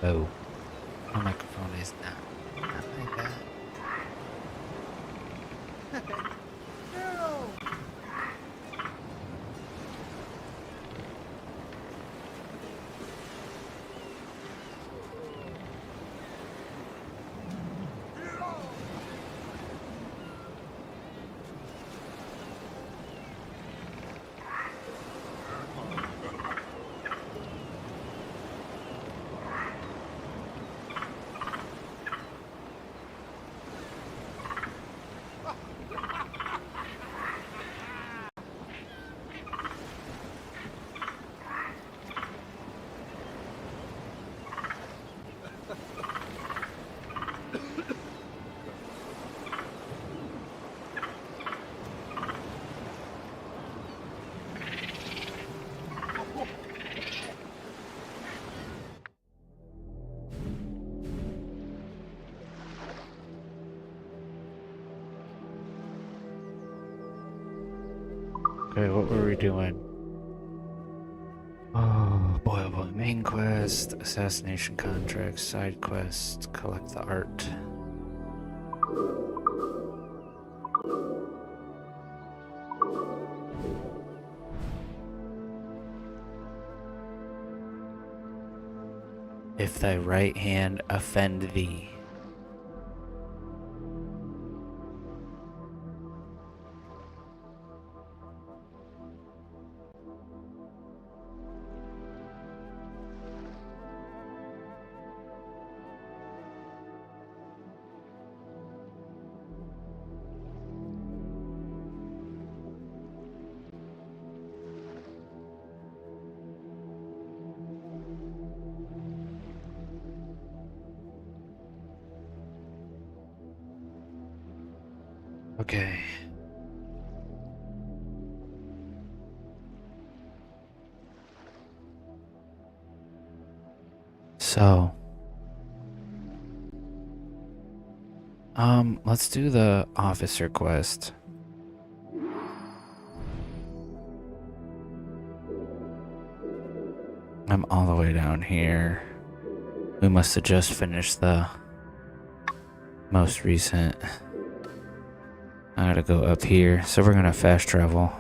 Oh, my microphone is not like that. Okay, what were we doing? Oh boy, oh boy. Main quest, assassination contract, side quest, collect the art. If thy right hand offend thee. Okay. So, let's do the officer quest. I'm all the way down here. We must have just finished the most recent. I gotta go up here, so we're gonna fast travel.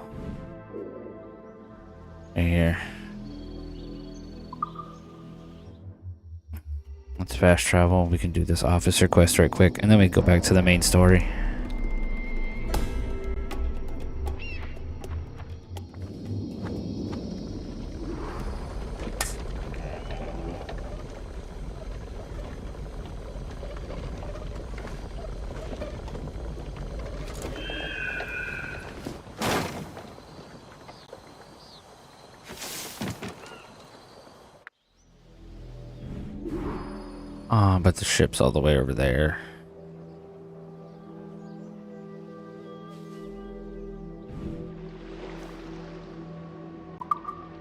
Right here. Let's fast travel. We can do this officer quest right quick, and then we go back to the main story. But the ship's all the way over there.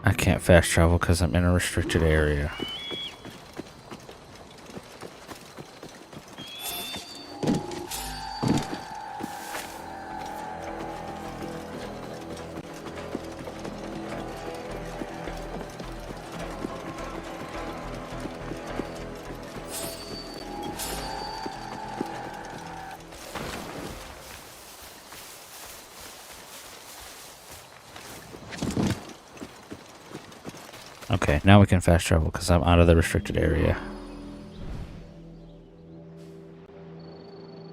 I can't fast travel because I'm in a restricted area. Okay, now we can fast travel because I'm out of the restricted area.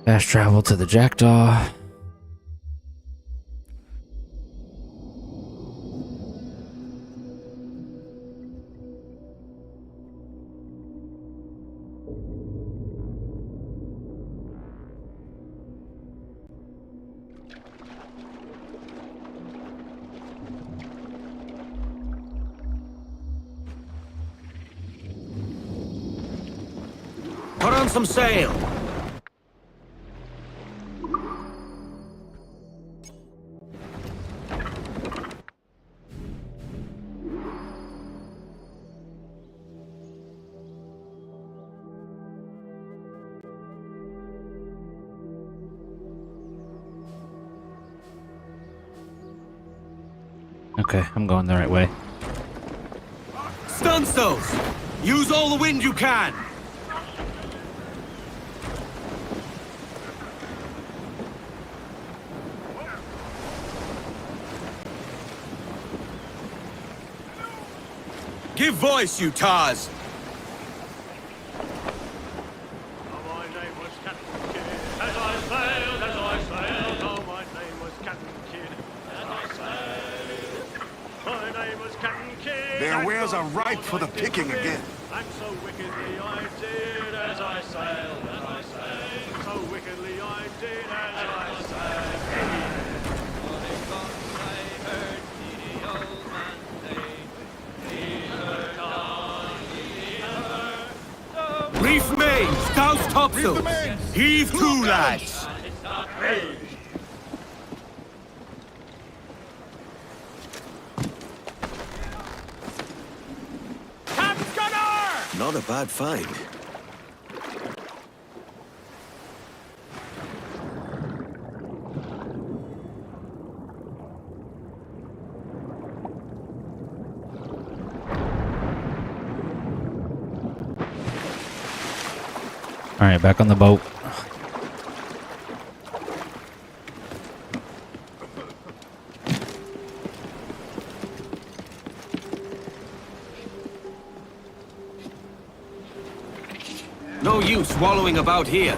Fast travel to the Jackdaw. Put on some sail! Okay, I'm going the right way. Stun those! Use all the wind you can! Give voice, you tars! My name was Captain Kidd. As I sailed, oh, my name was Captain Kidd. As I sailed, my name was Captain Kidd. Their wares are ripe for the picking again. And so wickedly I did as I sailed, so wickedly I did as I sailed. Reef mains, douse topsails! Heave to, lads! Captain's gunner! Not a bad find. All right, back on the boat. No use wallowing about here.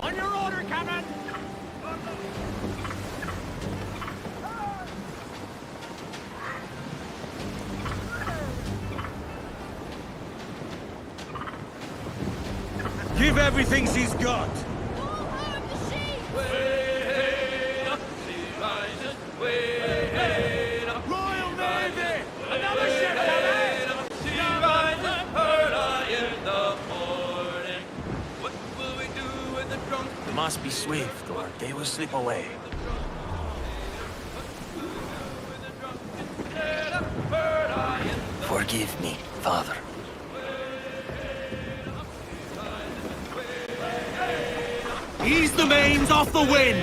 On your order, Captain! Give everything she's got! Royal Navy! Another ship, Captain! We must be swift, or they will slip away. Forgive me, Father. Ease the mains off the wind!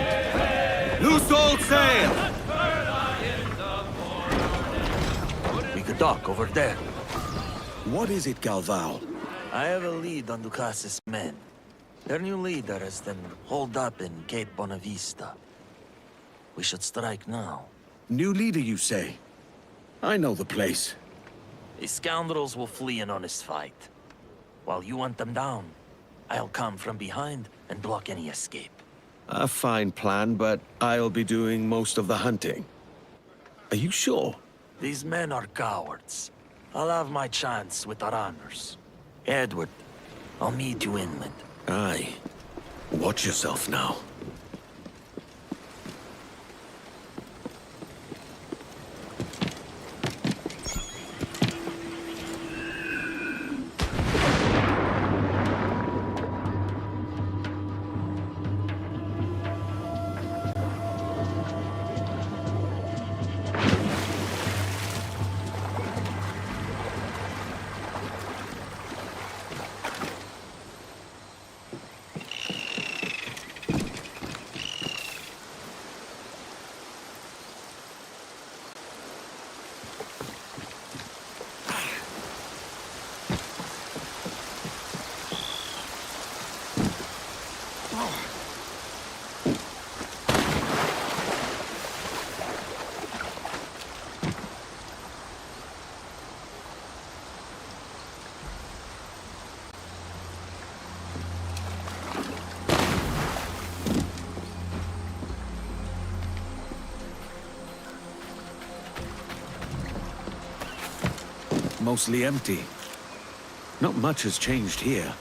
Loose all sail! We could dock over there. What is it, Galval? I have a lead on Ducas's men. Their new leader has them holed up in Cape Bonavista. We should strike now. New leader, you say? I know the place. These scoundrels will flee an honest fight. While you hunt them down, I'll come from behind and block any escape. A fine plan, but I'll be doing most of the hunting. Are you sure? These men are cowards. I'll have my chance with our honors. Edward, I'll meet you inland. Aye. Watch yourself now. Mostly empty. Not much has changed here.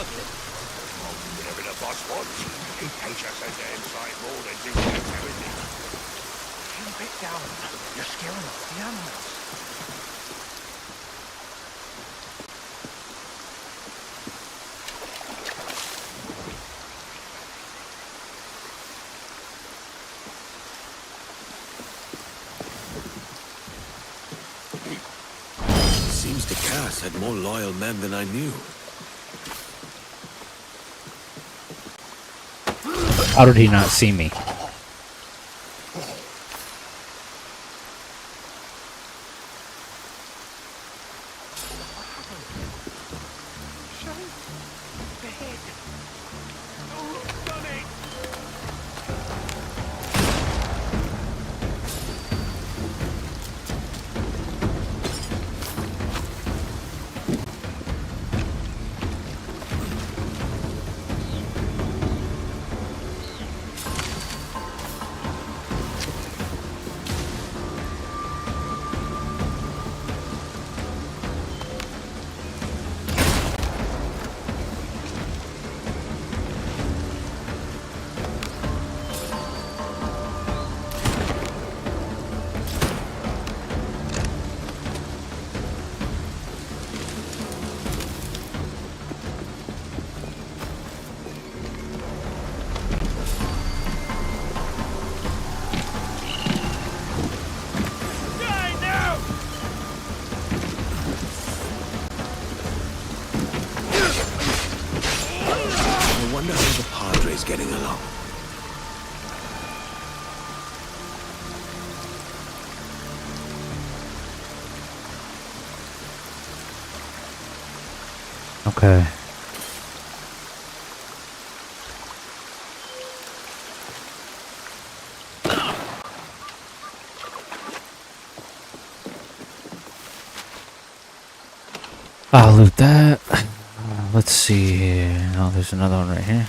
Whatever the boss wants, he pays us a damn sight more than just everything. Keep it down. You're scaring off the animals. The Cass had more loyal men than I knew. How did he not see me? I wonder how the Padre's getting along. Okay. I'll loot that. Let's see here. Oh, there's another one right here.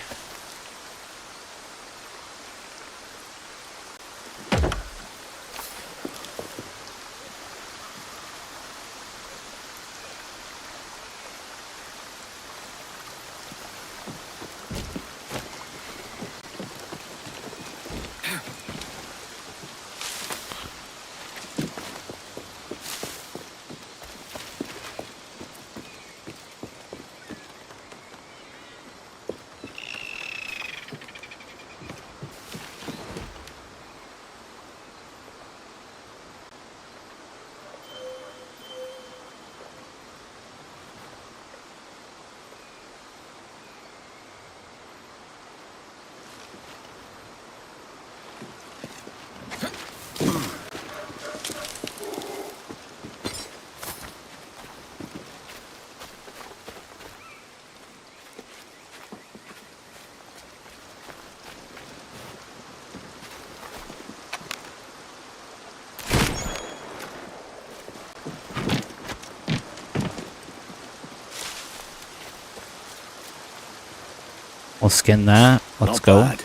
We'll skin that. Let's Not go. bad.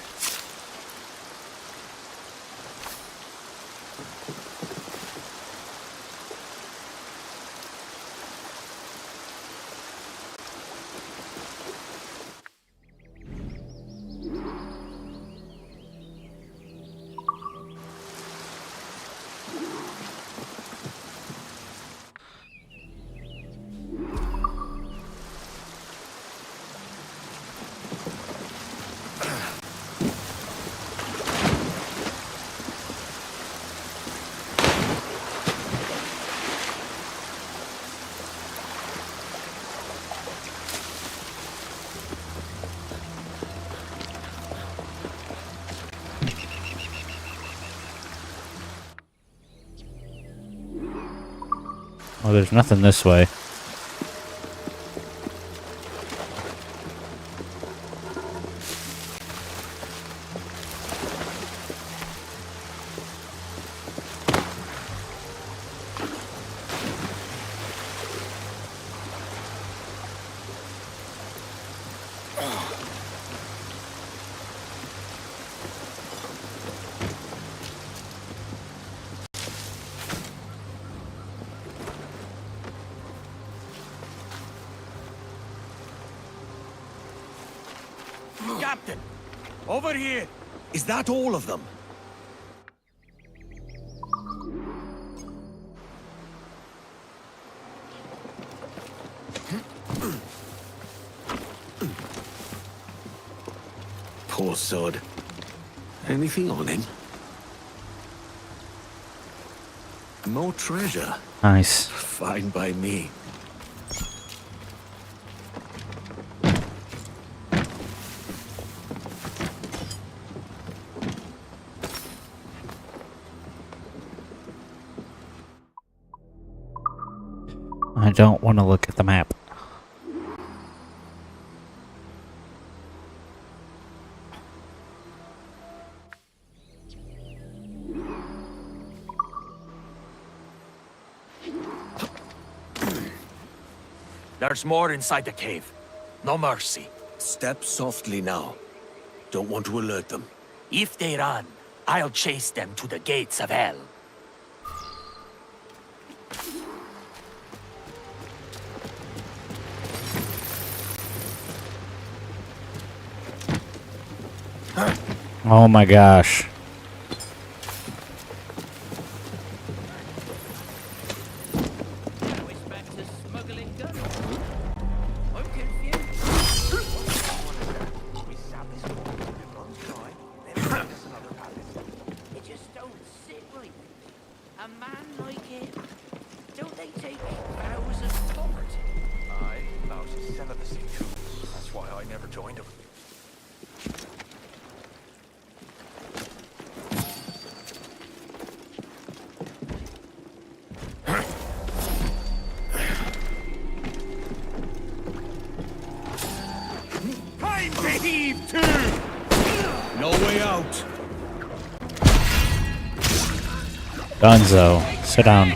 Oh, there's nothing this way. Captain! Over here! Is that all of them? Poor sod. Anything on him? More treasure. Nice. Fine by me. I don't want to look at the map. There's more inside the cave. No mercy. Step softly now. Don't want to alert them. If they run, I'll chase them to the gates of hell. Oh my gosh. No way out. Dunzo, sit down.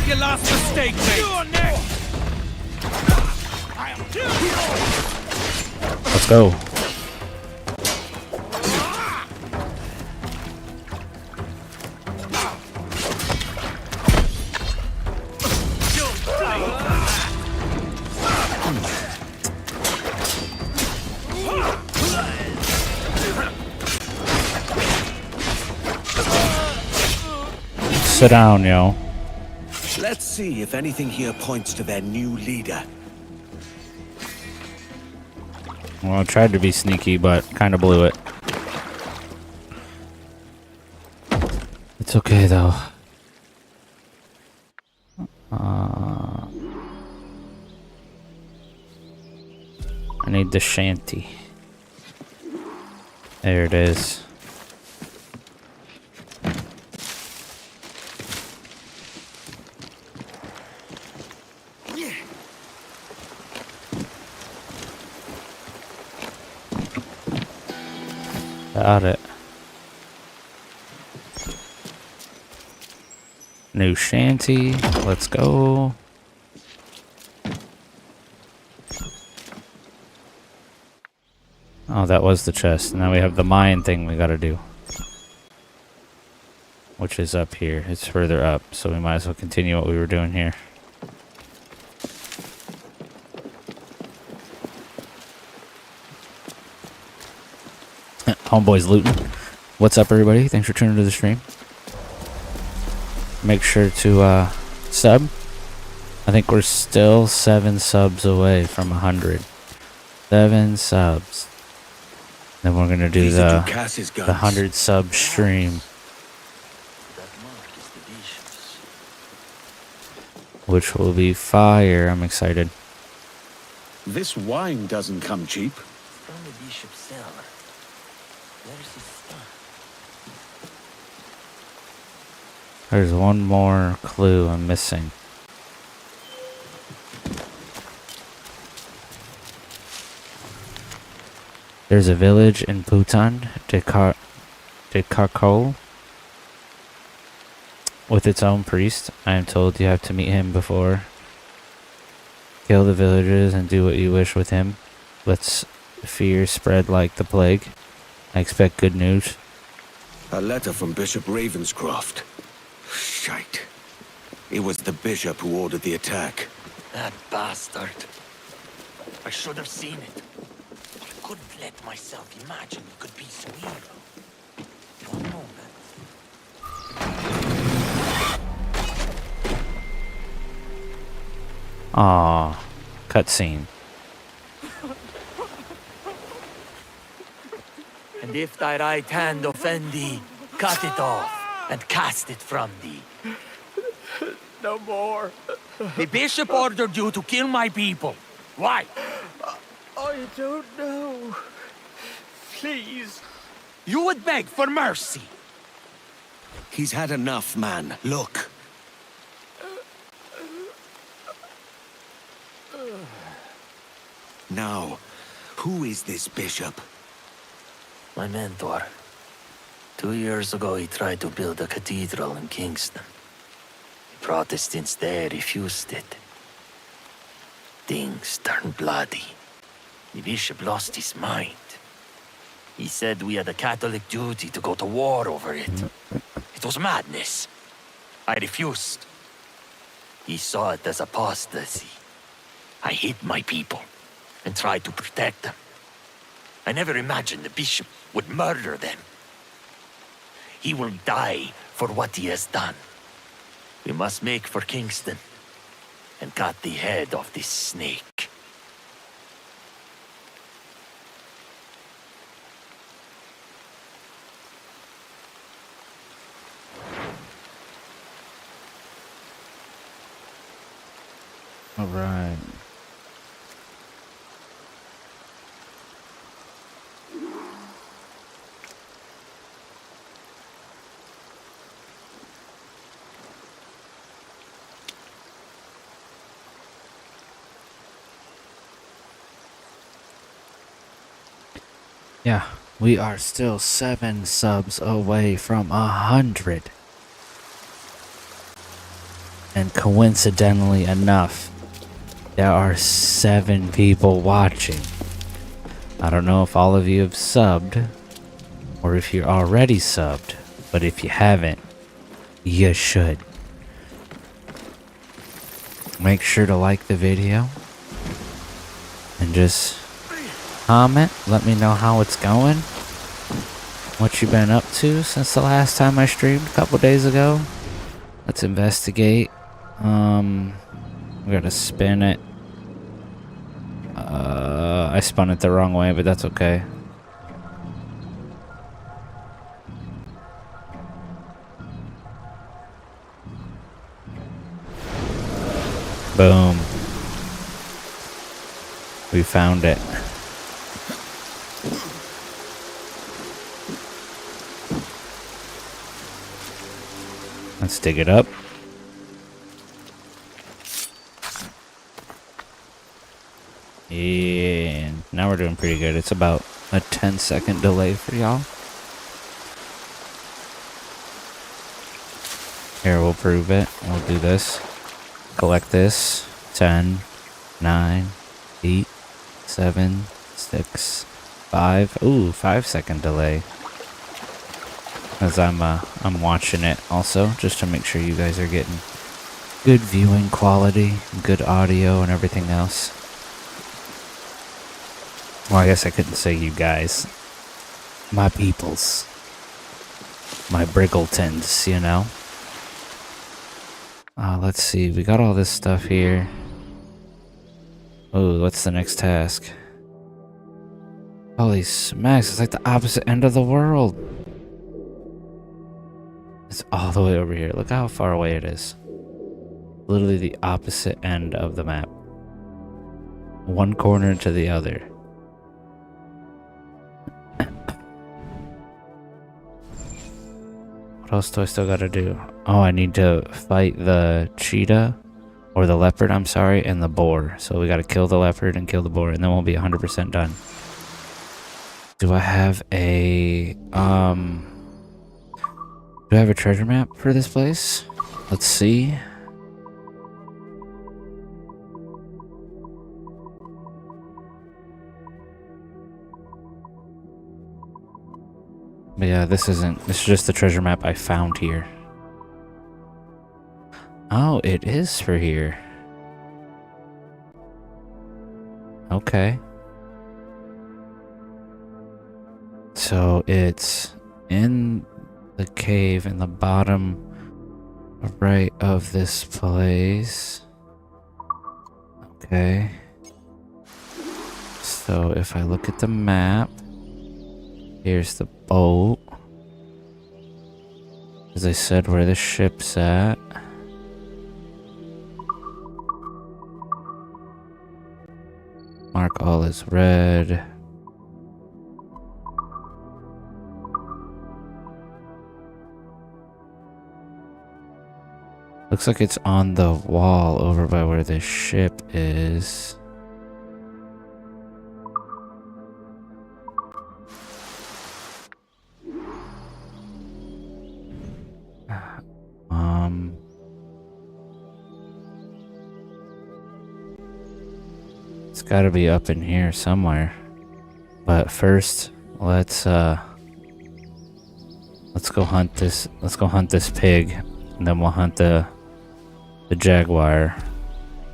Your last mistake, mate. Let's go. Sit down, yo. Let's see if anything here points to their new leader. Well, I tried to be sneaky, but kind of blew it. It's okay, though. I need the shanty. There it is. Got it. New shanty. Let's go. Oh, that was the chest. Now we have the mine thing we gotta do. Which is up here. It's further up, so we might as well continue what we were doing here. Homeboy's looting. What's up, everybody? Thanks for tuning to the stream. Make sure to sub. I think we're still 7 subs away from 100. 7 subs. Then we're gonna do the 100 sub stream, which will be fire. I'm excited. This wine doesn't come cheap. From the bishop's cellar. Where's his stuff? There's one more clue I'm missing. There's a village in Bhutan, Dekarkol, with its own priest. I am told you have to meet him before. Kill the villagers and do what you wish with him. Let's fear spread like the plague. I expect good news. A letter from Bishop Ravenscroft. Shite. It was the bishop who ordered the attack. That bastard. I should have seen it. But I couldn't let myself imagine it could be so evil. One moment. Aww. Cutscene. And if thy right hand offend thee, cut it off and cast it from thee. No more. The bishop ordered you to kill my people. Why? I don't know. Please, You would beg for mercy. He's had enough, man. Look. Now, who is this bishop? My mentor. 2 years ago, he tried to build a cathedral in Kingston. The Protestants there refused it. Things turned bloody. The bishop lost his mind. He said we had a Catholic duty to go to war over it. It was madness. I refused. He saw it as apostasy. I hid my people and tried to protect them. I never imagined the bishop would murder them. He will die for what he has done. We must make for Kingston and cut the head of this snake. All right. Yeah, we are still 7 subs away from 100. And coincidentally enough, there are 7 people watching. I don't know if all of you have subbed, or if you're already subbed, but if you haven't, you should. Make sure to like the video, and just comment, let me know how it's going, what you've been up to since the last time I streamed a couple days ago. Let's investigate. We gotta spin it. I spun it the wrong way, but that's okay. Boom. We found it. Let's dig it up. And now we're doing pretty good. It's about a 10-second delay for y'all. Here, we'll prove it. We'll do this. Collect this. 10, 9, 8, 7, 6, 5. Ooh, 5-second delay. As I'm watching it also, just to make sure you guys are getting good viewing quality, good audio, and everything else. Well, I guess I couldn't say you guys. My peoples. My Briggletons, you know? Let's see. We got all this stuff here. Oh, what's the next task? Holy smacks, it's like the opposite end of the world. It's all the way over here. Look how far away it is. Literally the opposite end of the map. One corner to the other. What else do I still gotta do? Oh, I need to fight the cheetah, or the leopard, I'm sorry, and the boar. So we gotta kill the leopard and kill the boar, and then we'll be 100% done. Do I have a, do I have a treasure map for this place? Let's see. But yeah, this is just the treasure map I found here. Oh, it is for here. Okay. So it's in the cave in the bottom right of this place. Okay. So if I look at the map, here's the boat. As I said, where the ship's at. Mark all as red. Looks like it's on the wall over by where the ship is. It's gotta be up in here somewhere. But first, let's go hunt this. Let's go hunt this pig, and then we'll hunt the jaguar,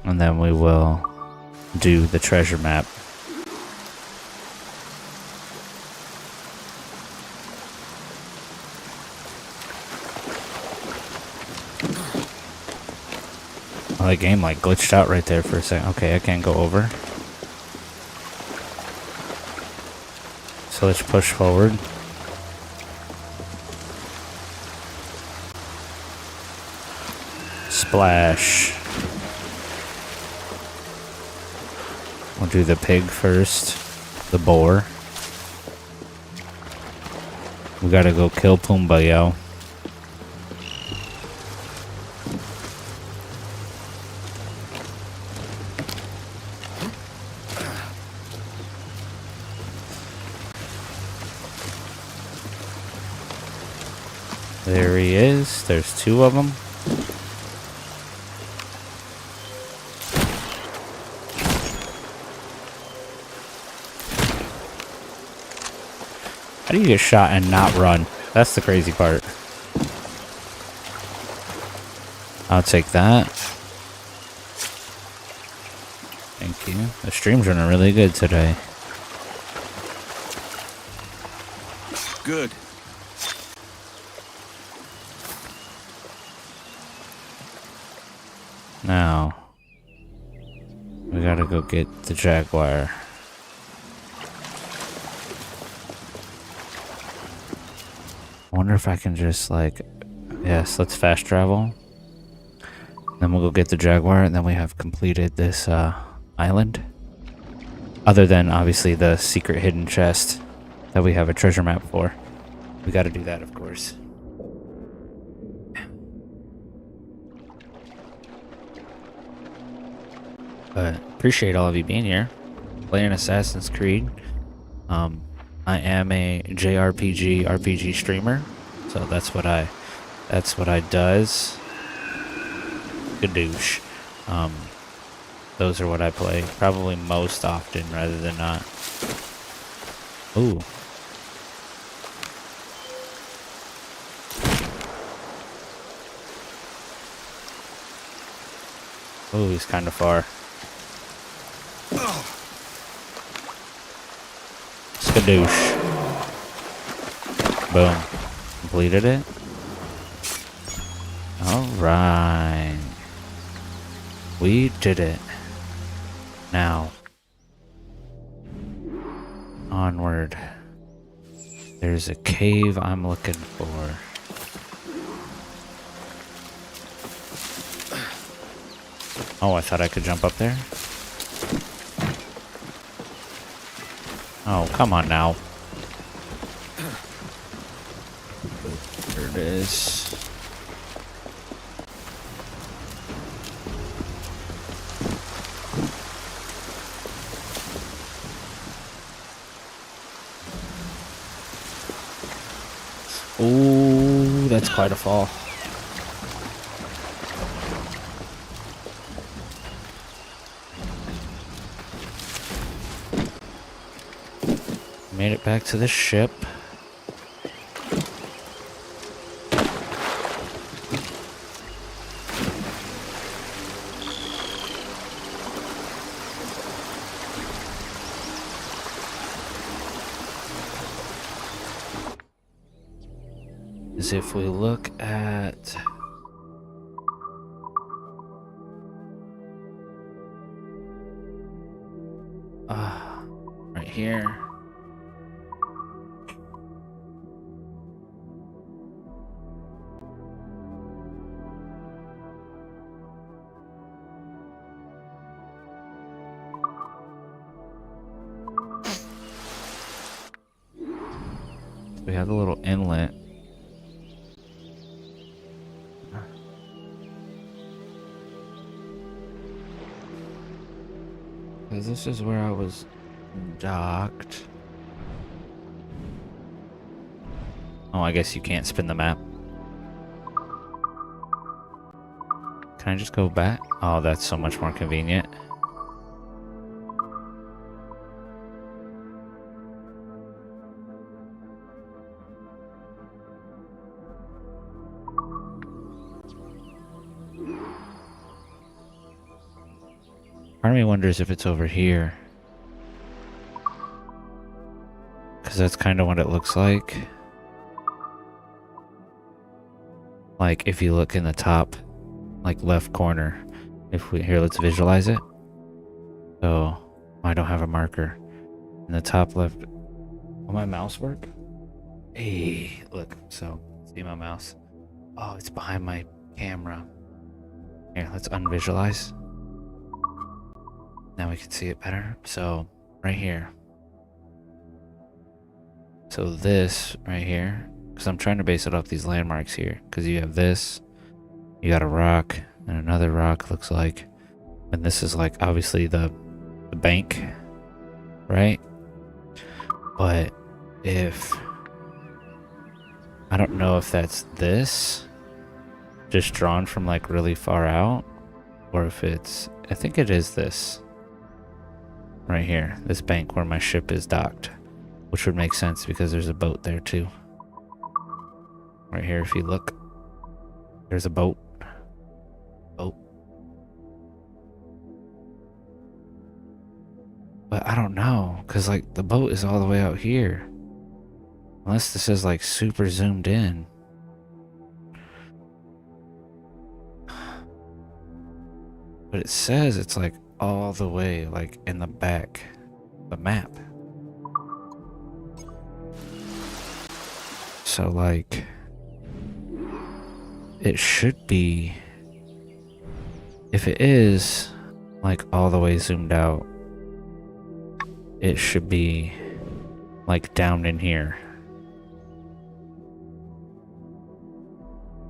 and then we will do the treasure map. Oh, the game like glitched out right there for a second. Okay, I can't go over. So let's push forward. Splash. We'll do the pig first. The boar. We gotta go kill Pumbaa, yo. There he is. There's two of them. How do you get shot and not run? That's the crazy part. I'll take that. Thank you. The stream's running really good today. Good. Now, we gotta go get the jaguar. I wonder if I can just like, yes, let's fast travel. Then we'll go get the jaguar, and then we have completed this island. Other than obviously the secret hidden chest that we have a treasure map for. We gotta do that, of course. But appreciate all of you being here, playing Assassin's Creed. I am a JRPG RPG streamer, so that's what I does. Gadoosh. Those are what I play probably most often rather than not. Ooh. Ooh, he's kind of far. Skadoosh. Boom. Completed it. Alright. We did it. Now. Onward. There's a cave I'm looking for. Oh, I thought I could jump up there. Oh, come on now. There it is. Ooh, that's quite a fall. Made it back to the ship. As if we look at right here. We have a little inlet. because this is where I was docked. Oh, I guess you can't spin the map. Can I just go back? Oh, that's so much more convenient. Part of me wonders if it's over here. Because that's kind of what it looks like. Like, if you look in the top, like, left corner. Here, let's visualize it. So, I don't have a marker. In the top left. Will my mouse work? Hey, look. So, see my mouse? Oh, it's behind my camera. Here, let's unvisualize. Now we can see it better. So, right here. So this right here, because I'm trying to base it off these landmarks here. Because you have this, you got a rock, and another rock looks like. And this is like, obviously, the bank, right? But if... I don't know if that's this, just drawn from like really far out, or if it's... I think it is this. Right here, this bank where my ship is docked, which would make sense because there's a boat there too. Right here, if you look, there's a boat. But I don't know, because like the boat is all the way out here. Unless this is like super zoomed in. But it says it's like all the way like in the back of the map. So like it should be, if it is like all the way zoomed out, it should be like down in here.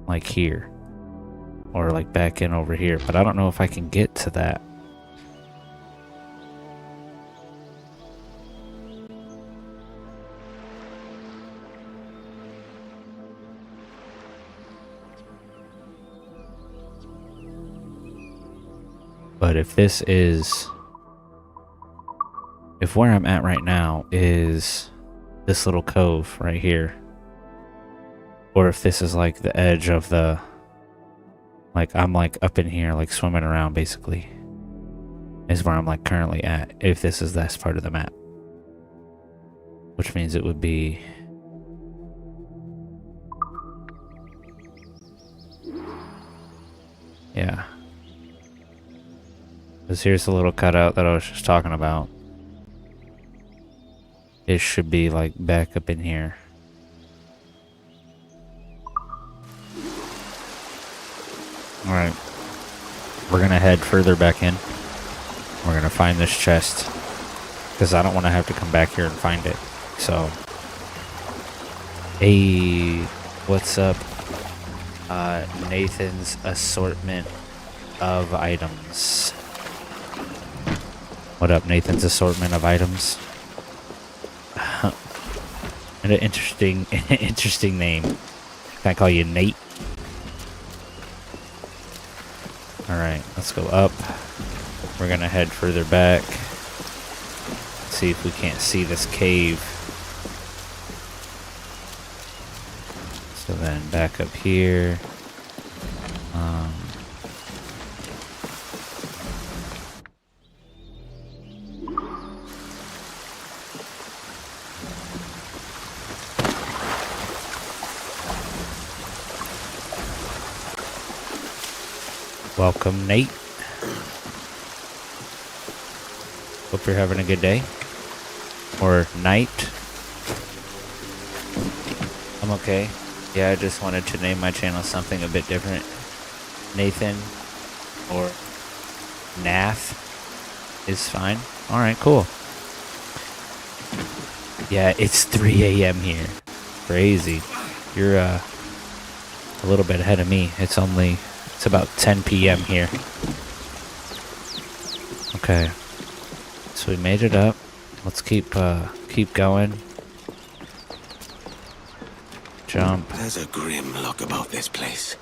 Like here. Or like back in over here. But I don't know if I can get to that. But if this is... If where I'm at right now is this little cove right here. Or if this is like the edge of the... Like I'm like up in here like swimming around basically. Is where I'm like currently at. If this is this part of the map. Which means it would be... Yeah. Because here's the little cutout that I was just talking about. It should be like back up in here. Alright. We're gonna head further back in. We're gonna find this chest. Because I don't want to have to come back here and find it. So. Hey, what's up? Nathan's assortment of items. What up, Nathan's assortment of items? And an interesting name. Can I call you Nate? Alright, let's go up. We're gonna head further back. See if we can't see this cave. So then back up here. Welcome, Nate. Hope you're having a good day. Or night. I'm okay. Yeah, I just wanted to name my channel something a bit different. Nathan or Nath is fine. Alright, cool. Yeah, it's 3 a.m. here. Crazy. You're a little bit ahead of me. It's about 10 p.m. here. Okay. So we made it up. Let's keep going. Jump. There's a grim look about this place.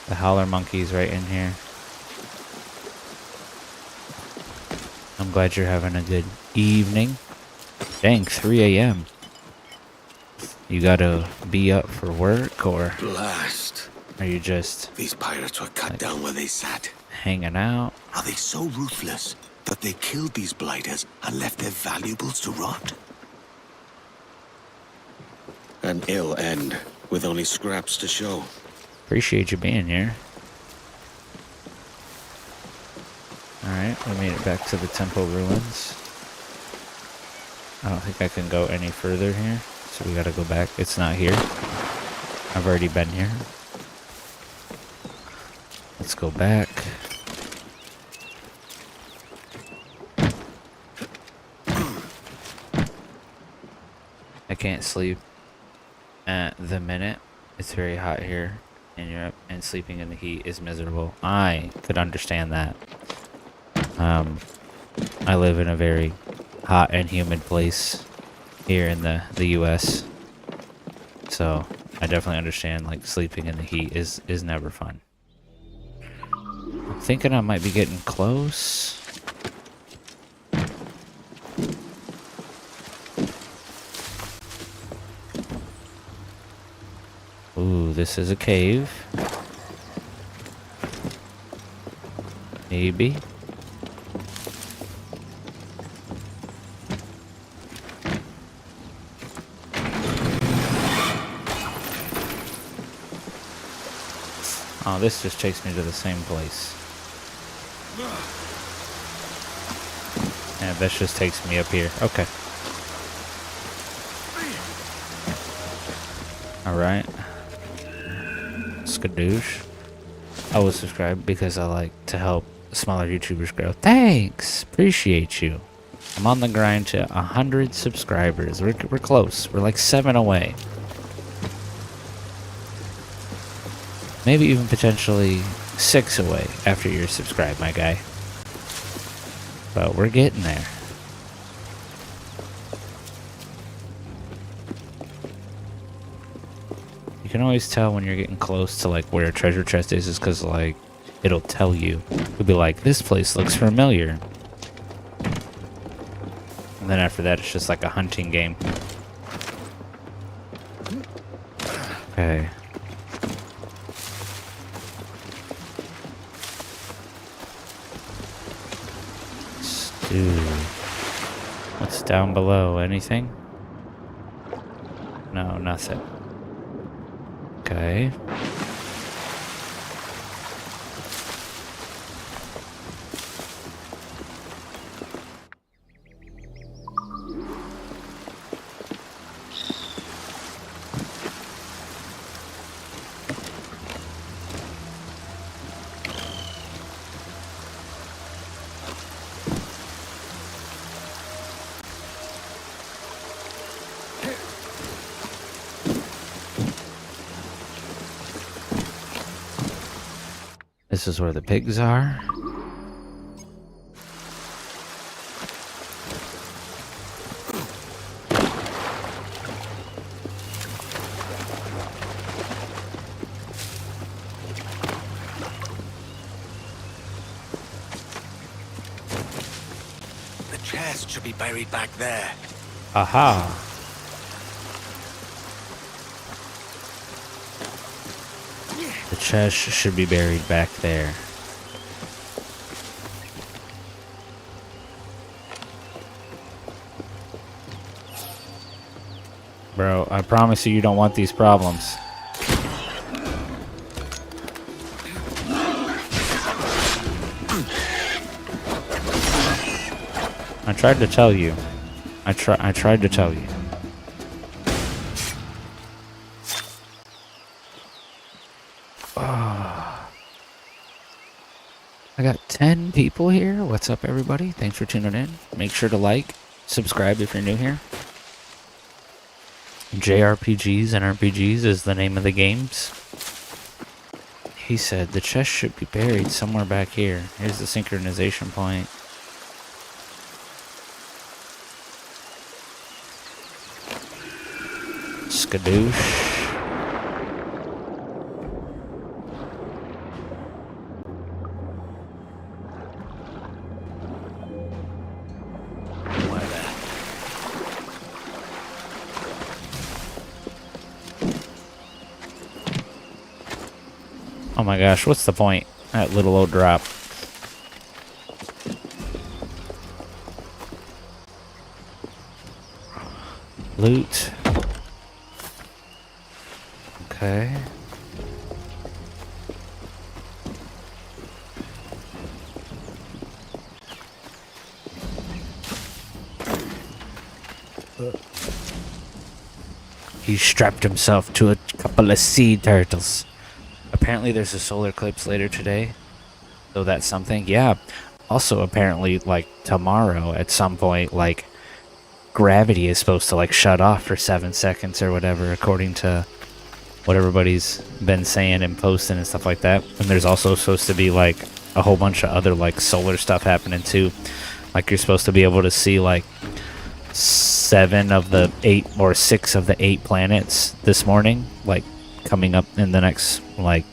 The howler monkey's right in here. I'm glad you're having a good evening. Dang, 3 a.m. You gotta be up for work, or Blast. are you just These pirates were cut down where they sat. hanging out? Are they so ruthless that they killed these blighters and left their valuables to rot? An ill end, with only scraps to show. Appreciate you being here. Alright, we made it back to the temple ruins. I don't think I can go any further here, so we gotta go back. It's not here. I've already been here. Let's go back. I can't sleep at the minute. It's very hot here in Europe, and sleeping in the heat is miserable. I could understand that. I live in a very hot and humid place here in the US, so I definitely understand, like, sleeping in the heat is never fun. I'm thinking I might be getting close. Ooh, this is a cave. Maybe. Oh, this just takes me to the same place. Yeah, this just takes me up here. Okay. Alright. Skadoosh. I will subscribe because I like to help smaller YouTubers grow. Thanks! Appreciate you. I'm on the grind to 100 subscribers. We're close. We're like 7 away. Maybe even potentially 6 away after you're subscribed, my guy. But we're getting there. You can always tell when you're getting close to, like, where a treasure chest is because, like, it'll tell you. It'll be like, this place looks familiar. And then after that, it's just like a hunting game. Okay. Dude. What's down below? Anything? No, nothing. Okay. This is where the pigs are. The chest should be buried back there. Aha. The chest should be buried back there. Bro, I promise you don't want these problems. I tried to tell you. I tried to tell you. I got 10 people here. What's up, everybody? Thanks for tuning in. Make sure to like, subscribe if you're new here. JRPGs and RPGs is the name of the games. He said the chest should be buried somewhere back here. Here's the synchronization point. Skadoosh. Oh my gosh, what's the point? That little old drop. Loot. Okay. He strapped himself to a couple of sea turtles. Apparently there's a solar eclipse later today, so that's something. Yeah. Also, apparently, like, tomorrow at some point, like, gravity is supposed to, like, shut off for 7 seconds or whatever, according to what everybody's been saying and posting and stuff like that. And there's also supposed to be, like, a whole bunch of other, like, solar stuff happening, too. Like, you're supposed to be able to see, like, 7 of the 8 or 6 of the 8 planets this morning, like, coming up in the next like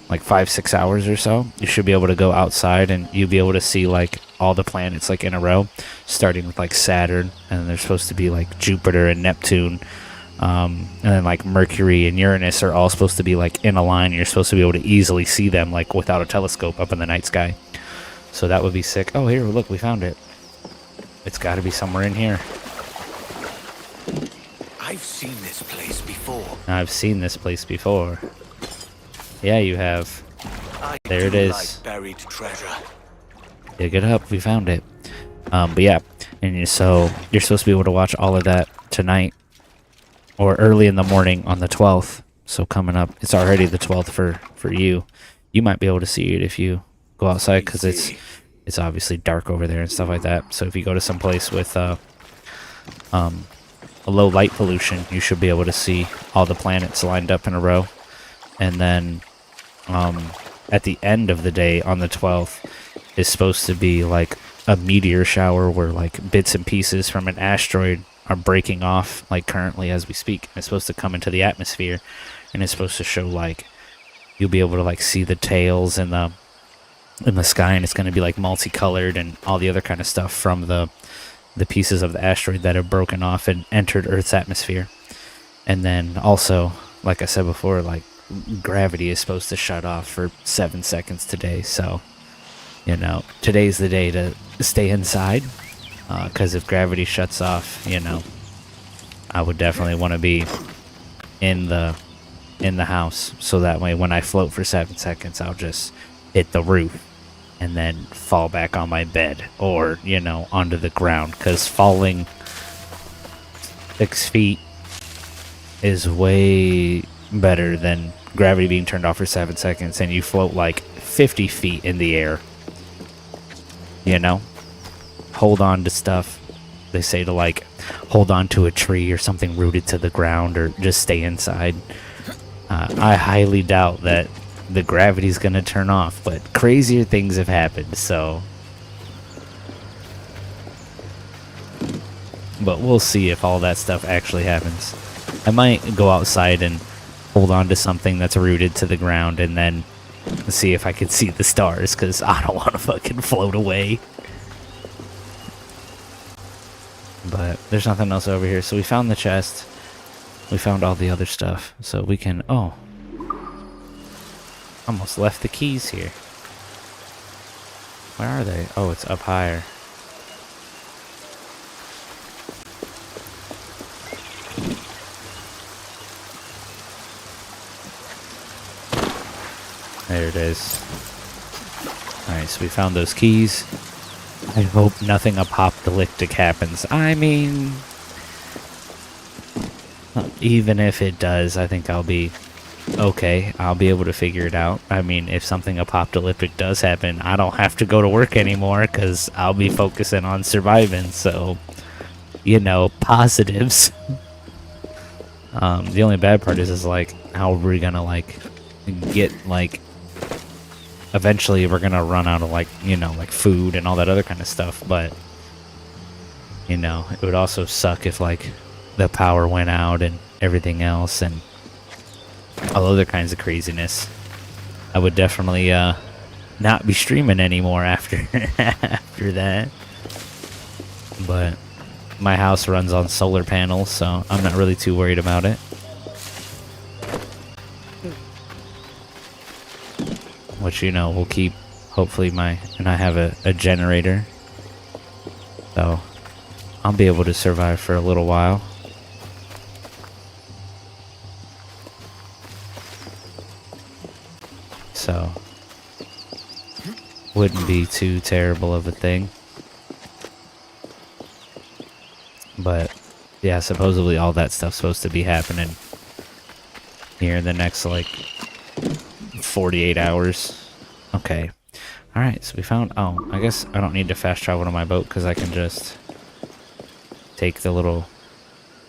5-6 hours or so. You should be able to go outside and you'll be able to see like all the planets like in a row, starting with like Saturn, and there's supposed to be like Jupiter and Neptune, and then like Mercury and Uranus are all supposed to be like in a line. You're supposed to be able to easily see them like without a telescope up in the night sky. So that would be sick. Oh, here, look, we found it. It's got to be somewhere in here. I've seen this place before. I've seen this place before. Yeah, you have. There it is. Like buried treasure. Dig it up. We found it. But yeah, and so you're supposed to be able to watch all of that tonight or early in the morning on the 12th. So coming up, it's already the 12th for you. You might be able to see it if you go outside because it's obviously dark over there and stuff like that. So if you go to some place with a low light pollution, you should be able to see all the planets lined up in a row. And then at the end of the day on the 12th is supposed to be like a meteor shower where like bits and pieces from an asteroid are breaking off like currently as we speak. It's supposed to come into the atmosphere and it's supposed to show like you'll be able to like see the tails in the sky, and it's going to be like multicolored and all the other kind of stuff from the pieces of the asteroid that have broken off and entered Earth's atmosphere. And then also, like I said before, like gravity is supposed to shut off for 7 seconds today. So, you know, today's the day to stay inside, because if gravity shuts off, you know, I would definitely want to be in the house. So that way when I float for 7 seconds, I'll just hit the roof and then fall back on my bed or, you know, onto the ground, because falling 6 feet is way better than gravity being turned off for 7 seconds and you float like 50 feet in the air. You know? Hold on to stuff. They say to like hold on to a tree or something rooted to the ground, or just stay inside. I highly doubt that the gravity's gonna turn off, but crazier things have happened, so. But we'll see if all that stuff actually happens. I might go outside and hold on to something that's rooted to the ground and then see if I can see the stars, because I don't want to fucking float away. But there's nothing else over here, so we found the chest. We found all the other stuff, so we can... Oh. Almost left the keys here. Where are they? Oh, it's up higher. There it is. Alright, so we found those keys. I hope nothing apocalyptic happens. I mean... even if it does, I think I'll be okay, I'll be able to figure it out. I mean, if something apocalyptic does happen, I don't have to go to work anymore because I'll be focusing on surviving. So, you know, positives. The only bad part is like, how are we gonna like get like? Eventually, we're gonna run out of like, you know, like food and all that other kind of stuff. But you know, it would also suck if like the power went out and everything else and all other kinds of craziness. I would definitely not be streaming anymore after after that. But my house runs on solar panels, so I'm not really too worried about it. Which, you know, will keep, hopefully and I have a generator. So I'll be able to survive for a little while. So wouldn't be too terrible of a thing. But yeah, supposedly all that stuff's supposed to be happening here in the next like 48 hours. Okay. Alright, so we found... Oh, I guess I don't need to fast travel to my boat because I can just take the little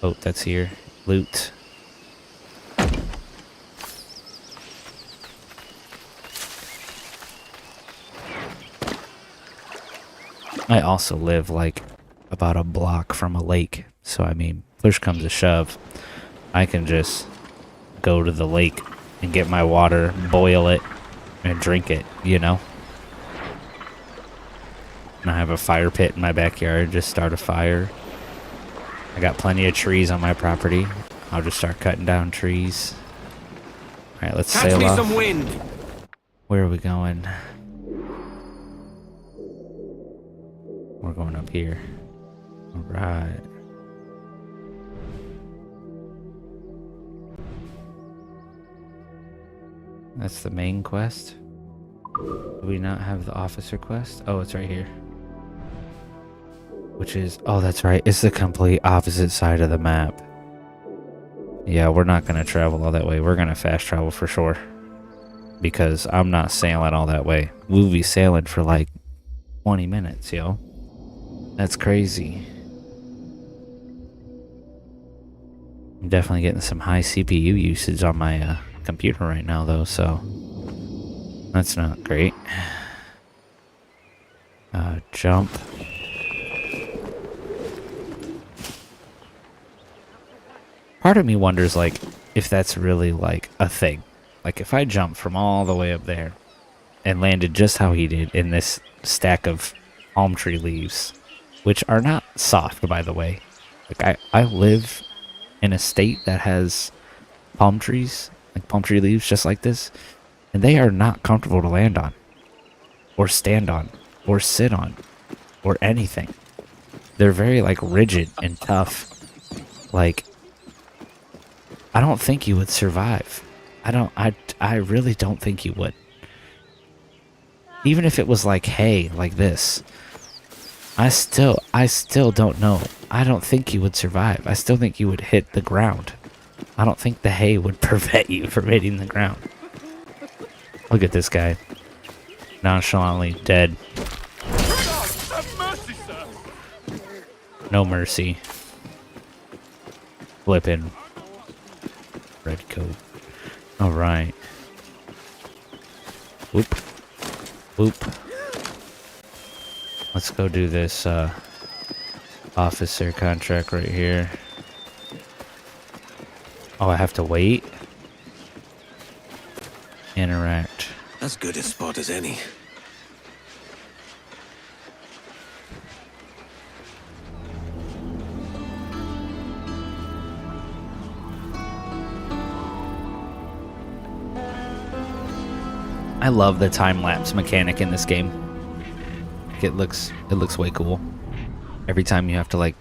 boat that's here. Loot. I also live like about a block from a lake. So, I mean, push comes to shove, I can just go to the lake and get my water, boil it, and drink it, you know? And I have a fire pit in my backyard, just start a fire. I got plenty of trees on my property. I'll just start cutting down trees. Alright, let's sail off. Catch me some wind! Where are we going? We're going up here. Alright. That's the main quest. Do we not have the officer quest? Oh, it's right here. Which is... Oh, that's right. It's the complete opposite side of the map. Yeah, we're not going to travel all that way. We're going to fast travel for sure. Because I'm not sailing all that way. We'll be sailing for like 20 minutes, yo. That's crazy. I'm definitely getting some high CPU usage on my computer right now, though, so that's not great. Jump. Part of me wonders, like, if that's really, like, a thing. Like, if I jump from all the way up there and landed just how he did in this stack of palm tree leaves, which are not soft, by the way. Like, I live in a state that has palm trees, like palm tree leaves just like this, and they are not comfortable to land on, or stand on, or sit on, or anything. They're very, like, rigid and tough. Like, I don't think you would survive. I really don't think you would. Even if it was like hay, like this, I still don't know. I don't think you would survive. I still think you would hit the ground. I don't think the hay would prevent you from hitting the ground. Look at this guy. Nonchalantly dead. Have mercy, sir! No mercy. Flippin'. Red coat. Alright. Whoop. Whoop. Let's go do this officer contract right here. Oh, I have to wait? Interact. As good a spot as any. I love the time-lapse mechanic in this game. It looks way cool. Every time you have to like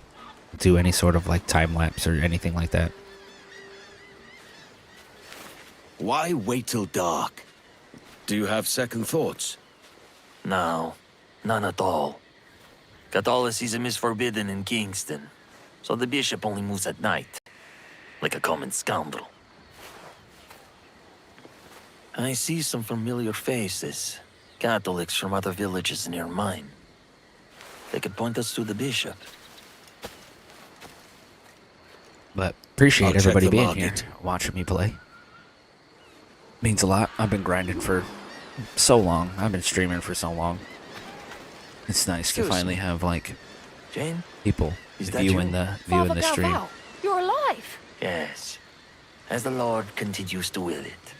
do any sort of like time-lapse or anything like that. Why wait till dark? Do you have second thoughts? No, none at all. Catholicism is forbidden in Kingston, so the bishop only moves at night, like a common scoundrel. I see some familiar faces. Catholics from other villages near mine. They could point us to the bishop. But appreciate I'll check everybody the being here, market. watching me play. Means a lot. I've been grinding for so long. I've been streaming for so long. It's nice to Excuse finally me. have like Jane? people Is that viewing you? the stream. Galval, you're alive. Yes. As the Lord continues to will it.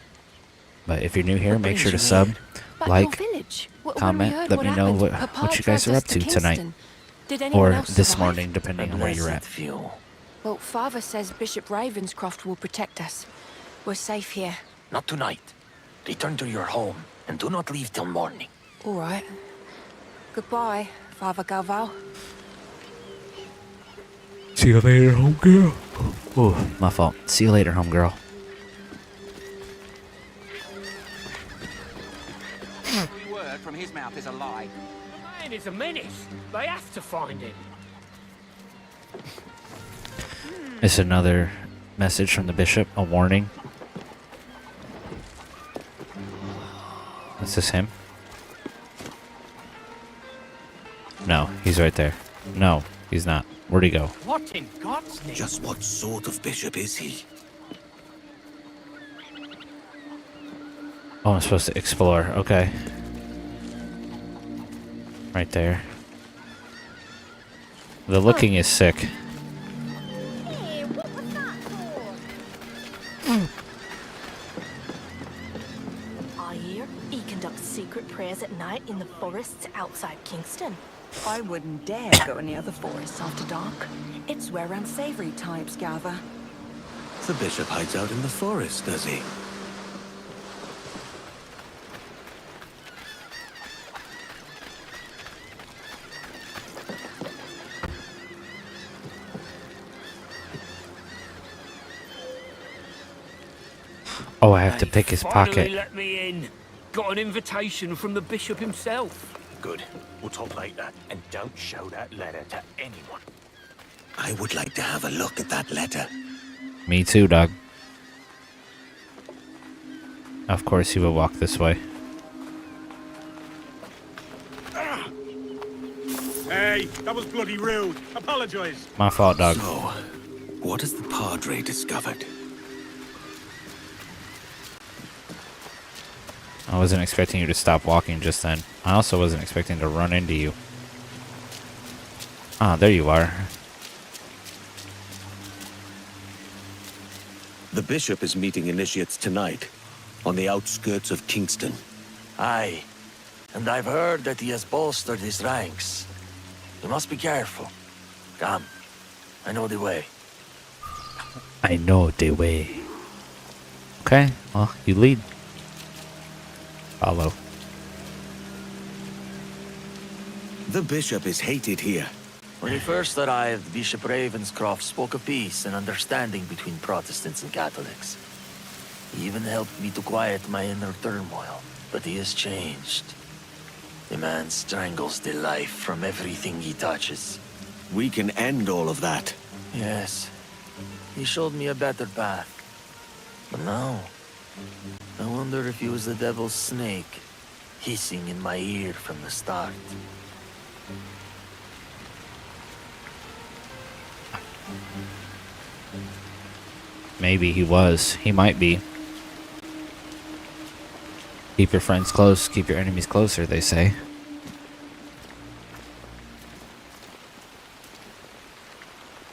But if you're new here, What make brings sure to you sub, here? Back like, your village. When we comment, heard let me know happened, what Papa you guys are dragged up us to tonight, Kingston. Did anyone or else this survive? morning, A depending on where you're at. blessed few. Well, Father says Bishop Ravenscroft will protect us. We're safe here. Not tonight. Return to your home and do not leave till morning. All right. Goodbye, Father Galval. See you later, homegirl. Oh, my fault. See you later, homegirl. Every word from his mouth is a lie. The man is a menace. They have to find him. It's another message from the bishop, a warning. Is this him? No, he's right there. No, he's not. Where'd he go? What in God's name? Just what sort of bishop is he? Oh, I'm supposed to explore. Okay. Right there. The looking is sick. Hey, what was that for? I hear he conducts secret prayers at night in the forests outside Kingston. I wouldn't dare go near the forest after dark. It's where unsavory types gather. The bishop hides out in the forest, does he? Oh, I have to pick his Finally pocket. let me in. Got an invitation from the bishop himself. Good. We'll talk later. And don't show that letter to anyone. I would like to have a look at that letter. Me too, dog. Of course he will walk this way. Hey, that was bloody rude. Apologize. My fault, dog. So, what has the Padre discovered? I wasn't expecting you to stop walking just then. I also wasn't expecting to run into you. Ah, there you are. The bishop is meeting initiates tonight, on the outskirts of Kingston. Aye. And I've heard that he has bolstered his ranks. You must be careful. Come. I know the way. I know the way. Okay, well, you lead. Follow. The bishop is hated here. When he first arrived, Bishop Ravenscroft spoke of peace and understanding between Protestants and Catholics. He even helped me to quiet my inner turmoil, but he has changed. The man strangles the life from everything he touches. We can end all of that. Yes, he showed me a better path. But now, I wonder if he was the devil's snake, hissing in my ear from the start. Maybe he was. He might be. Keep your friends close, keep your enemies closer, they say.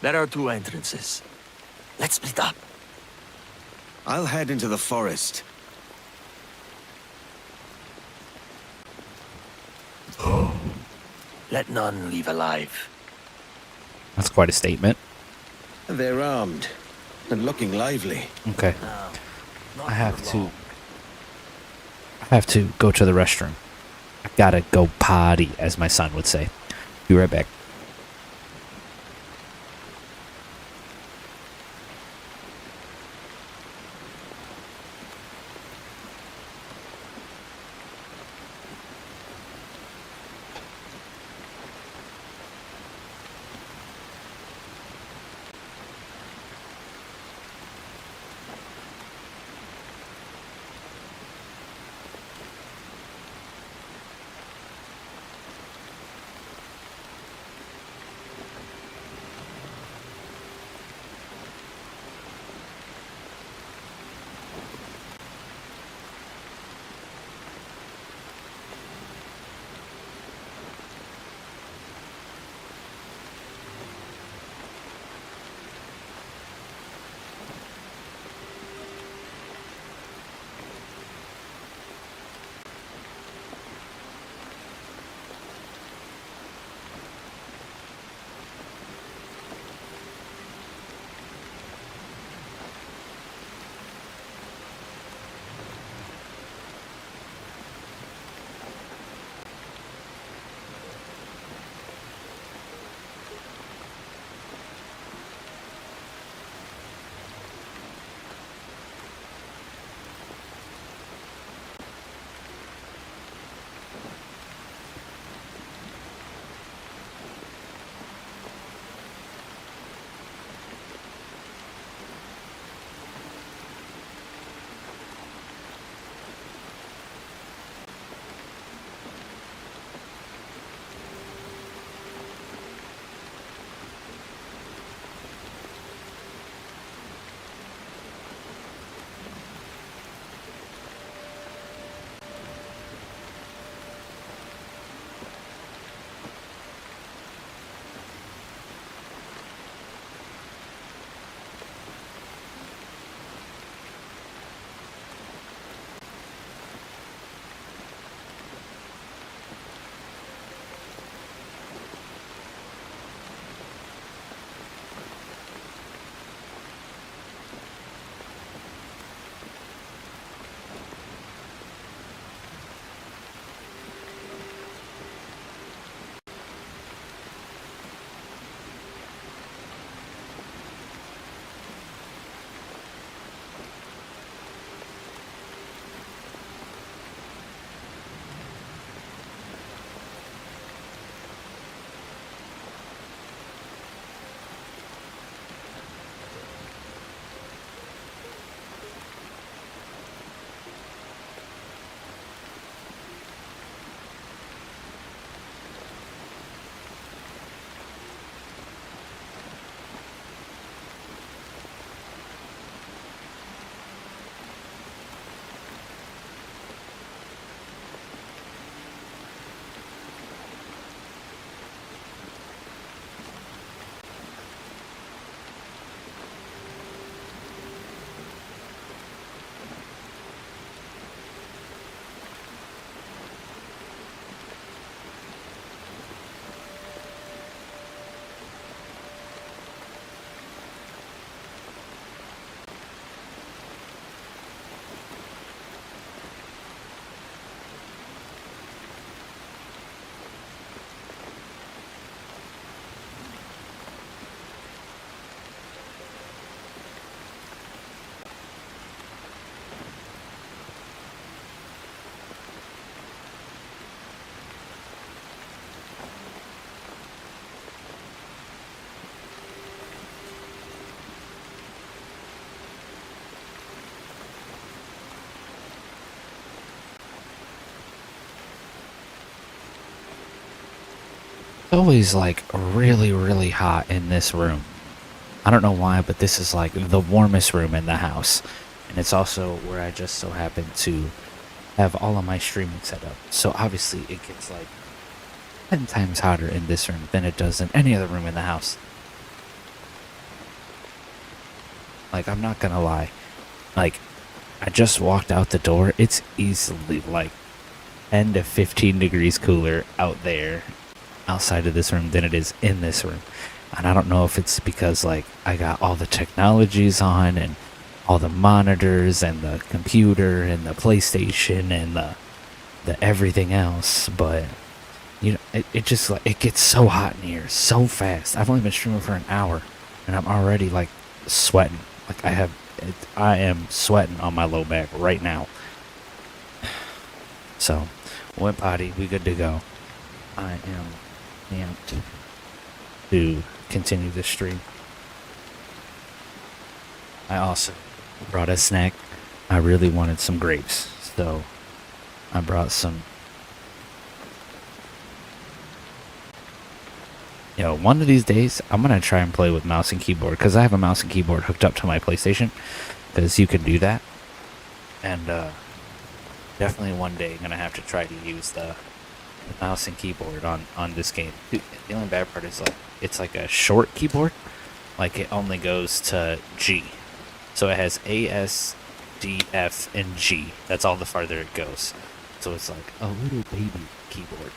There are two entrances. Let's split up. I'll head into the forest. Let none leave alive. That's quite a statement. They're armed and looking lively. Okay. Not I have for to long. go to the restroom. I gotta go potty, as my son would say. Be right back. always like really, really hot in this room. I don't know why, but this is like the warmest room in the house. And it's also where I just so happen to have all of my streaming set up. So obviously it gets like 10 times hotter in this room than it does in any other room in the house. Like, I'm not gonna lie. Like, I just walked out the door. It's easily like 10 to 15 degrees cooler out there, outside of this room, than it is in this room. And I don't know if it's because, like, I got all the technologies on and all the monitors and the computer and the PlayStation and the everything else, but you know, it just like it gets so hot in here so fast. I've only been streaming for an hour and I'm already like sweating. Like I am sweating on my low back right now. So, went potty, we good to go. I am amped to continue this stream. I also brought a snack. I really wanted some grapes, so I brought some. You know, one of these days, I'm going to try and play with mouse and keyboard, because I have a mouse and keyboard hooked up to my PlayStation, because you can do that. And definitely one day I'm going to have to try to use the mouse and keyboard on this game. The only bad part is, like, it's like a short keyboard. Like, it only goes to G. So it has A, S, D, F, and G. That's all the farther it goes. So it's like a little baby keyboard.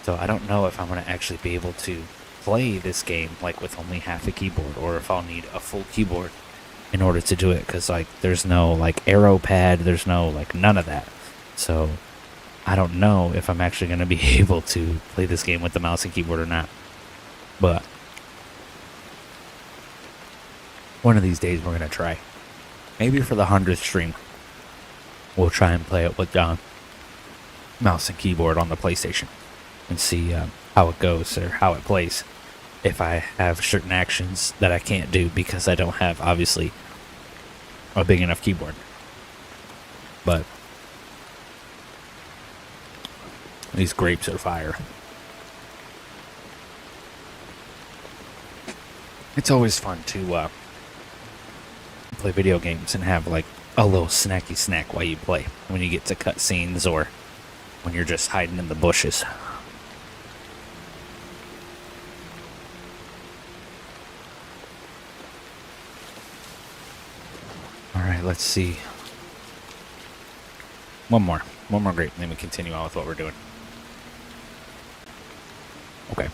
So I don't know if I'm going to actually be able to play this game like with only half a keyboard, or if I'll need a full keyboard in order to do it, because like there's no like arrow pad, there's no like none of that. So I don't know if I'm actually going to be able to play this game with the mouse and keyboard or not. But one of these days we're going to try. Maybe for the 100th stream we'll try and play it with mouse and keyboard on the PlayStation and see how it goes or how it plays. If I have certain actions that I can't do because I don't have, obviously, a big enough keyboard. But these grapes are fire. It's always fun to play video games and have like a little snacky snack while you play, when you get to cut scenes or when you're just hiding in the bushes. Alright, let's see. One more grape, and then we continue on with what we're doing. Okay.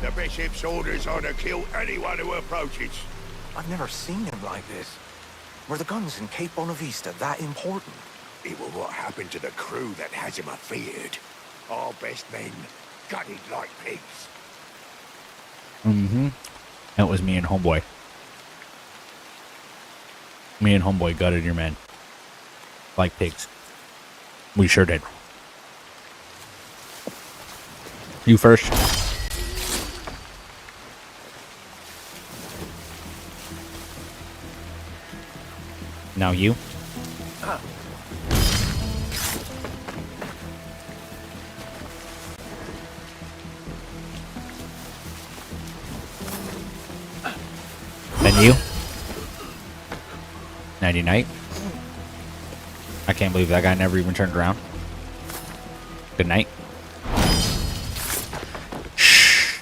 The bishop's orders are to kill anyone who approaches. I've never seen him like this. Were the guns in Cape Bonavista that important? It was what happened to the crew that has him afeared. Our best men gutted like pigs. Mm-hmm. That was me and Homeboy. Me and Homeboy gutted your men. Like pigs. We sure did. You first. Now you. Then you. Nighty night. I can't believe that guy never even turned around. Good night. Shh.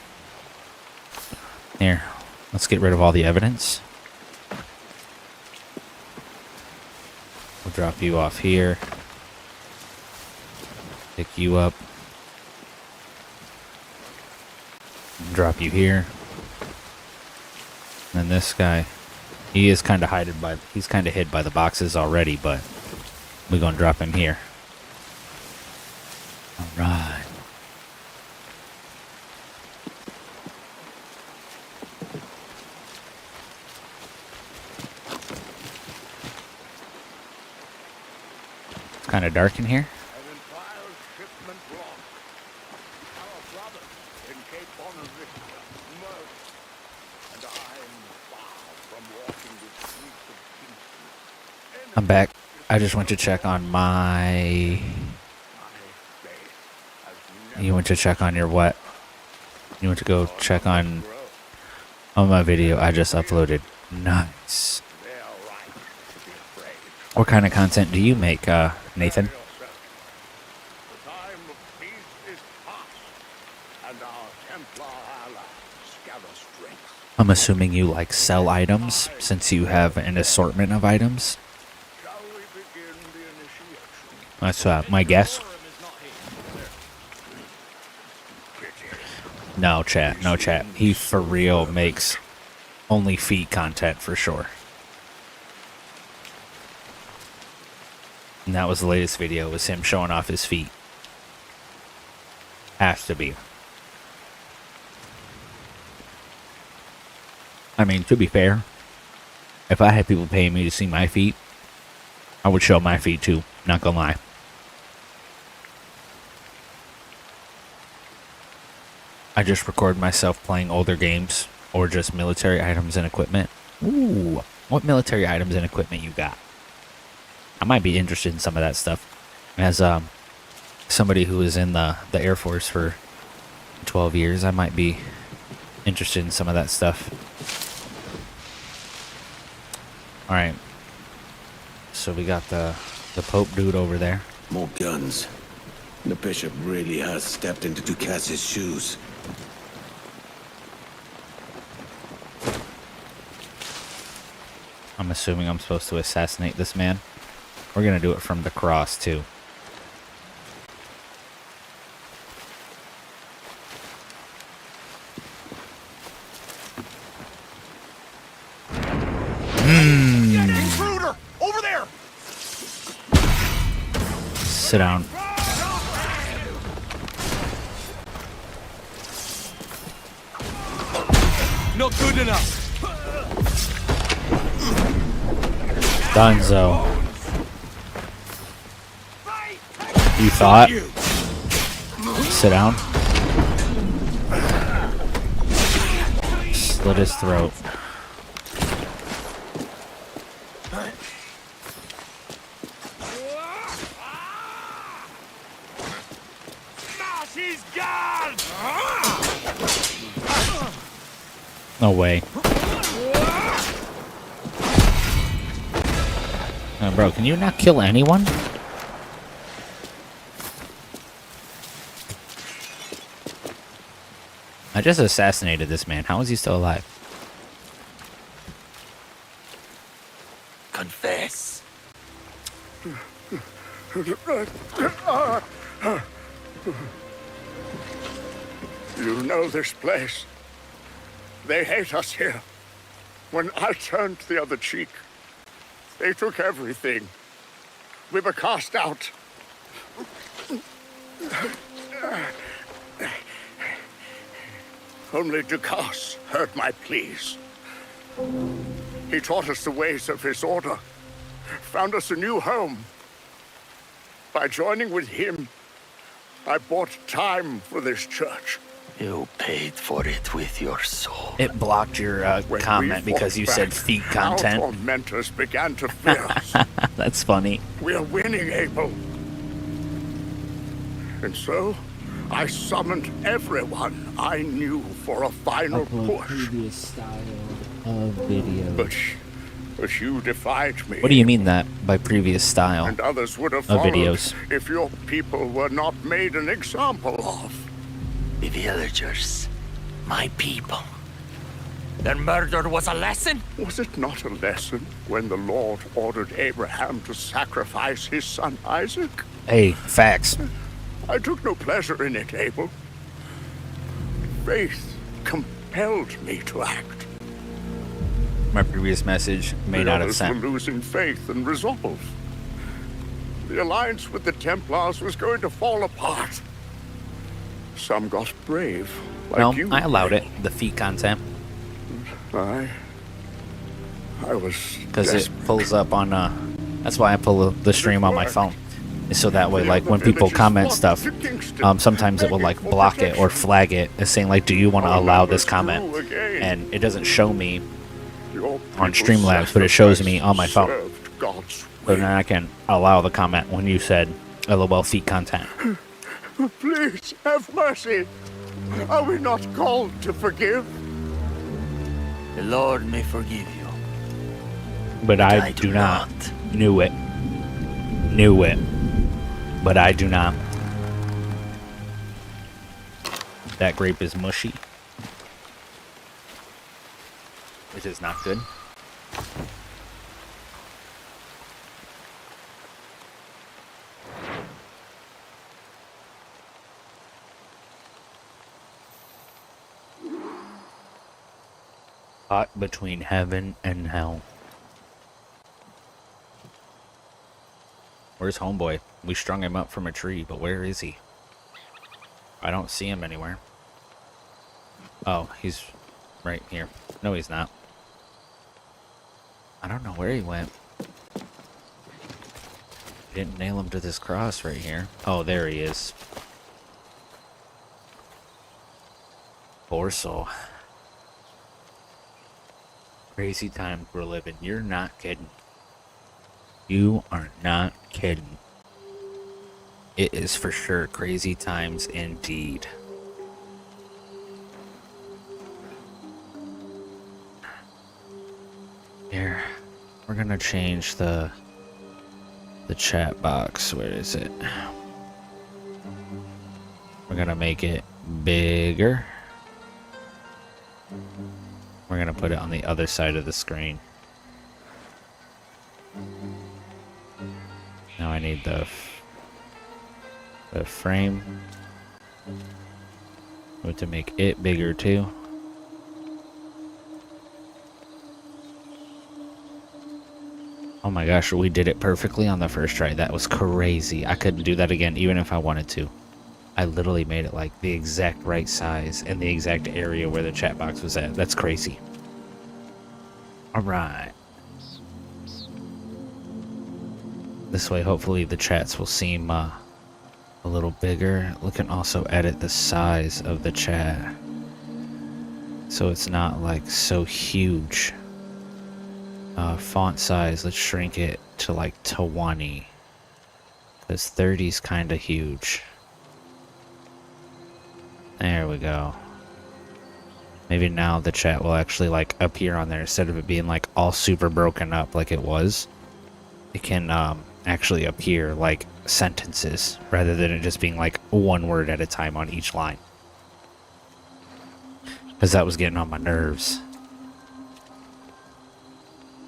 Here. Let's get rid of all the evidence. We'll drop you off here. Pick you up. Drop you here. And this guy, he is kind of he's kind of hid by the boxes already, but we're gonna drop him here. All right. It's kind of dark in here. An entire shipment lost. Our brothers in Cape Bonavista murdered. And I am far from walking the streets of Kingston. I'm back. I just went to check on my... You went to check on your what? You went to go check on my video I just uploaded. Nice. What kind of content do you make, Nathan? I'm assuming you like sell items since you have an assortment of items. That's my guess. No chat, no chat. He for real makes only feet content for sure. And that was the latest video, was him showing off his feet. Has to be. I mean, to be fair, if I had people paying me to see my feet, I would show my feet too, not gonna lie. I just record myself playing older games or just military items and equipment. Ooh, what military items and equipment you got? I might be interested in some of that stuff. As somebody who was in the Air Force for 12 years, I might be interested in some of that stuff. Alright. So we got the Pope dude over there. More guns. The bishop really has stepped into Ducass's shoes. I'm assuming I'm supposed to assassinate this man. We're gonna do it from the cross too. Intruder! Over there! Sit down. Not good enough. Dunzo. You thought? Sit down. Slit his throat. No way. Bro, can you not kill anyone? I just assassinated this man. How is he still alive? Confess. You know this place. They hate us here. When I turned the other cheek, they took everything. We were cast out. Only Ducasse heard my pleas. He taught us the ways of his order, found us a new home. By joining with him, I bought time for this church. You paid for it with your soul. It blocked your comment because you said feet content. Our tormentors began to fear us. That's funny. We are winning, Abel. And so, I summoned everyone I knew for a final push. Previous style of video. But you defied me. What do you mean that by previous style and others would have of followed videos? If your people were not made an example of. The villagers, my people. Their murder was a lesson? Was it not a lesson when the Lord ordered Abraham to sacrifice his son Isaac? Hey, facts. I took no pleasure in it, Abel. Faith compelled me to act. My previous message may not have sent. Were losing faith and resolve. The alliance with the Templars was going to fall apart. Some got brave, like No, you. I allowed it. The feet content. I was because it pulls up on. That's why I pull the stream on my phone. Is so that way, like when people comment stuff, sometimes it will like block it or flag it as saying like, "Do you want to allow this comment?" And it doesn't show me on Streamlabs, but it shows me on my phone. God's So then I can allow the comment when you said LOL feet content. Please have mercy. Are we not called to forgive? The Lord may forgive you. But I do not. Knew it. Knew it. But I do not. That grape is mushy. Which is not good. Caught between heaven and hell. Where's homeboy? We strung him up from a tree, but where is he? I don't see him anywhere. Oh, he's right here. No, he's not. I don't know where he went. Didn't nail him to this cross right here. Oh, there he is. Poor soul. Crazy times we're living. You're not kidding. You are not kidding. It is for sure crazy times indeed. Here, we're gonna change the chat box. Where is it? We're gonna make it bigger. We're gonna put it on the other side of the screen. Now I need the frame. We have to make it bigger too. Oh my gosh, we did it perfectly on the first try. That was crazy. I couldn't do that again even if I wanted to. I literally made it like the exact right size and the exact area where the chat box was at. That's crazy. Alright. This way hopefully the chats will seem a little bigger. We can also edit the size of the chat so it's not like so huge. Font size, let's shrink it to like 20 because 30 is kind of huge. There we go. Maybe now the chat will actually like appear on there instead of it being like all super broken up like it was. It can actually appear like sentences rather than it just being like one word at a time on each line. Because that was getting on my nerves.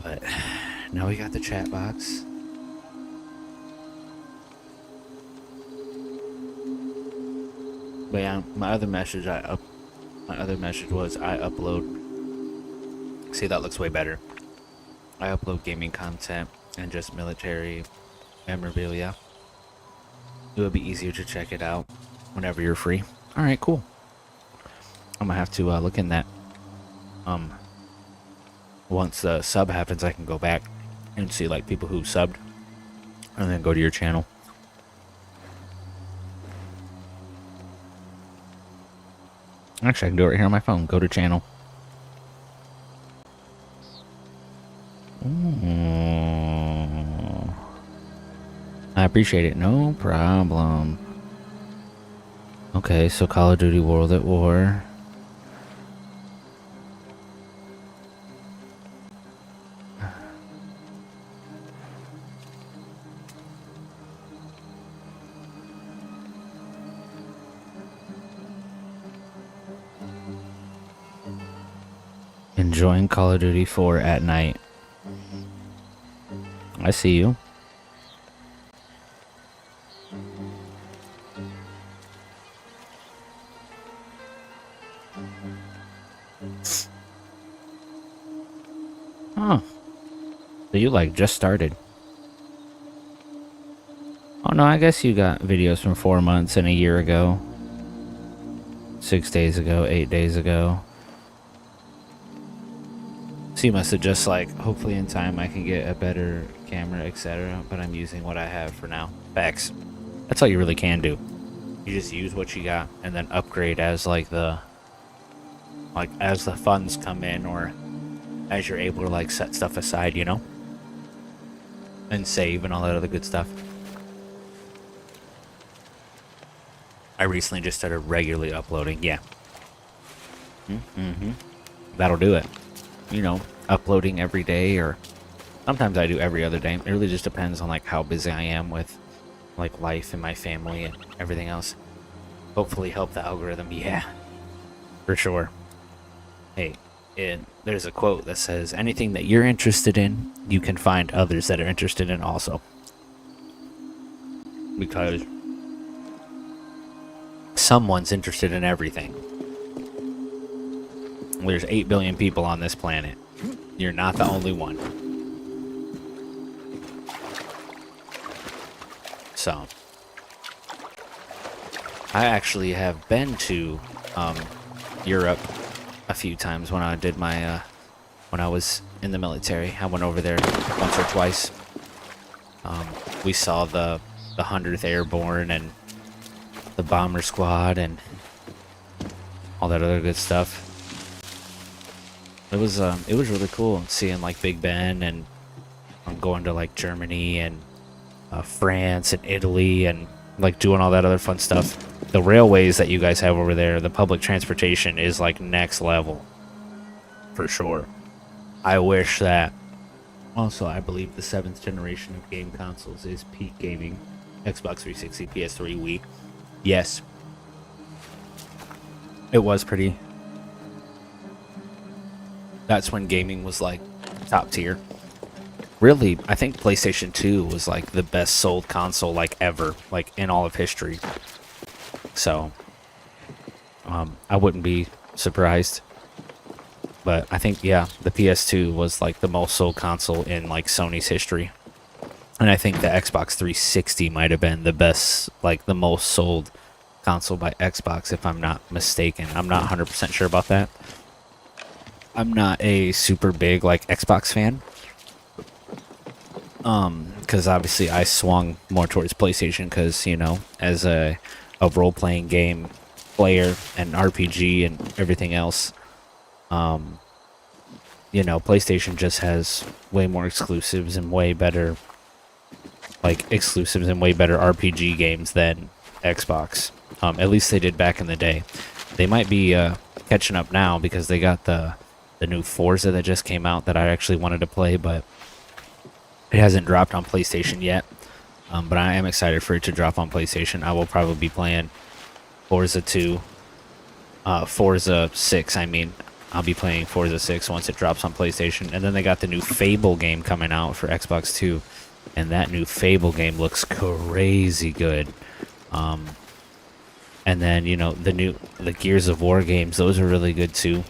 But now we got the chat box. But yeah, my other message was I upload. See, that looks way better. I upload gaming content and just military memorabilia. It would be easier to check it out whenever you're free. All right, cool. I'm gonna have to look in that. Once the sub happens, I can go back and see like people who subbed, and then go to your channel. Actually, I can do it right here on my phone. Go to channel. Ooh. I appreciate it. No problem. Okay, so Call of Duty World at War. Enjoying Call of Duty 4 at night. I see you. Huh. So you like just started. Oh no, I guess you got videos from 4 months and a year ago. 6 days ago, 8 days ago. So you must have just like, hopefully in time I can get a better camera, etc. But I'm using what I have for now. Facts. That's all you really can do. You just use what you got and then upgrade as like as the funds come in or as you're able to like set stuff aside, you know? and save and all that other good stuff. I recently just started regularly uploading. Yeah. That'll do it. You know, uploading every day, or sometimes I do every other day. It really just depends on like how busy I am with like life and my family and everything else. Hopefully help the algorithm. Yeah, for sure. Hey, there's a quote that says, anything that you're interested in, you can find others that are interested in also. Because someone's interested in everything. There's 8 billion people on this planet. You're not the only one. So, I actually have been to Europe a few times when I did my when I was in the military. I went over there once or twice. We saw the 100th Airborne and the Bomber Squad and all that other good stuff. It was really cool seeing like Big Ben, and going to like Germany and France and Italy, and like doing all that other fun stuff. The railways that you guys have over there, the public transportation is like next level for sure. I wish that. Also, I believe the 7th generation of game consoles is peak gaming. Xbox 360, PS3, Wii. Yes, it was pretty. That's when gaming was like top tier. Really, I think PlayStation 2 was like the best sold console like ever, like in all of history. So, I wouldn't be surprised. But I think, yeah, the PS2 was like the most sold console in like Sony's history. And I think the Xbox 360 might have been the best, like the most sold console by Xbox, if I'm not mistaken. I'm not 100% sure about that. I'm not a super big like Xbox fan. Because obviously I swung more towards PlayStation because, you know, as a role-playing game player and RPG and everything else, you know, PlayStation just has way more exclusives and way better, like, exclusives and way better RPG games than Xbox. At least they did back in the day. They might be catching up now because they got the new Forza that just came out that I actually wanted to play, but it hasn't dropped on PlayStation yet. But I am excited for it to drop on PlayStation. I will probably be playing Forza 2. Forza 6, I mean. I'll be playing Forza 6 once it drops on PlayStation. And then they got the new Fable game coming out for Xbox 2. And that new Fable game looks crazy good. And then, you know, the Gears of War games, those are really good too.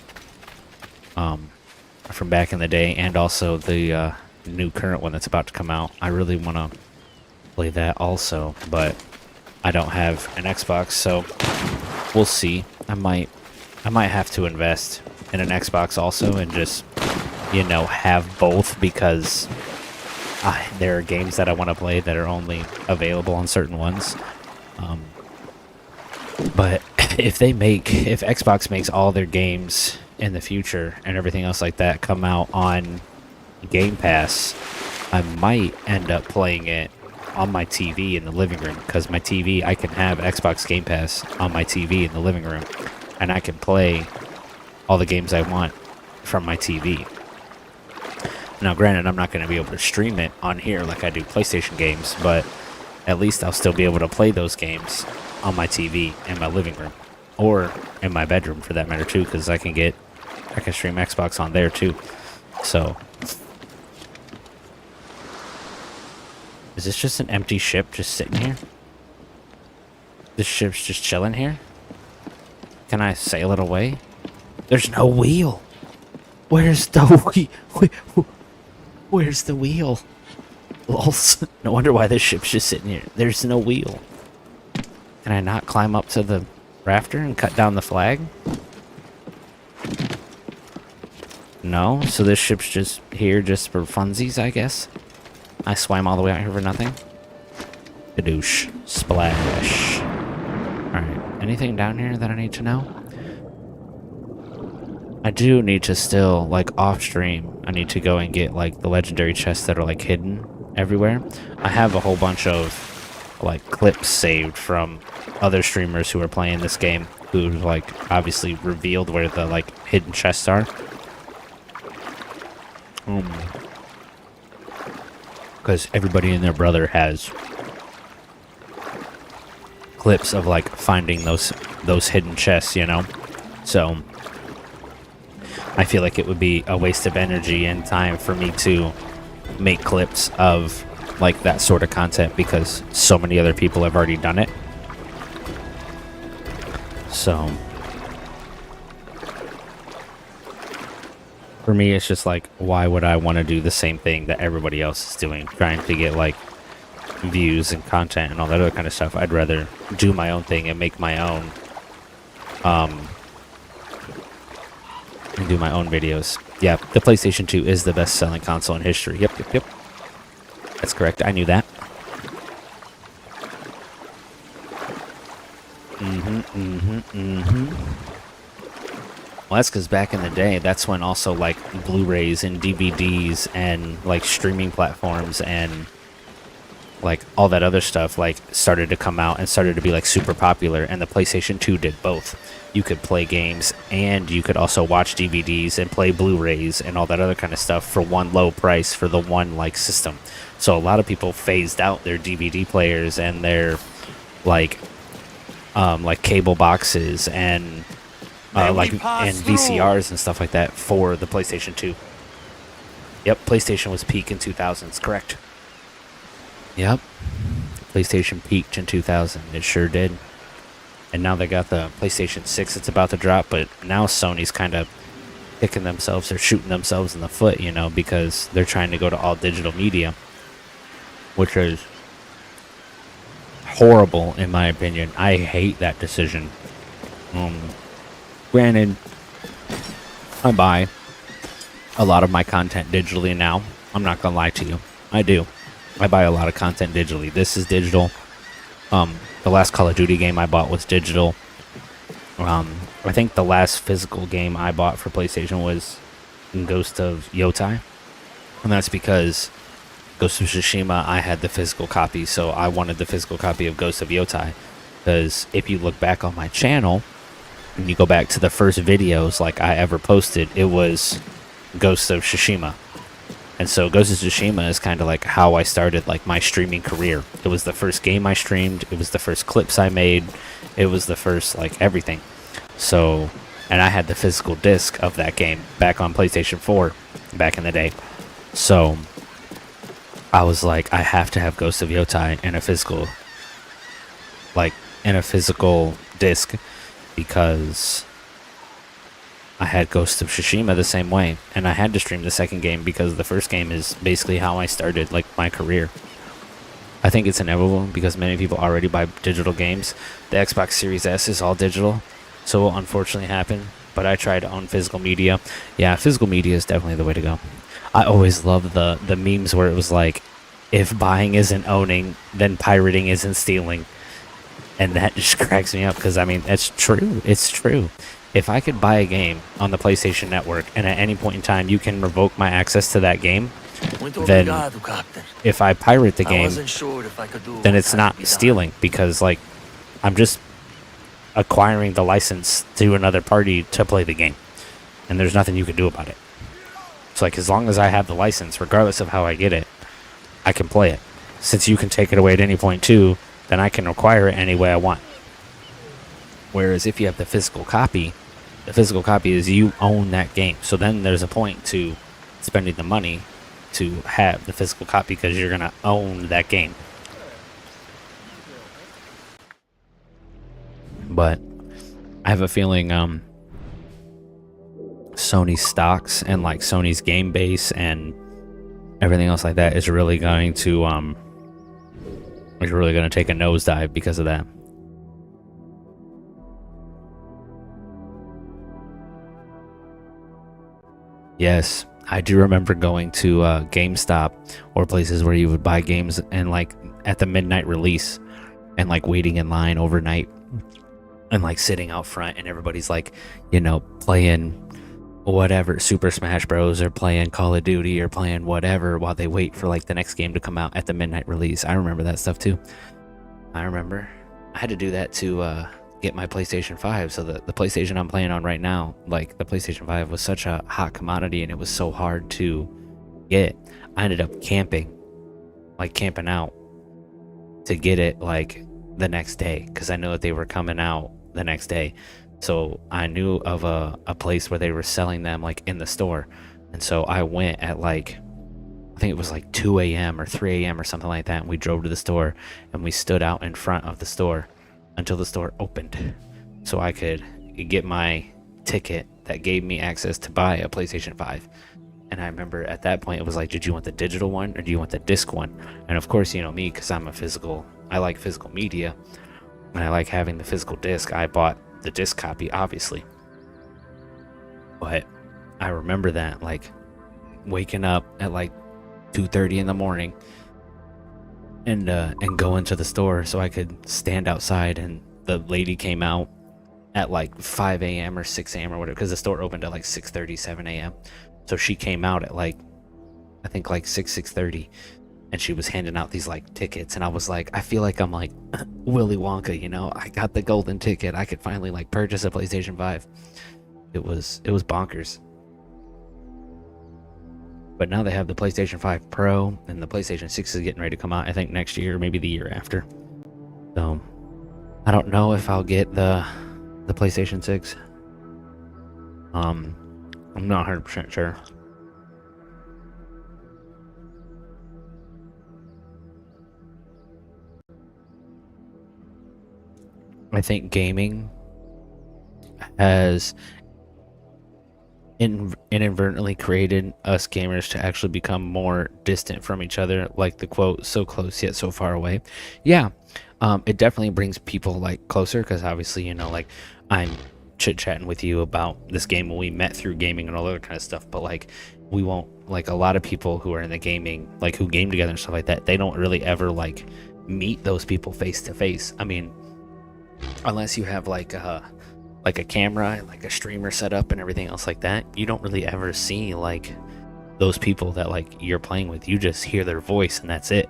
From back in the day. And also the new current one that's about to come out. I really want to play that also, but I don't have an Xbox, so we'll see. I might have to invest in an Xbox also and just, you know, have both, because there are games that I want to play that are only available on certain ones. But if Xbox makes all their games in the future and everything else like that come out on Game Pass, I might end up playing it on my TV in the living room, because my TV, I can have Xbox Game Pass on my TV in the living room, and I can play all the games I want from my TV. Now, granted, I'm not going to be able to stream it on here like I do PlayStation games, but at least I'll still be able to play those games on my TV in my living room, or in my bedroom for that matter too, because I can stream Xbox on there too. So, is this just an empty ship just sitting here? This ship's just chilling here? Can I sail it away? There's no wheel. Where's the wheel? Where's the wheel? Lols. No wonder why this ship's just sitting here. There's no wheel. Can I not climb up to the rafter and cut down the flag? No? So this ship's just here just for funsies, I guess? I swam all the way out here for nothing? Kadoosh. Splash. Alright. Anything down here that I need to know? I do need to still, like, off stream, I need to go and get, like, the legendary chests that are, like, hidden everywhere. I have a whole bunch of like clips saved from other streamers who are playing this game, who like obviously revealed where the like hidden chests are. Because everybody and their brother has clips of like finding those hidden chests, you know. So I feel like it would be a waste of energy and time for me to make clips of like that sort of content because so many other people have already done it. So for me, it's just like, why would I want to do the same thing that everybody else is doing, trying to get like views and content and all that other kind of stuff? I'd rather do my own thing and make my own and do my own videos. Yeah, the PlayStation 2 is the best-selling console in history. Yep. That's correct. I knew that. Well, that's because back in the day, that's when also like Blu-rays and DVDs and like streaming platforms and like all that other stuff like started to come out and started to be like super popular, and the PlayStation 2 did both. You could play games and you could also watch DVDs and play Blu-rays and all that other kind of stuff for one low price for the one like system. So a lot of people phased out their DVD players and their like cable boxes and VCRs and stuff like that for the PlayStation 2. Yep, PlayStation was peak in 2000s, correct. Yep, PlayStation peaked in 2000. It sure did. And now they got the PlayStation 6 it's about to drop, but now Sony's kind of kicking themselves or shooting themselves in the foot, you know, because they're trying to go to all digital media, which is horrible in my opinion. I hate that decision. Granted, I buy a lot of my content digitally now. I'm not gonna lie to you. I do. I buy a lot of content digitally. This is digital. The last Call of Duty game I bought was digital. I think the last physical game I bought for PlayStation was Ghost of Yotai. And that's because Ghost of Tsushima, I had the physical copy, so I wanted the physical copy of Ghost of Yotai. Because if you look back on my channel, and you go back to the first videos like I ever posted, it was Ghost of Tsushima. And so Ghost of Tsushima is kind of like how I started like my streaming career. It was the first game I streamed. It was the first clips I made. It was the first like everything. So, and I had the physical disc of that game back on PlayStation 4 back in the day. So I was like, I have to have Ghost of Yotai in a physical, like in a physical disc, because I had Ghost of Tsushima the same way, and I had to stream the second game because the first game is basically how I started like my career. I think it's inevitable because many people already buy digital games. The Xbox Series S is all digital, so it will unfortunately happen, but I try to own physical media. Yeah, physical media is definitely the way to go. I always love the memes where it was like, if buying isn't owning, then pirating isn't stealing. And that just cracks me up because, I mean, that's true. It's true. If I could buy a game on the PlayStation Network and at any point in time you can revoke my access to that game, then if I pirate the game, then it's not stealing because, like, I'm just acquiring the license to another party to play the game. And there's nothing you can do about it. It's like, as long as I have the license, regardless of how I get it, I can play it. Since you can take it away at any point too, then I can acquire it any way I want. Whereas if you have the physical copy is you own that game. So then there's a point to spending the money to have the physical copy because you're going to own that game. But I have a feeling Sony stocks and like Sony's game base and everything else like that is really going to take a nosedive because of that. Yes, I do remember going to GameStop or places where you would buy games and like at the midnight release and like waiting in line overnight and like sitting out front and everybody's like, you know, playing whatever, Super Smash Bros. Or playing Call of Duty or playing whatever while they wait for like the next game to come out at the midnight release. I remember that stuff too. I remember I had to do that to get my PlayStation 5. So the PlayStation I'm playing on right now, like the PlayStation 5 was such a hot commodity and it was so hard to get. I ended up camping out to get it like the next day because I knew that they were coming out the next day. So I knew of a place where they were selling them like in the store. And so I went at like, I think it was like 2 a.m. or 3 a.m. or something like that. And we drove to the store and we stood out in front of the store until the store opened so I could get my ticket that gave me access to buy a PlayStation 5. And I remember at that point, it was like, did you want the digital one or do you want the disc one? And of course, you know me, because I like physical media and I like having the physical disc. I bought the disc copy, obviously. But I remember that, like, waking up at like 2:30 in the morning and go into the store so I could stand outside, and the lady came out at like 5 a.m. or 6 a.m. or whatever, because the store opened at like 6:30, 7 a.m. So she came out at like, I think like 6:30, and she was handing out these like tickets, and I was like, I feel like I'm like Willy Wonka, you know, I got the golden ticket. I could finally like purchase a PlayStation 5. It was bonkers. But now they have the PlayStation 5 Pro, and the PlayStation 6 is getting ready to come out, I think next year, maybe the year after. So I don't know if I'll get the PlayStation 6. I'm not 100% sure. I think gaming has inadvertently created us gamers to actually become more distant from each other, like the quote, so close yet so far away. Yeah, it definitely brings people like closer, because obviously, you know, like I'm chit-chatting with you about this game when we met through gaming and all that kind of stuff, but like we won't, like a lot of people who are in the gaming, like who game together and stuff like that, they don't really ever like meet those people face to face. I mean, unless you have like a camera, like a streamer set up and everything else like that, you don't really ever see like those people that like you're playing with. You just hear their voice and that's it.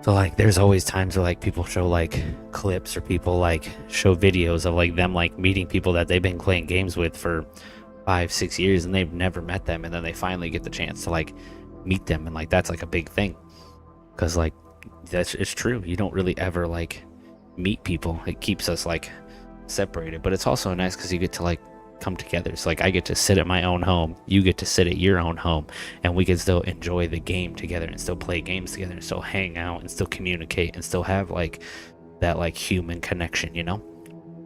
So like there's always times where like people show like clips, or people like show videos of like them like meeting people that they've been playing games with for 5-6 years and they've never met them, and then they finally get the chance to like meet them, and like that's like a big thing, because like it's true, you don't really ever like meet people. It keeps us like separated, but it's also nice because you get to like come together. So like I get to sit at my own home, you get to sit at your own home, and we can still enjoy the game together and still play games together and still hang out and still communicate and still have like that like human connection, you know?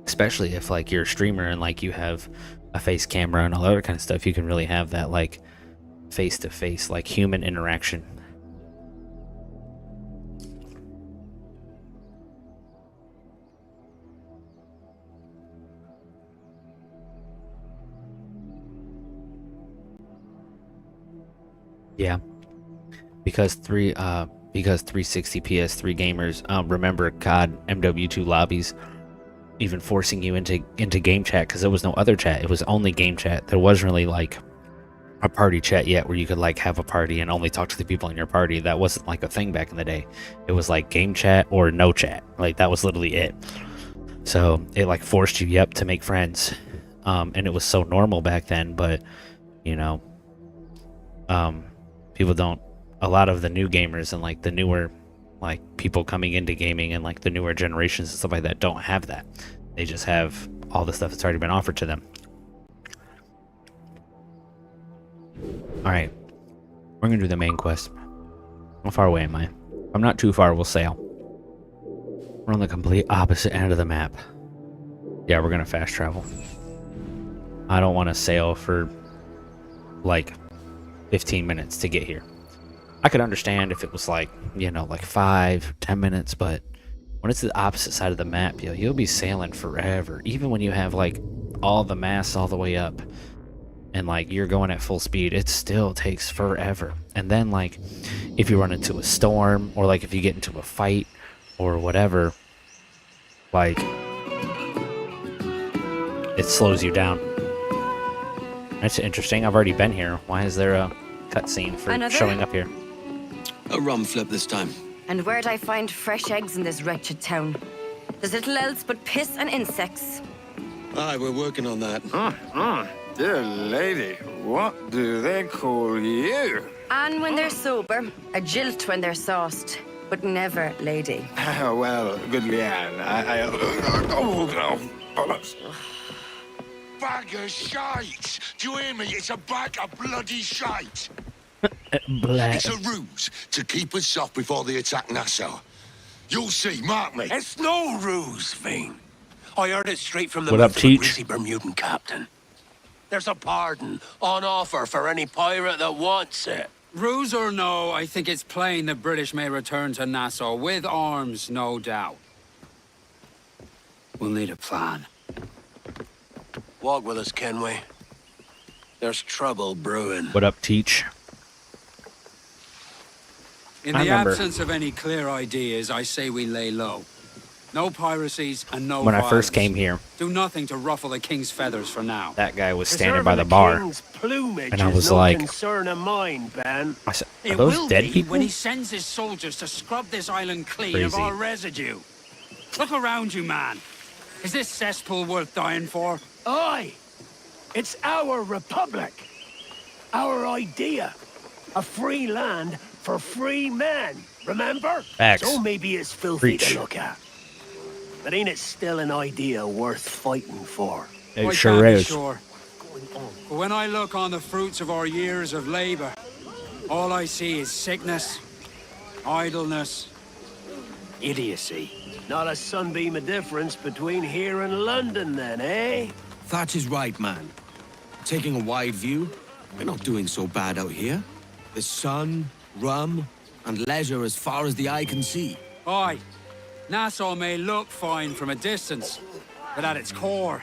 Especially if like you're a streamer and like you have a face camera and all that other kind of stuff, you can really have that like face to face like human interaction. Yeah, because 360 PS3 gamers remember COD MW2 lobbies even forcing you into game chat, because there was no other chat. It was only game chat. There wasn't really like a party chat yet where you could like have a party and only talk to the people in your party. That wasn't like a thing back in the day. It was like game chat or no chat. Like that was literally it. So it like forced you to make friends, and it was so normal back then. But you know, people don't, a lot of the new gamers and like the newer like people coming into gaming and like the newer generations and stuff like that don't have that. They just have all the stuff that's already been offered to them. All right, we're gonna do the main quest. How far away am I? If I'm not too far, we'll sail. We're on the complete opposite end of the map. Yeah, we're gonna fast travel. I don't want to sail for like 15 minutes to get here. I could understand if it was like, you know, like 5-10 minutes, but when it's the opposite side of the map, you'll be sailing forever. Even when you have like all the masts all the way up and like you're going at full speed, it still takes forever. And then like if you run into a storm, or like if you get into a fight or whatever, like it slows you down. That's interesting. I've already been here. Why is there a cutscene for Another? showing up here? A rum flip this time. And where'd I find fresh eggs in this wretched town? There's little else but piss and insects. Aye, we're working on that. Dear lady, what do they call you? And when they're sober, a jilt when they're sauced, but never lady. Well, good Leanne, oh, no. Bollocks. Bag of shite! Do you hear me? It's a bag of bloody shite! It's a ruse to keep us soft before they attack Nassau. You'll see, mark me. It's no ruse, Fiend. I heard it straight from the What up, mouth of a Teach? greasy Bermudan captain. There's a pardon on offer for any pirate that wants it. Ruse or no, I think it's plain the British may return to Nassau with arms, no doubt. We'll need a plan. Walk with us, can we? There's trouble brewing. What up, Teach? In I the remember. absence of any clear ideas, I say we lay low. No piracies and no When I violence. first came here, Do nothing to ruffle the king's feathers for now. that guy was standing by the bar, and I was like, concern of mine, Ben. I said, "Are It those will dead be people?" when he sends his soldiers to scrub this island clean of Crazy. our residue. Look around you, man. Is this cesspool worth dying for? Aye, it's our republic. Our idea. A free land for free men. Remember? Facts. So maybe it's filthy Preach. to look at. But ain't it still an idea worth fighting for? It I sure can't be is. sure. But when I look on the fruits of our years of labor, all I see is sickness, idleness, idiocy. Not a sunbeam of difference between here and London then, eh? Thatch is right, man. Taking a wide view, we're not doing so bad out here. The sun, rum, and leisure as far as the eye can see. Aye, Nassau may look fine from a distance, but at its core,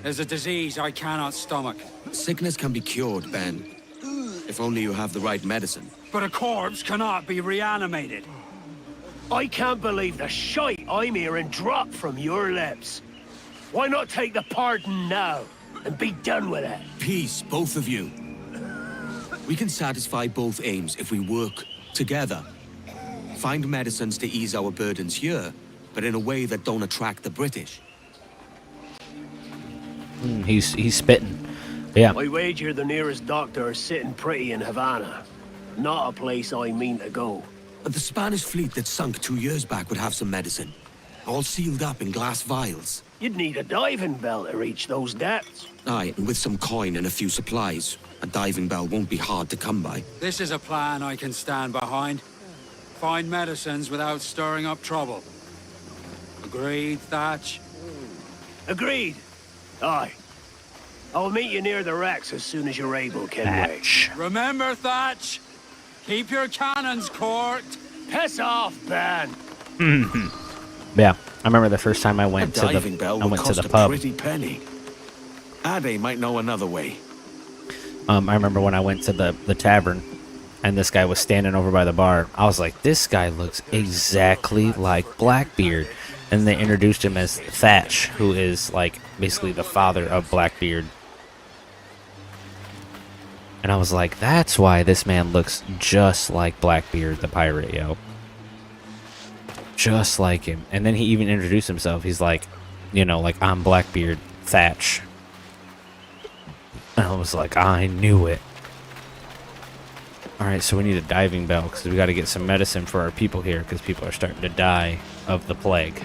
there's a disease I cannot stomach. Sickness can be cured, Ben. If only you have the right medicine. But a corpse cannot be reanimated. I can't believe the shite I'm hearing drop from your lips. Why not take the pardon now and be done with it? Peace, both of you. We can satisfy both aims if we work together. Find medicines to ease our burdens here, but in a way that don't attract the British. He's spitting. Yeah. I wager the nearest doctor is sitting pretty in Havana. Not a place I mean to go. But the Spanish fleet that sunk 2 years back would have some medicine. All sealed up in glass vials. You'd need a diving bell to reach those depths. Aye, and with some coin and a few supplies, a diving bell won't be hard to come by. This is a plan I can stand behind. Find medicines without stirring up trouble. Agreed, Thatch? Agreed. Aye. I'll meet you near the wrecks as soon as you're able, Kenway. Thatch. Remember, Thatch, keep your cannons corked. Piss off, Ben. Yeah, I remember the first time I went A to diving the bell I would went to cost the a pub. pretty penny. Ade might know another way. I remember when I went to the tavern, and this guy was standing over by the bar. I was like, this guy looks exactly like Blackbeard. And they introduced him as Thatch, who is like basically the father of Blackbeard. And I was like, that's why this man looks just like Blackbeard the pirate, yo. Just like him. And then he even introduced himself. He's like, you know, like, I'm Blackbeard Thatch. And I was like, I knew it. Alright, so we need a diving bell because we got to get some medicine for our people here because people are starting to die of the plague.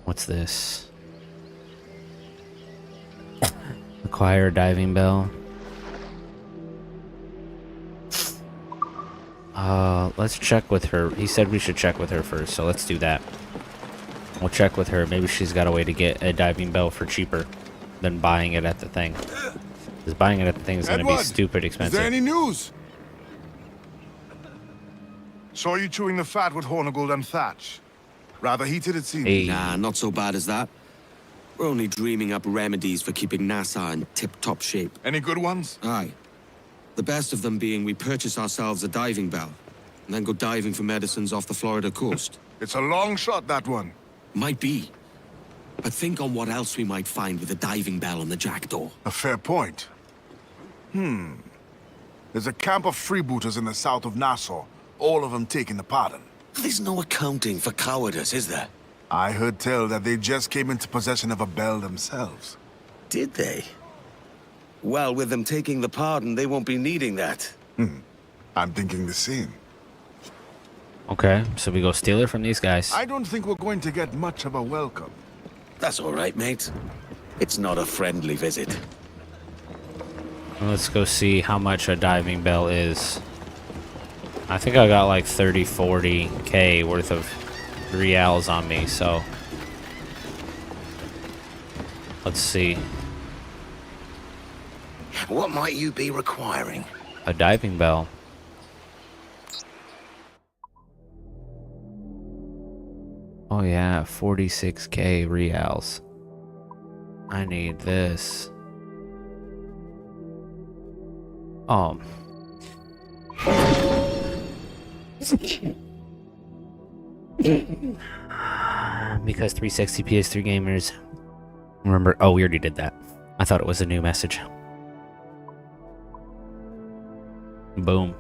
What's this? Acquire a diving bell. Let's check with her. He said we should check with her first, so let's do that. We'll check with her. Maybe she's got a way to get a diving bell for cheaper than buying it at the thing. Because buying it at the thing is going to be stupid expensive. Is there any news? Saw you chewing the fat with Hornigold and Thatch. Rather heated, it seems. Hey. Nah, not so bad as that. We're only dreaming up remedies for keeping Nassau in tip-top shape. Any good ones? Aye. The best of them being we purchase ourselves a diving bell, and then go diving for medicines off the Florida coast. It's a long shot, that one. Might be. But think on what else we might find with the diving bell on the jackdaw. A fair point. There's a camp of freebooters in the south of Nassau, all of them taking the pardon. There's no accounting for cowardice, is there? I heard tell that they just came into possession of a bell themselves. Did they? Well, with them taking the pardon, they won't be needing that. I'm thinking the same. Okay, so we go steal it from these guys. I don't think we're going to get much of a welcome. That's all right, mate. It's not a friendly visit. Let's go see how much a diving bell is. I think I got like 40K worth of reals on me, so let's see. What might you be requiring? A diving bell. Oh yeah, 46K reals. I need this. Oh. Because 360 PS3 gamers. Remember, oh, we already did that. I thought it was a new message. Boom.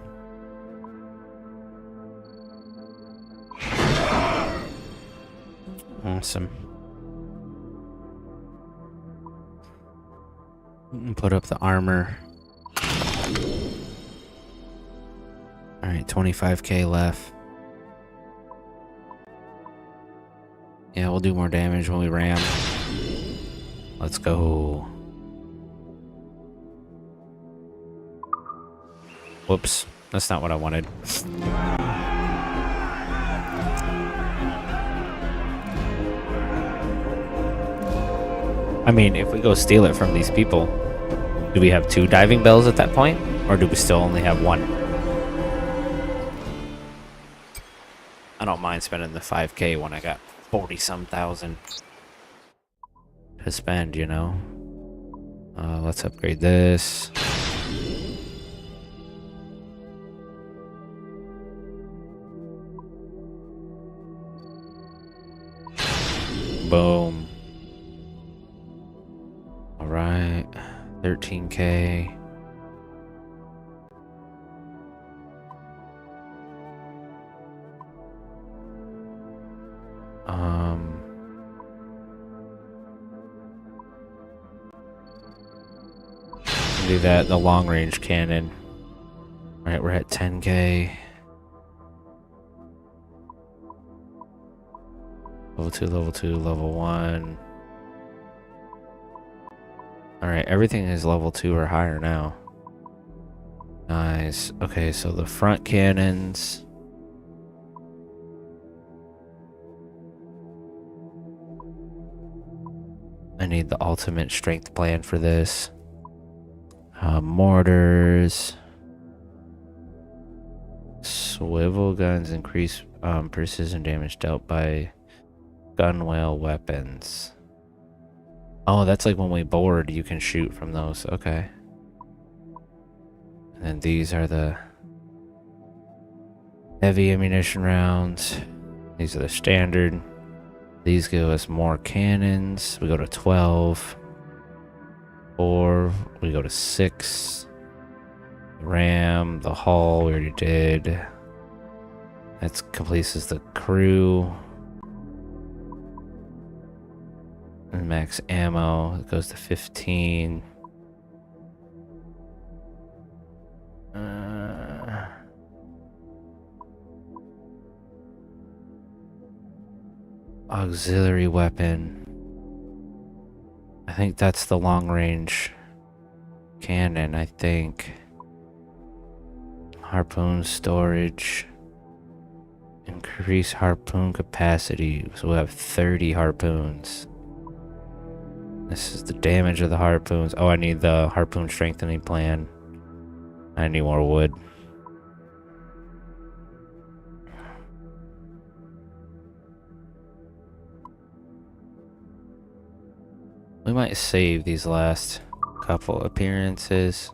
Awesome. Put up the armor. Alright, 25K left. Yeah, we'll do more damage when we ram. Let's go. Whoops. That's not what I wanted. I mean, if we go steal it from these people, do we have 2 diving bells at that point? Or do we still only have 1? I don't mind spending the 5K when I got 40-some thousand to spend, you know? Let's upgrade this. Boom. Alright. 13K. Do that, the long range cannon. Alright, we're at 10K. Level 2, level 2, level 1. Alright, everything is level 2 or higher now. Nice. Okay, so the front cannons. I need the ultimate strength plan for this. Mortars. Swivel guns increase precision damage dealt by gunwale weapons. Oh, that's like when we board, you can shoot from those. Okay. And then these are the heavy ammunition rounds. These are the standard. These give us more cannons. We go to 12. 4. We go to 6. Ram, the hull, we already did. That completes the crew. And max ammo, it goes to 15. Auxiliary weapon. I think that's the long range cannon, I think. Harpoon storage. Increase harpoon capacity. So we'll have 30 harpoons. This is the damage of the harpoons. Oh, I need the harpoon strengthening plan. I need more wood. We might save these last couple appearances.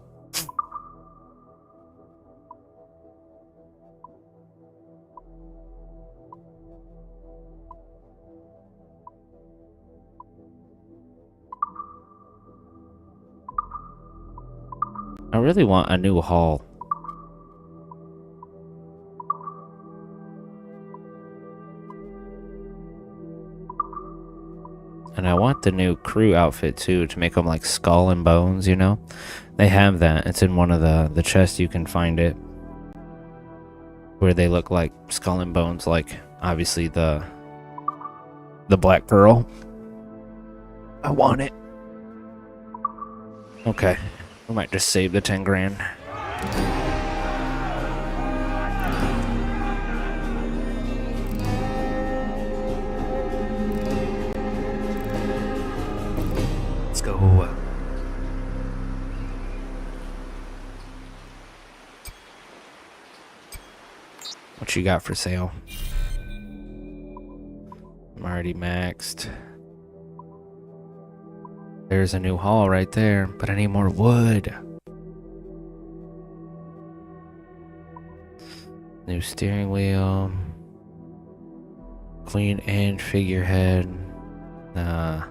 I really want a new hull. And I want the new crew outfit too, to make them like skull and bones, you know? They have that. It's in one of the chests, you can find it. Where they look like skull and bones, like obviously the black girl. I want it. Okay. We might just save the 10 grand. Let's go. What you got for sale? I'm already maxed. There's a new haul right there, but I need more wood. New steering wheel. Queen and figurehead. The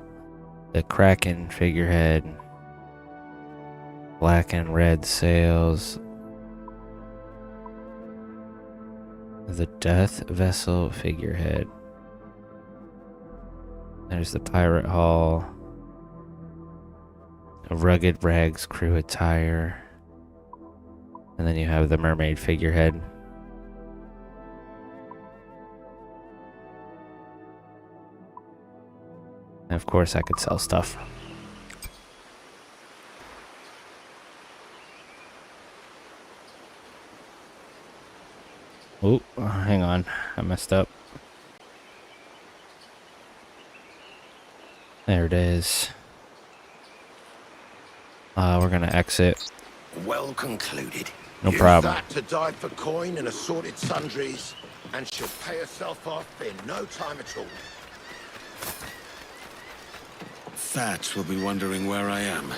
Kraken figurehead. Black and red sails. The Death Vessel figurehead. There's the pirate hull. A rugged rags crew attire. And then you have the mermaid figurehead. And of course I could sell stuff. Oh, hang on. I messed up. There it is. We're gonna exit. Well concluded. No problem. Use that to dive for coin and assorted sundries, and she'll pay herself off in no time at all. Thatch will be wondering where I am.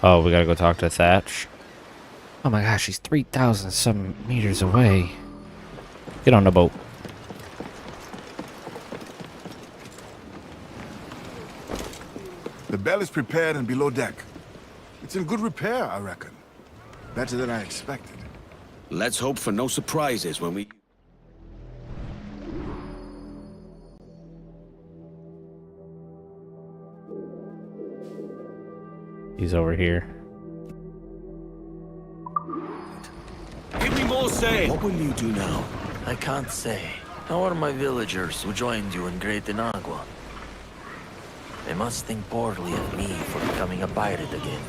Oh, we gotta go talk to Thatch. Oh my gosh, he's 3,000 some meters away. Get on the boat. The bell is prepared and below deck. It's in good repair, I reckon. Better than I expected. Let's hope for no surprises when we... He's over here. Give me more say! What will you do now? I can't say. How are my villagers who joined you in Great Inagua? They must think poorly of me for becoming a pirate again.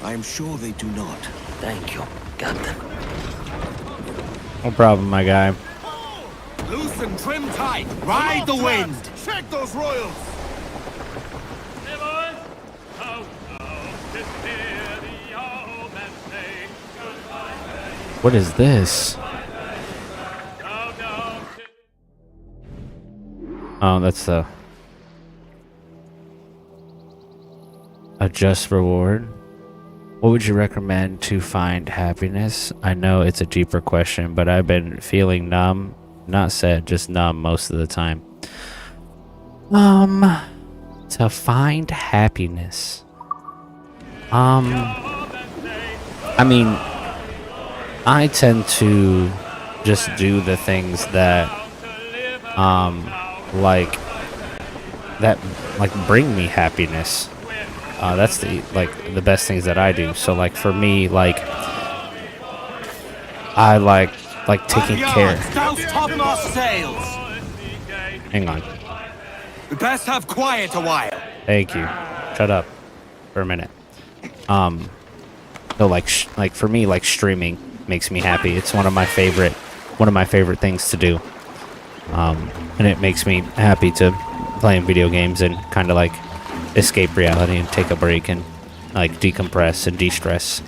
I am sure they do not. Thank you, Captain. No problem, my guy. Loose and trim tight! Ride the wind! Check those royals! Hey, boys! Oh, to hear the old man say goodbye. What is this? Oh, that's the... a just reward. What would you recommend to find happiness? I know it's a deeper question, but I've been feeling numb. Not sad, just numb most of the time. To find happiness. I mean, I tend to just do the things that, like bring me happiness. That's the best things that I do. So like for me, like I like taking care. Hang on. We best have quiet a while. Thank you. Shut up for a minute. So like for me, like streaming makes me happy. It's one of my favorite things to do. And it makes me happy to play video games and kind of like escape reality and take a break and like decompress and de-stress.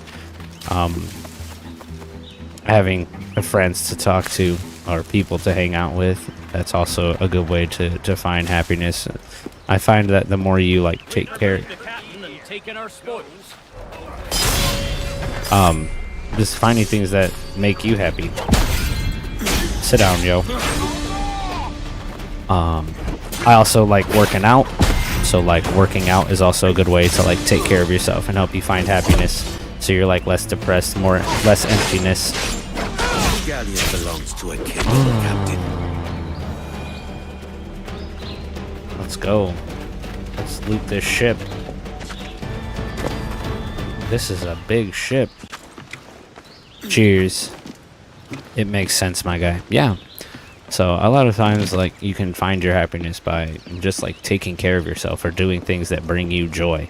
Having friends to talk to or people to hang out with, that's also a good way to find happiness. I find that the more you like take care, just finding things that make you happy. Sit down, yo. I also like working out. So like working out is also a good way to like take care of yourself and help you find happiness. So you're like less depressed, less emptiness. The galleon belongs to a king, Captain. Let's go. Let's loot this ship. This is a big ship. Cheers. It makes sense, my guy. Yeah. So a lot of times, like, you can find your happiness by just like taking care of yourself or doing things that bring you joy.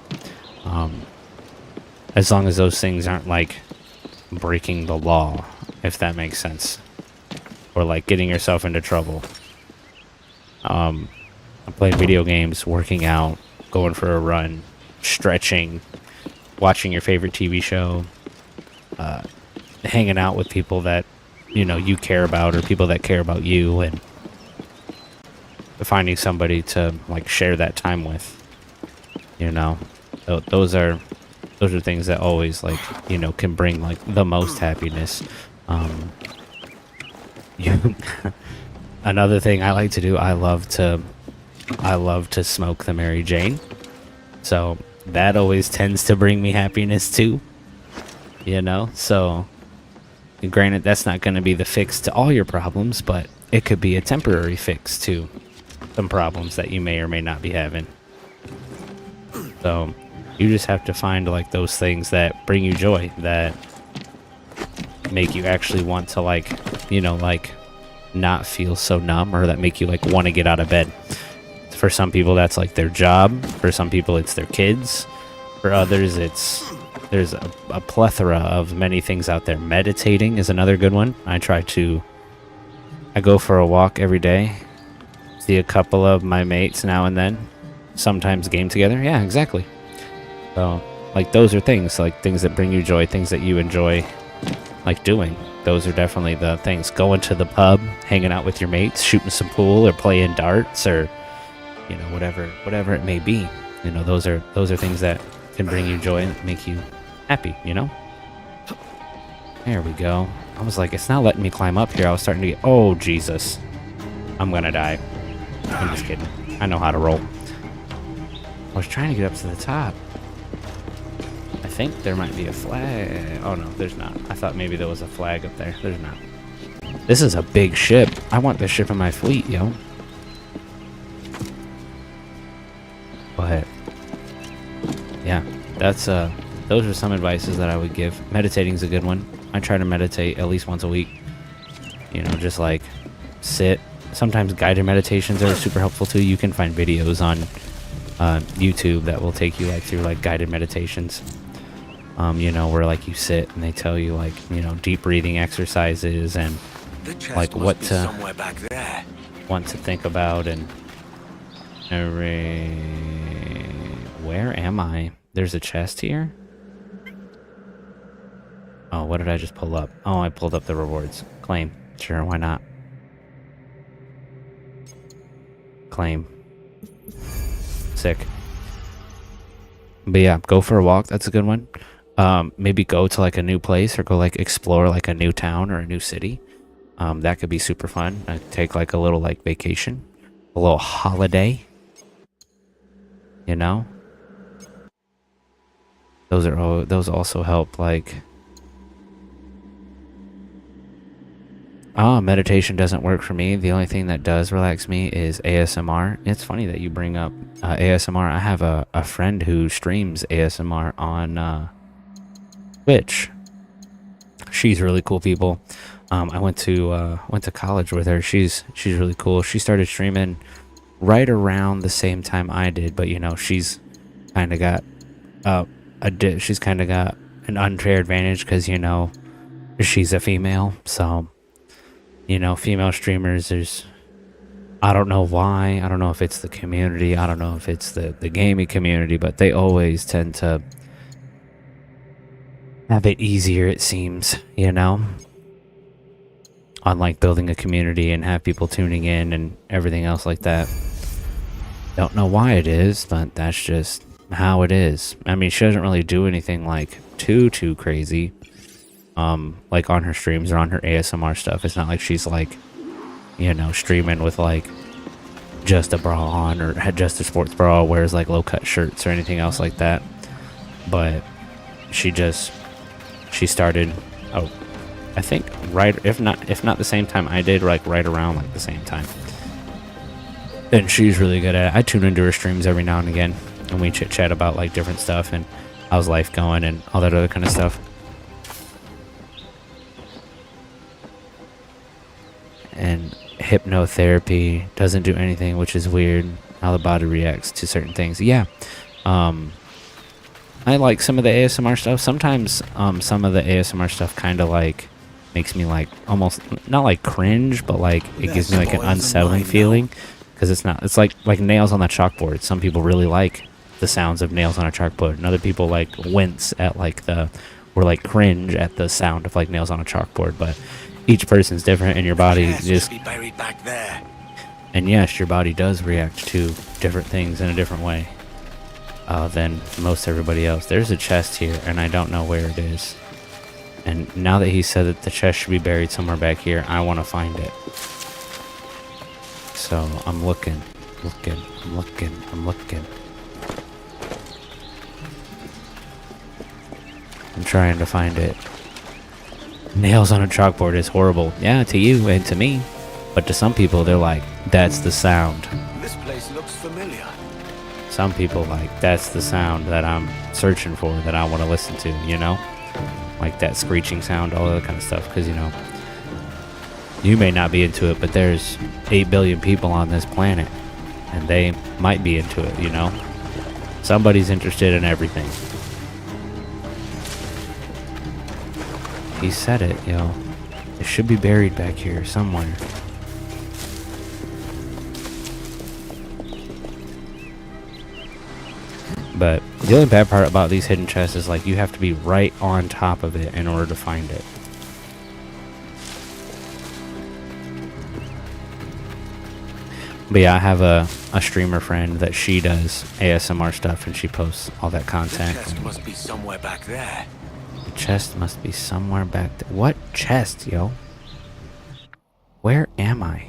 As long as those things aren't like breaking the law, if that makes sense, or like getting yourself into trouble. I'm playing video games, working out, going for a run, stretching, watching your favorite TV show, hanging out with people that, you know, you care about, or people that care about you, and finding somebody to like share that time with, you know. Those are things that always, like, you know, can bring like the most happiness. Another thing I like to do, I love to smoke the Mary Jane. So that always tends to bring me happiness too, you know. So granted, that's not going to be the fix to all your problems, but it could be a temporary fix to some problems that you may or may not be having. So you just have to find like those things that bring you joy, that make you actually want to, like, you know, like not feel so numb, or that make you like want to get out of bed. For some people that's like their job, for some people it's their kids, for others there's a plethora of many things out there. Meditating is another good one. I go for a walk every day, see a couple of my mates now and then, sometimes game together. Yeah, exactly. So like those are things, like things that bring you joy, things that you enjoy like doing. Those are definitely the things. Going to the pub, hanging out with your mates, shooting some pool, or playing darts, or, you know, whatever it may be. You know, those are things that can bring you joy and make you happy, you know? There we go. I was like, it's not letting me climb up here. I was starting to get... Oh, Jesus. I'm gonna die. I'm just kidding. I know how to roll. I was trying to get up to the top. I think there might be a flag. Oh, no, there's not. I thought maybe there was a flag up there. There's not. This is a big ship. I want this ship in my fleet, yo. But yeah, that's those are some advices that I would give. Meditating's a good one. I try to meditate at least once a week. You know, just like sit. Sometimes guided meditations are super helpful too. You can find videos on YouTube that will take you like through like guided meditations. You know, where like you sit and they tell you like, you know, deep breathing exercises and like what to think about, and where am I? There's a chest here? Oh, what did I just pull up? Oh, I pulled up the rewards. Claim. Sure, why not? Claim. Sick. But yeah, go for a walk. That's a good one. Maybe go to like a new place, or go like explore like a new town or a new city. That could be super fun. Take like a little like vacation, a little holiday. You know, those also help. Like, meditation doesn't work for me. The only thing that does relax me is ASMR. It's funny that you bring up ASMR. I have a friend who streams ASMR on Twitch. She's really cool, people. I went to college with her. She's really cool. She started streaming right around the same time I did, but you know, she's kind of got an unfair advantage because, you know, she's a female. So, you know, female streamers, I don't know why. I don't know if it's the community. I don't know if it's the gaming community, but they always tend to have it easier, it seems, you know, on like building a community and have people tuning in and everything else like that. Don't know why it is, but that's just how it is. I mean, she doesn't really do anything like too crazy, like on her streams or on her ASMR stuff. It's not like she's like, you know, streaming with like just a bra on or had just a sports bra, wears like low cut shirts or anything else like that. But she started, oh, I think right, if not the same time I did, like right around like the same time. And she's really good at it. I tune into her streams every now and again, and we chit chat about like different stuff and how's life going and all that other kind of stuff. And hypnotherapy doesn't do anything, which is weird. How the body reacts to certain things. Yeah. I like some of the ASMR stuff. Sometimes some of the ASMR stuff kind of like makes me like almost not like cringe, but like it gives me like an unsettling feeling, because it's like nails on the chalkboard. Some people really like the sounds of nails on a chalkboard, and other people like wince at like or like cringe at the sound of like nails on a chalkboard. But each person's different, and your body just be buried back there. And yes, your body does react to different things in a different way than most everybody else. There's a chest here, and I don't know where it is. And now that he said that the chest should be buried somewhere back here, I want to find it. So I'm looking. I'm trying to find it. Nails on a chalkboard is horrible. Yeah, to you and to me. But to some people, they're like, that's the sound. This place looks familiar. Some people like, that's the sound that I'm searching for, that I want to listen to, you know? Like that screeching sound, all that kind of stuff. Because, you know, you may not be into it, but there's 8 billion people on this planet. And they might be into it, you know? Somebody's interested in everything. He said it, yo. It should be buried back here somewhere. But the only bad part about these hidden chests is like you have to be right on top of it in order to find it. But yeah, I have a streamer friend that she does ASMR stuff, and she posts all that content. The chest must be somewhere back there. The chest must be somewhere back there. What chest, yo? Where am I?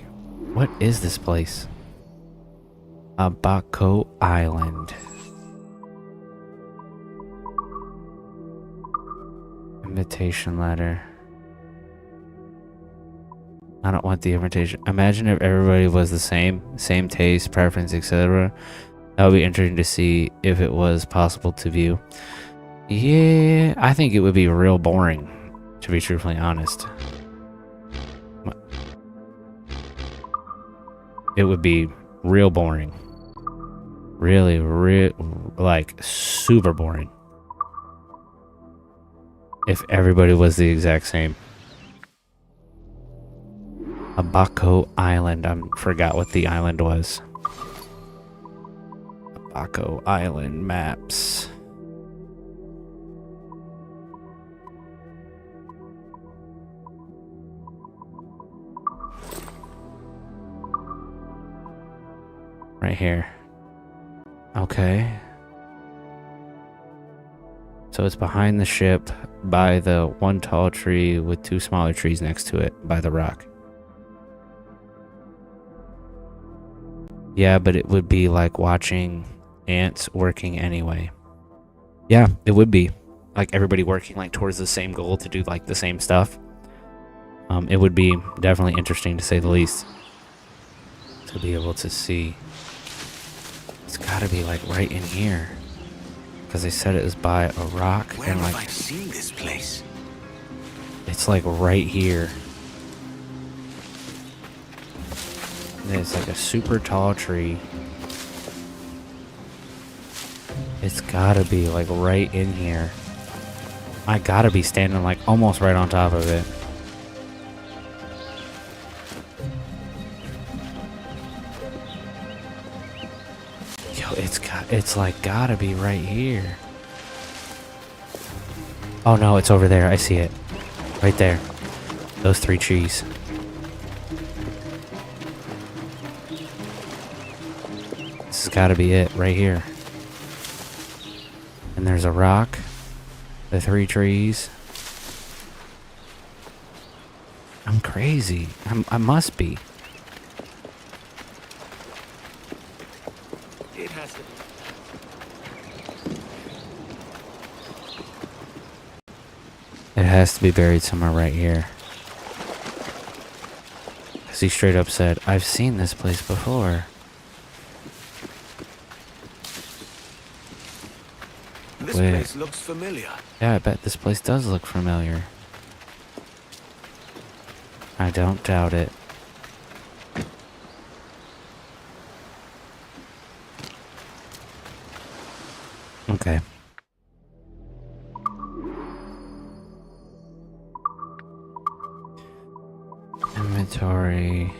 What is this place? Abaco Island. Invitation letter. I don't want the invitation. Imagine if everybody was the same taste, preference, etc. That would be interesting to see if it was possible to view. Yeah, I think it would be real boring, to be truthfully honest. It would be real boring. Really, like super boring. If everybody was the exact same. Abaco Island. I forgot what the island was. Abaco Island maps. Right here. Okay. So it's behind the ship by the one tall tree with 2 smaller trees next to it by the rock. Yeah, but it would be like watching ants working anyway. Yeah, it would be. Like everybody working like towards the same goal to do like the same stuff. It would be definitely interesting to say the least. To be able to see. It's gotta be like right in here. Because they said it was by a rock. Where and like have I seen this place? it's like right here. It's like a super tall tree. It's gotta be like right in here. I gotta be standing like almost right on top of it. Yo, it's like gotta be right here. Oh no, it's over there. I see it. Right there. Those 3 trees. This has gotta be it right here. And there's a rock. The 3 trees. I'm crazy. I must be. has to be buried somewhere right here. Because he straight up said, I've seen this place before. This place looks familiar. Yeah, I bet this place does look familiar. I don't doubt it. Okay. Inventory.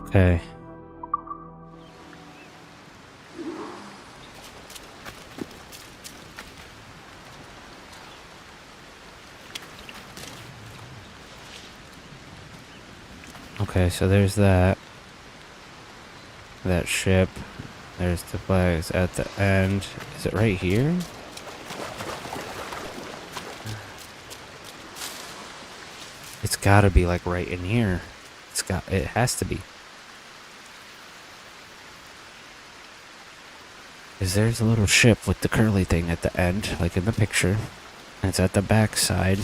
Okay. Okay, so there's that ship. There's the flags at the end. Is it right here? It's gotta be like right in here. It has to be. Cause there's a little ship with the curly thing at the end, like in the picture. And it's at the back side.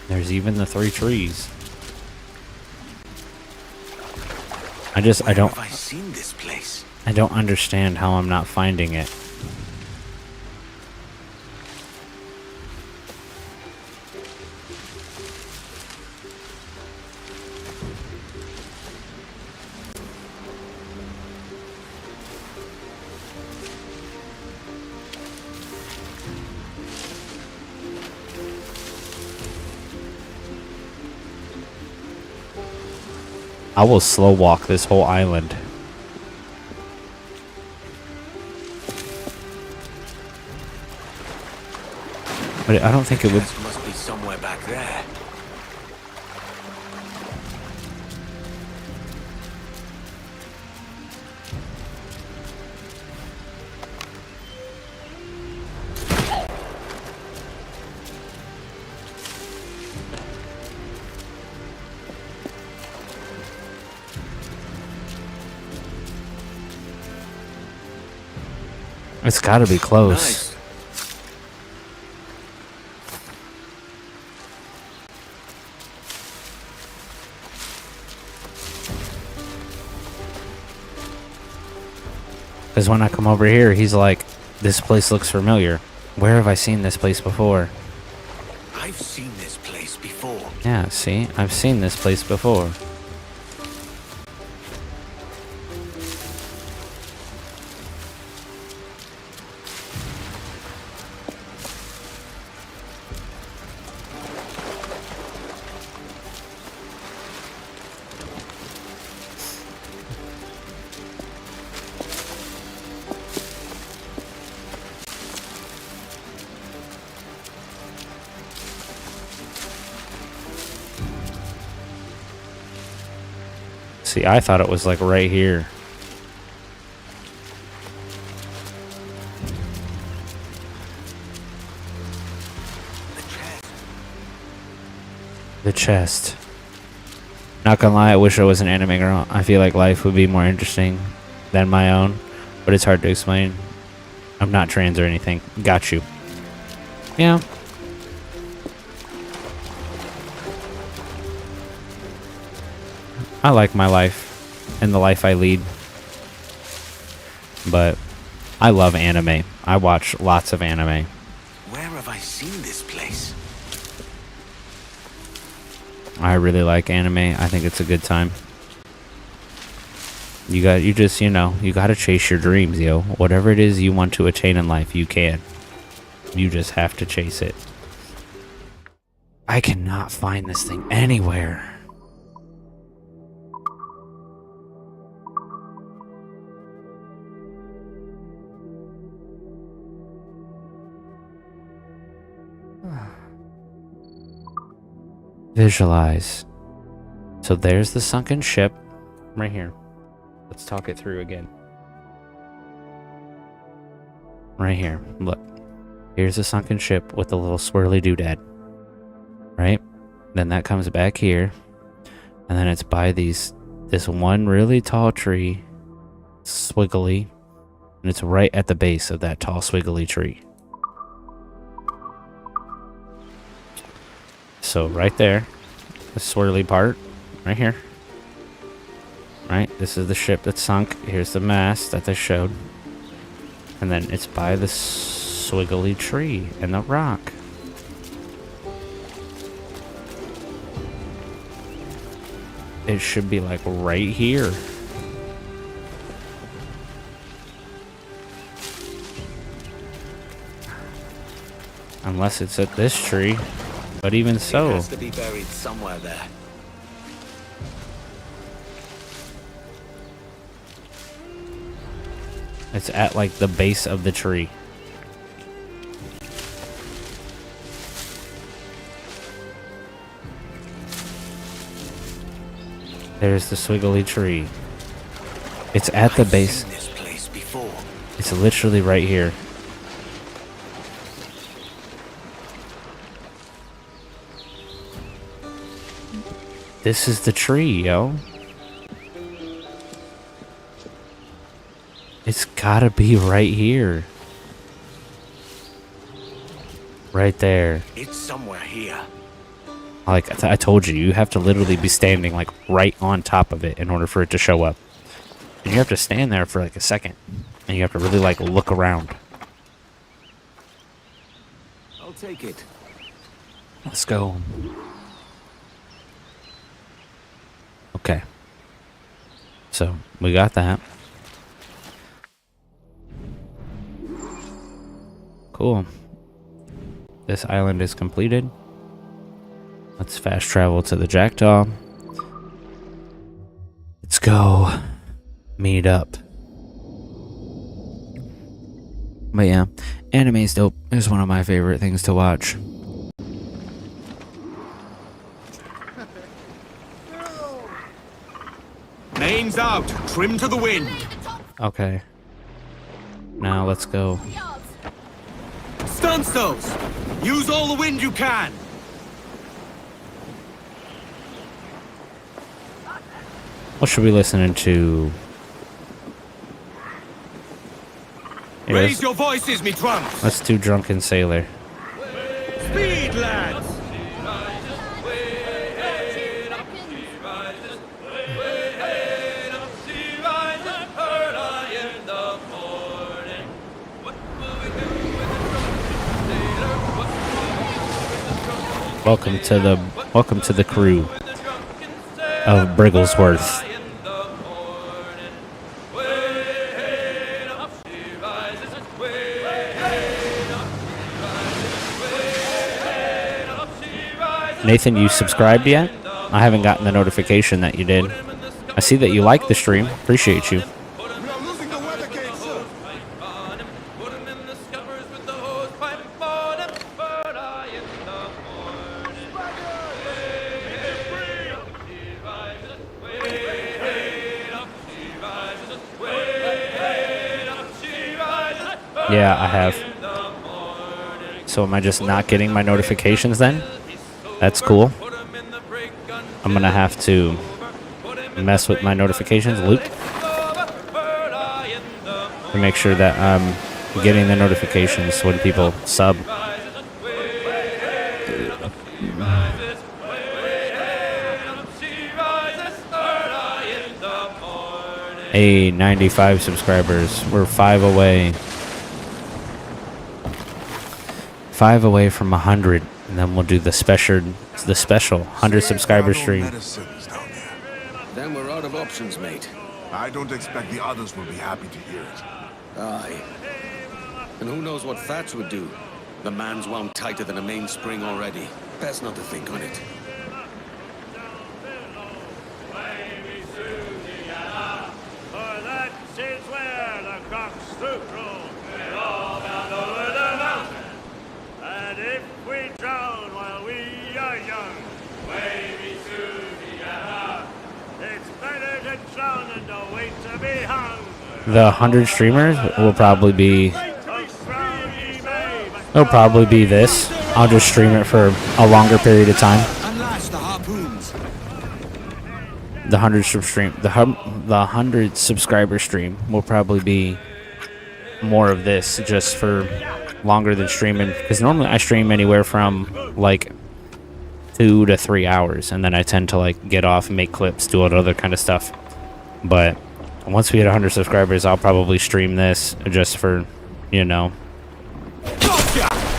There's even the 3 trees. I don't. Have I seen this place? I don't understand how I'm not finding it. I will slow walk this whole island. But I don't think it would. Must be somewhere back there. It's gotta be close. Nice. Because when I come over here, he's like, this place looks familiar. Where have I seen this place before? I've seen this place before. Yeah, see? I've seen this place before. See, I thought it was like right here. The chest. Not gonna lie, I wish I was an anime girl. I feel like life would be more interesting than my own, but it's hard to explain. I'm not trans or anything. Got you. Yeah. I like my life and the life I lead, but I love anime. I watch lots of anime. Where have I seen this place? I really like anime. I think it's a good time. You gotta chase your dreams, yo. Whatever it is you want to attain in life, you can. You just have to chase it. I cannot find this thing anywhere. Visualize. So there's the sunken ship right here. Let's talk it through again. Right here. Look. Here's a sunken ship with a little swirly doodad. Right? Then that comes back here. And then it's by this one really tall tree. Swiggly. And it's right at the base of that tall swiggly tree. So right there. The swirly part. Right here. Right? This is the ship that's sunk. Here's the mast that they showed. And then it's by the swiggly tree and the rock. It should be like right here. Unless it's at this tree. But even so. It has to be buried somewhere there. It's at like the base of the tree. There's the swiggly tree. It's at the base. I've seen this place before. It's literally right here. This is the tree, yo. It's gotta be right here. Right there. It's somewhere here. Like I told you, you have to literally be standing like right on top of it in order for it to show up. And you have to stand there for like a second. And you have to really like look around. I'll take it. Let's go. Okay. So, we got that. Cool. This island is completed. Let's fast travel to the Jackdaw. Let's go meet up. But yeah, anime's dope. It's one of my favorite things to watch. Mains out, trim to the wind. Okay. Now let's go. Stance those. Use all the wind you can. What should we be listening to? Raise your voices, me drums. Let's do Drunken Sailor. Speed, lads. Welcome to the crew of Brigglesworth. Nathan, you subscribed yet? I haven't gotten the notification that you did. I see that you like the stream. Appreciate you. Yeah, I have. So am I just not getting my notifications then? That's cool. I'm gonna have to mess with my notifications loop to make sure that I'm getting the notifications when people sub. Hey, 95 subscribers. We're 5 away. 5 away from 100, and then we'll do the special 100 subscriber stream. Then we're out of options, mate. I don't expect the others will be happy to hear it. Aye. And who knows what Thatch would do? The man's wound tighter than a mainspring already. Best not to think on it. For that is where the cocks do crow. We're all bound over the mountain. And if we drown while we are young, wavy Susie-Anna, it's better to drown than to wait to be hung. The 100 streamers will probably be... It'll probably be this. I'll just stream it for a longer period of time. Unlash the harpoons. The 100 subscriber stream will probably be more of this, just for longer than streaming, because normally I stream anywhere from like 2 to 3 hours, and then I tend to like get off and make clips, do all other kind of stuff. But once we hit 100 subscribers, I'll probably stream this just for, you know,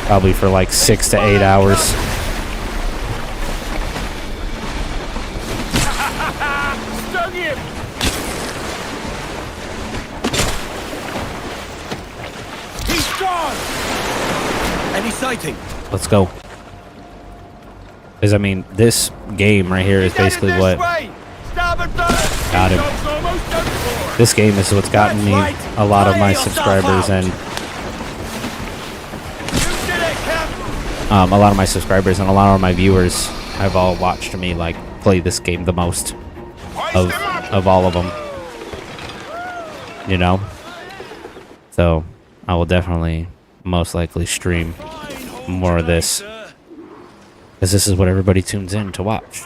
probably for like 6 to 8 hours. Stung him! He's gone! Any sighting? Let's go. Because, I mean, this game right here is basically what got him. This game is what's gotten me a lot of my subscribers, and a lot of my subscribers and a lot of my viewers have all watched me like play this game the most of all of them. You know? So, I will definitely most likely stream more of this, because this is what everybody tunes in to watch.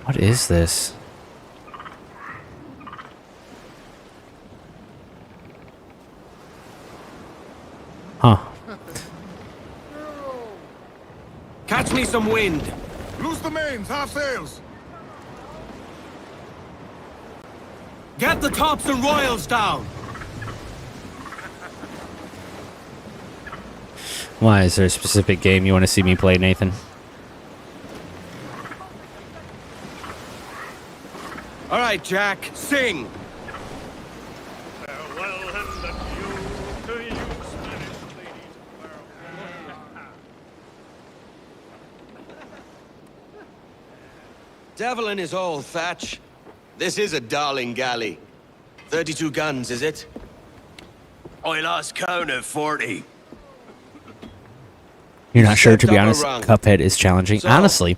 What is this? Huh. Catch me some wind. Loose the mains, half sails. Get the tops and royals down. Why? Is there a specific game you want to see me play, Nathan? All right, Jack, sing. Farewell and adieu to you, Spanish ladies. Devil in his old thatch. This is a darling galley. 32 guns, is it? I lost count at 40. You're not sure, to be Double honest. rung. Cuphead is challenging. So, Honestly,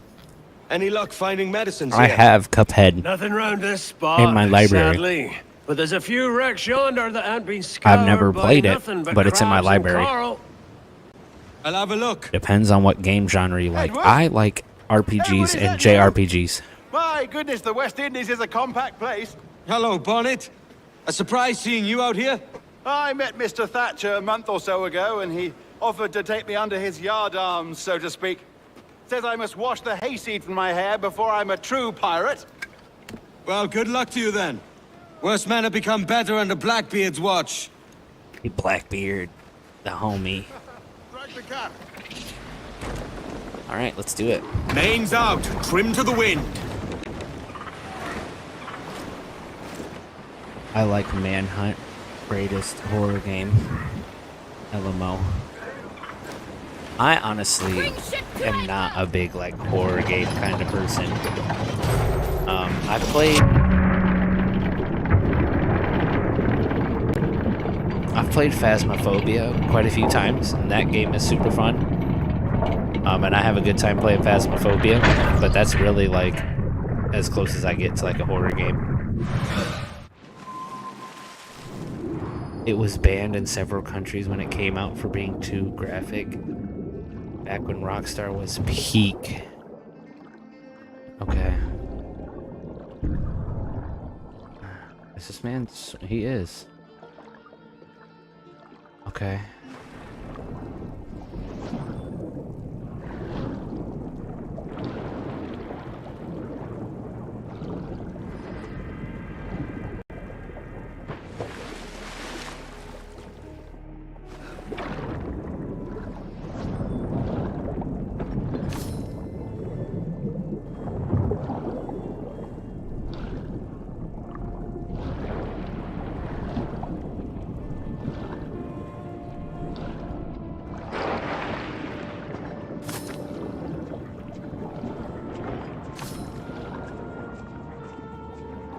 Any luck finding medicines I here? have Cuphead Nothing round this spot, in my library. sadly. But there's a few wrecks yonder that ain't been scoured I've never by played it, nothing but it's in my crabs and library. coral. I'll have a look. Depends on what game genre you like. I like RPGs and JRPGs. My goodness, the West Indies is a compact place. Hello, Bonnet. A surprise seeing you out here. I met Mr. Thatcher a month or so ago, and he offered to take me under his yardarms, so to speak. Says I must wash the hayseed from my hair before I'm a true pirate. Well, good luck to you then. Worst men have become better under Blackbeard's watch. Hey, Blackbeard, the homie. Strike the cat. All right, let's do it. Mains out, trim to the wind. I like Manhunt, greatest horror game, LMO. I honestly am not a big like horror game kind of person. I've played Phasmophobia quite a few times, and that game is super fun. And I have a good time playing Phasmophobia, but that's really like as close as I get to like a horror game. It was banned in several countries when it came out for being too graphic. Back when Rockstar was peak. Okay. Is this man? He is. Okay.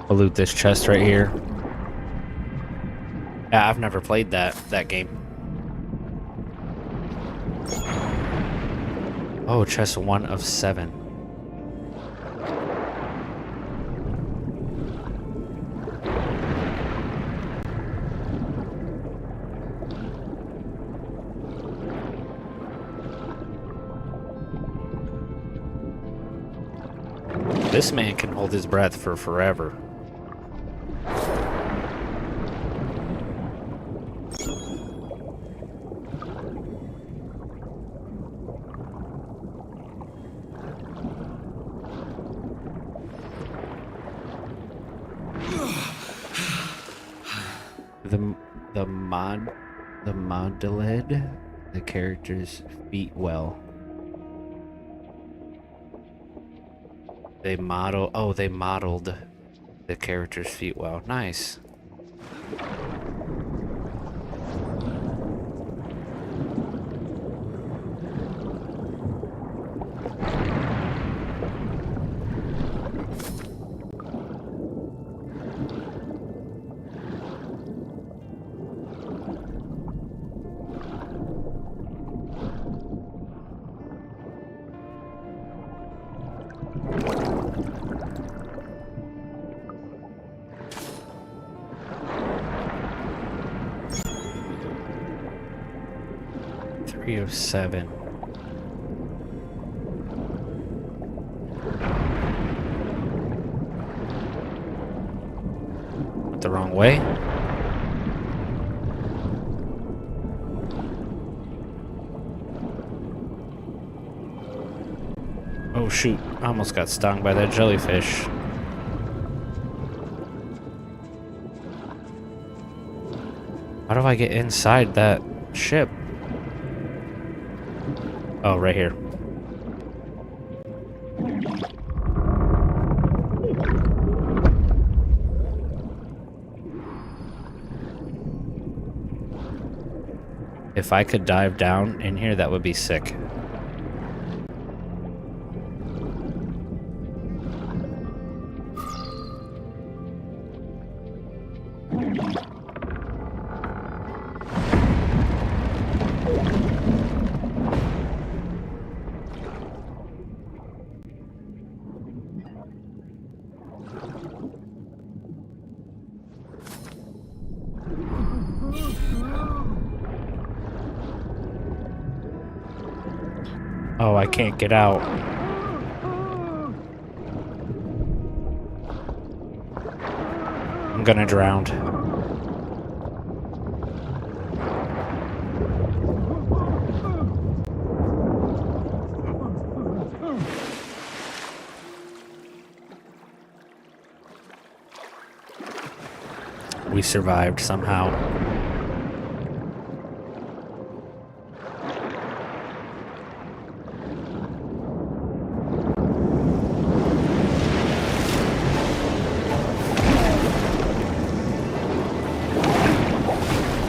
I'll loot this chest right here. Yeah, I've never played that game. Oh, chest 1 of 7. This man can hold his breath for forever. The modeled the character's feet well. They modeled the character's feet well. Nice. Of 7. Went the wrong way. Oh shoot, I almost got stung by that jellyfish. How do I get inside that ship? Oh, right here. If I could dive down in here, that would be sick. Oh, I can't get out. I'm gonna drown. We survived somehow.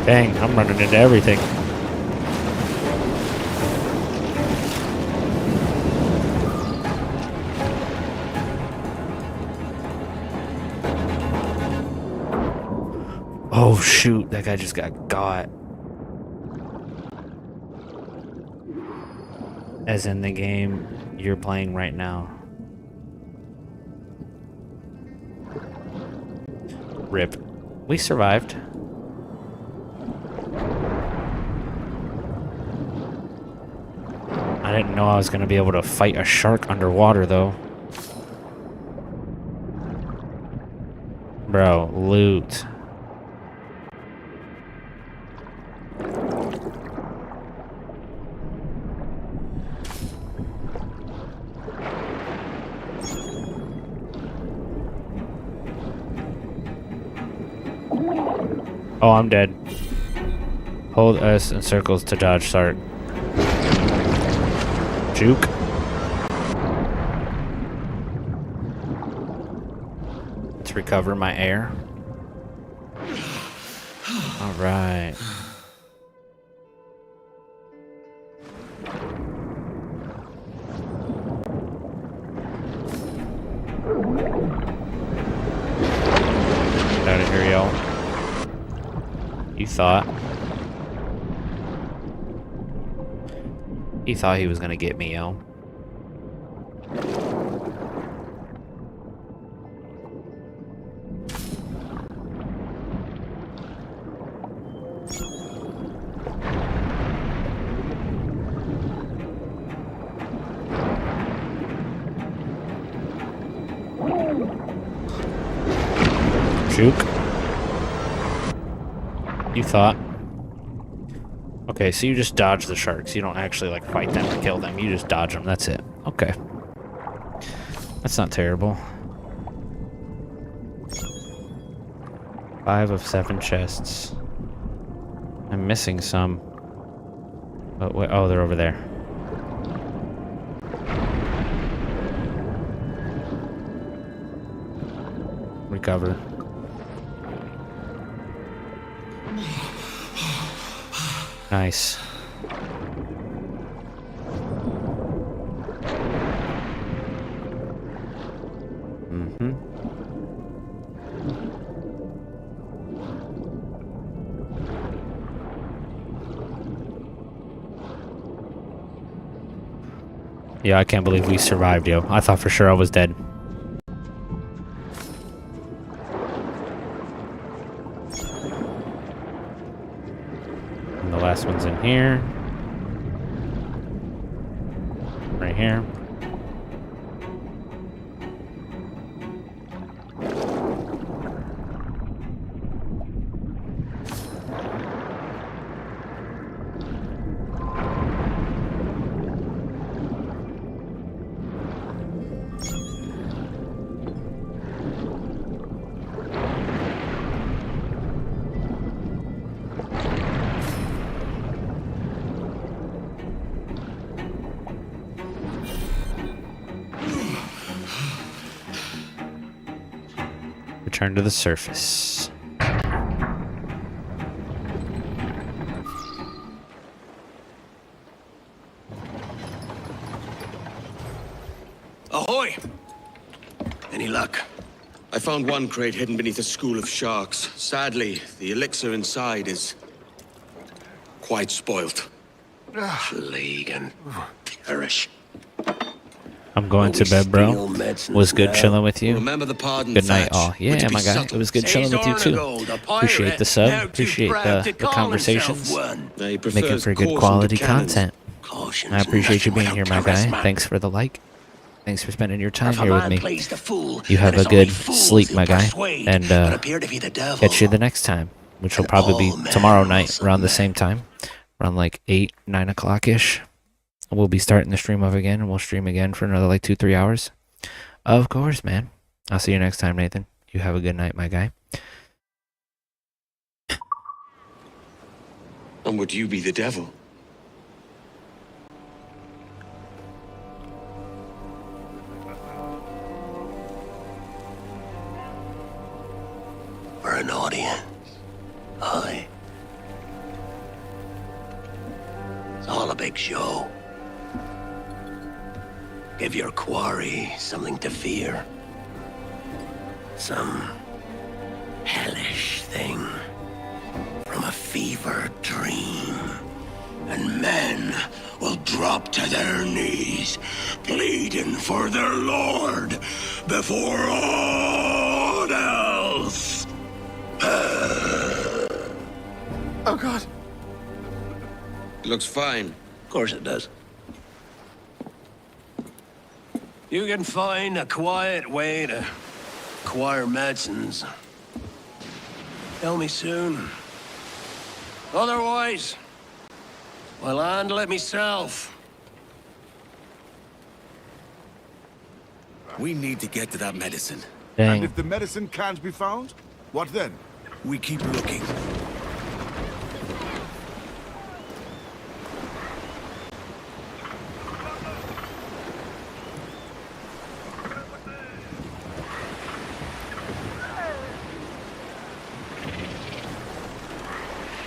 Dang, I'm running into everything. Oh shoot, that guy just got. As in the game you're playing right now. RIP. We survived. I didn't know I was going to be able to fight a shark underwater, though. Bro, loot. Oh, I'm dead. Hold S in circles to dodge shark. Juke. Let's recover my air. All right. Get out of here, y'all. You thought. He thought he was gonna get me, yo. Shook. You thought. Okay, so you just dodge the sharks. You don't actually like fight them or kill them. You just dodge them. That's it. Okay. That's not terrible. 5 of 7 chests. I'm missing some. But wait, oh, they're over there. Recover. Nice. Mm-hmm. Yeah, I can't believe we survived, yo. I thought for sure I was dead. And the last one's in here. Right here. Return to the surface. Ahoy! Any luck? I found one crate hidden beneath a school of sharks. Sadly, the elixir inside is quite spoilt. Plague and perish. I'm going to bed, bro. Was good chilling with you. Remember the pardon, Good night, Thatch. all. Yeah, my guy. It was good chilling with you too. Appreciate the sub. Appreciate the conversations. Making for good quality content. I appreciate you being here, my guy. Thanks for the like. Thanks for spending your time here with me. You have a good sleep, my guy. And catch you the next time, which will probably be tomorrow night around the same time. Around like 8, 9 o'clock-ish. We'll be starting the stream up again, and we'll stream again for another like 2-3 hours. Of course, man. I'll see you next time, Nathan. You have a good night, my guy. And would you be the devil? For an audience. Aye. It's all a big show. Give your quarry something to fear. Some hellish thing from a fever dream. And men will drop to their knees, pleading for their lord before all else. Oh, God. It looks fine. Of course it does. You can find a quiet way to acquire medicines. Tell me soon. Otherwise, I'll handle it myself. We need to get to that medicine. Dang. And if the medicine can't be found, what then? We keep looking.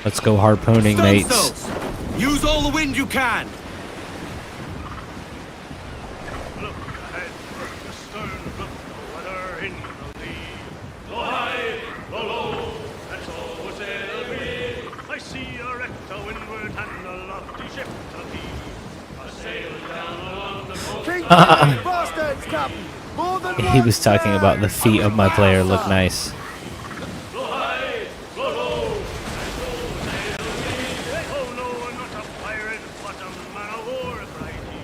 Let's go harpooning, mates. Use all the wind you can. Look ahead, astern, look the weather in the lee. Go high, go low, that's all we sail be. I see a wreck to windward and a lofty ship to lee. A sail down along the coast. Bastards, Captain! More than He was talking about the feet of my player look nice. Go high, go low, that's all we sail be. Oh no, I'm not a pirate, but a man of war, cried he.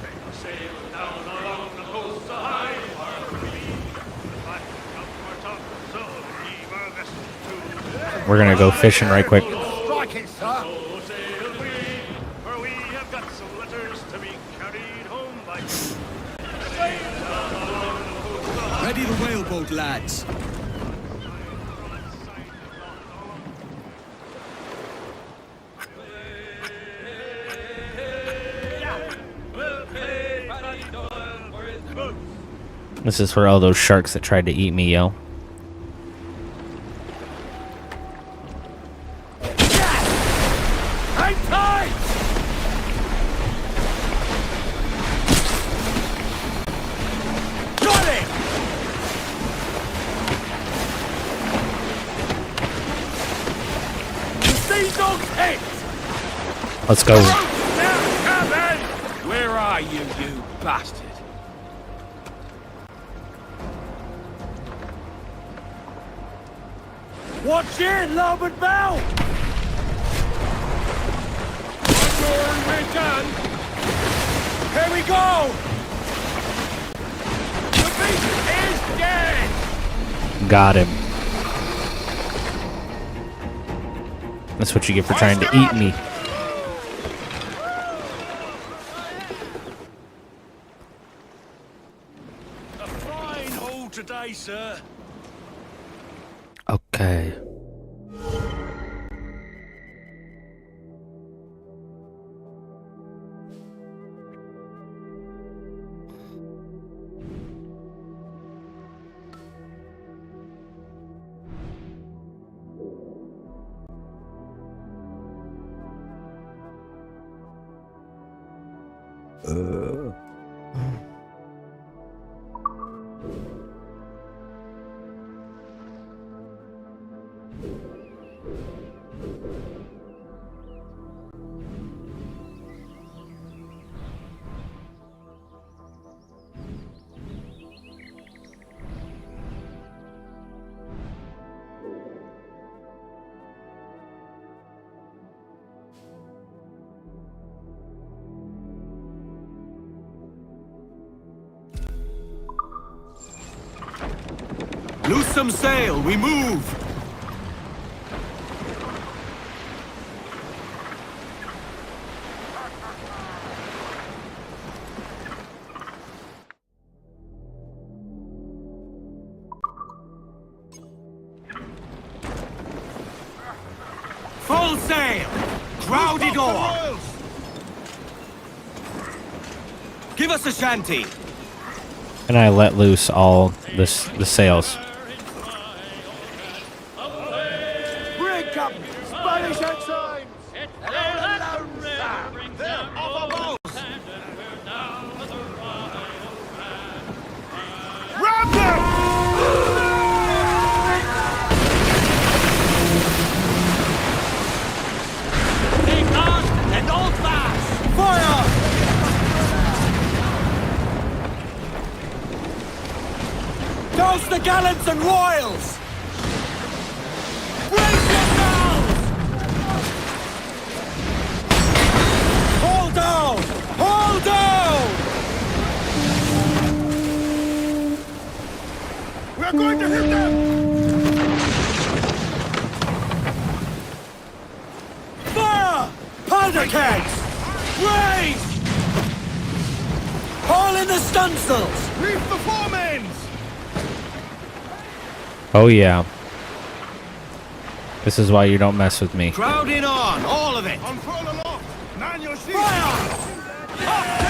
A sail down along the coast, a high harbor lee. The back of our top, so the beaver We're gonna go fishing right quick. Strike it, sir. So sail we, for we have got some letters to be carried home by. Ready the whaleboat, lads. This is for all those sharks that tried to eat me, yo. Hang tight! Got it! The sea dog's hit! Let's go. Now, Captain! Where are you, you bastard? Watch it, larboard bow! One more and we're done. Here we go! The beast is dead! Got him. That's what you get for trying to eat me. A fine haul today, sir. Okay. Loose some sail, we move! Full sail! Crowded oar! Give us a shanty! And I let loose all the sails. Brig, Captain! Spanish ensigns! They're off our boats! Ram them! Take on and hold fast! Fire! Toast the gallants and royals! Brace yourselves! Hold down! Hold down! We're going to hit them! Fire! Powder kegs! Brace! Haul in the stunsails! Reef the foremans! Oh yeah. This is why you don't mess with me. Crowd in on, all of it! Unfurl aloft! Man your shields! Fire!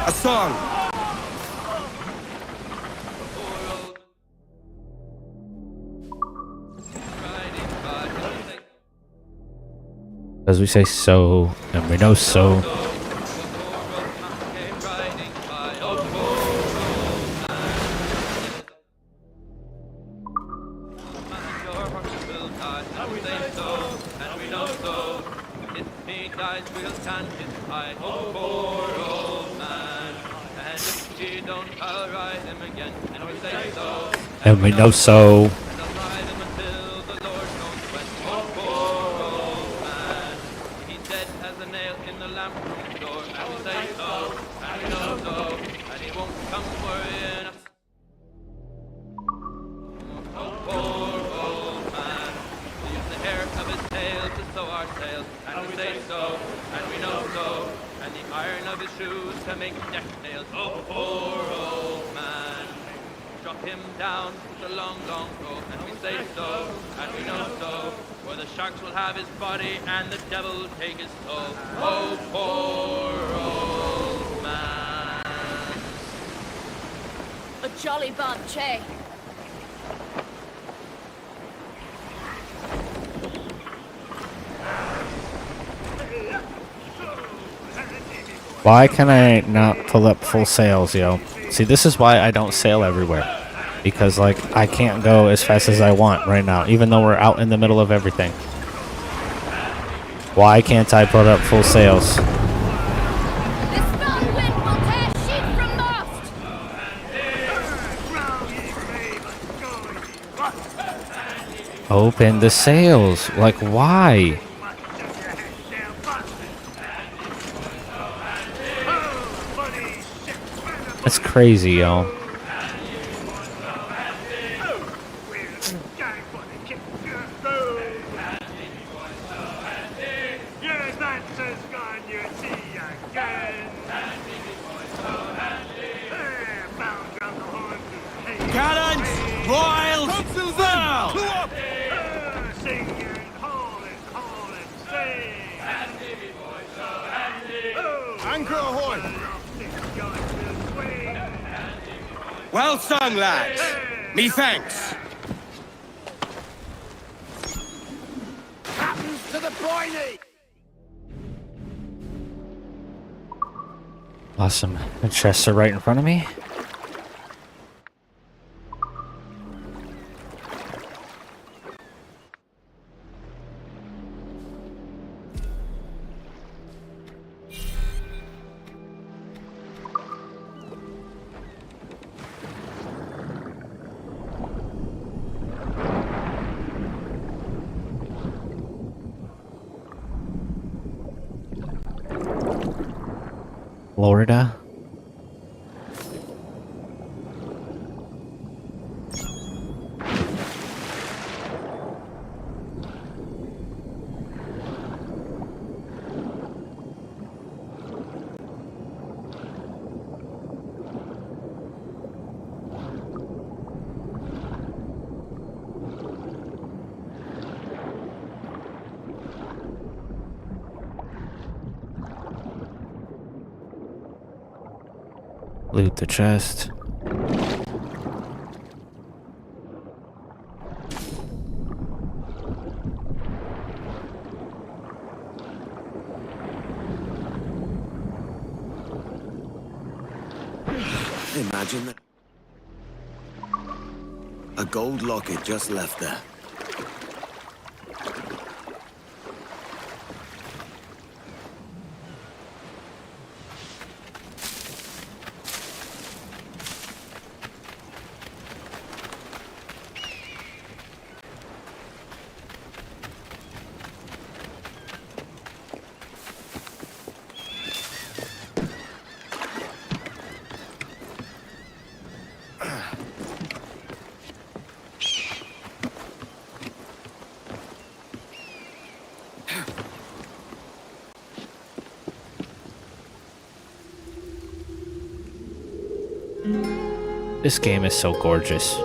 A song! As we say so, and we know so. And we know so. shoes to make deck nails. Oh, poor old man. Drop him down with a long, long rope, and we say so, and we know so. For the sharks will have his body, and the devil take his soul. Oh, poor old man. A jolly bunch, eh? Why can I not pull up full sails, yo? See, this is why I don't sail everywhere. Because, like, I can't go as fast as I want right now, even though we're out in the middle of everything. Why can't I put up full sails? Open the sails. Like, why? That's crazy, yo. Cannons! Royals! Foul! Anchor ahoy! Well sung, lads. Me thanks. Happens to the pointy! Awesome. The chests are right in front of me. Florida. Loot the chest. Imagine that. A gold locket just left there. This game is so gorgeous.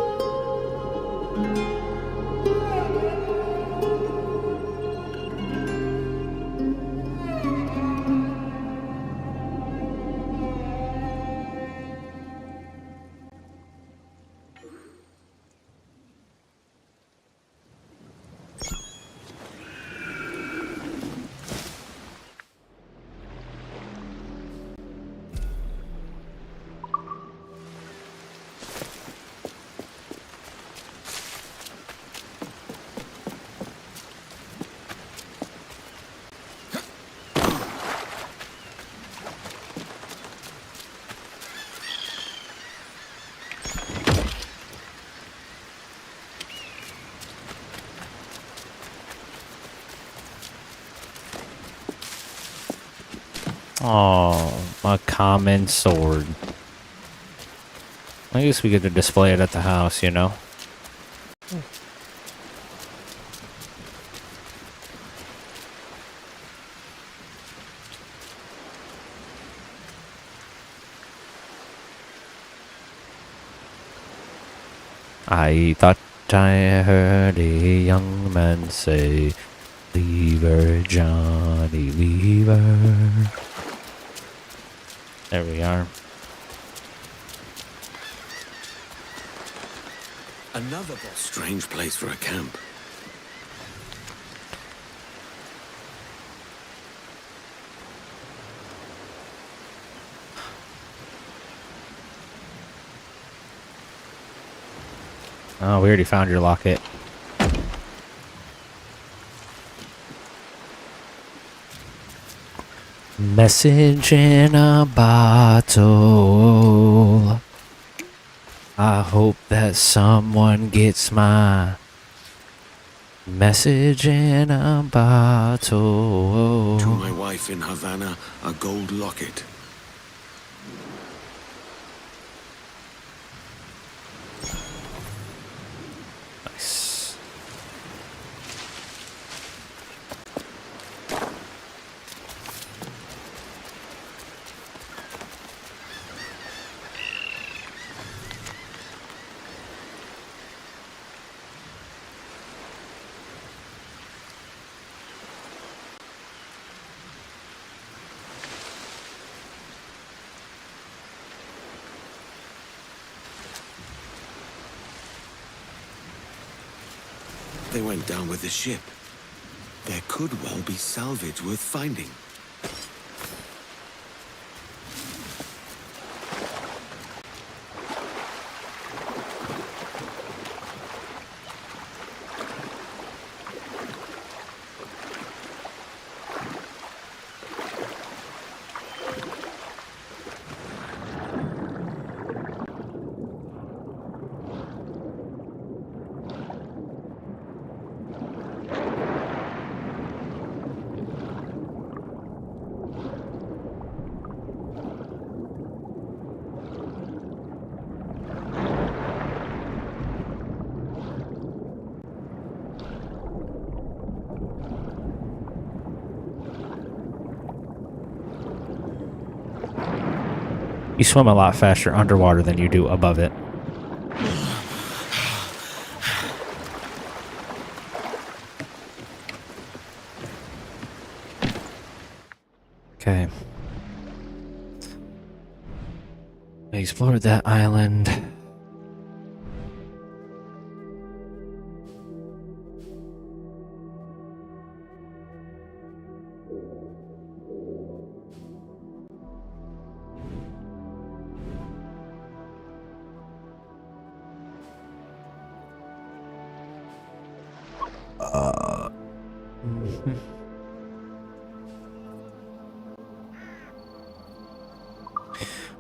Oh, a common sword. I guess we get to display it at the house, you know? I thought I heard a young man say, "Leave her, Johnny, leave her." There we are. Another strange place for a camp. Oh, we already found your locket. Message in a bottle. I hope that someone gets my message in a bottle. To my wife in Havana, a gold locket. Nice. They went down with the ship. There could well be salvage worth finding. You swim a lot faster underwater than you do above it. Okay. I explored that island.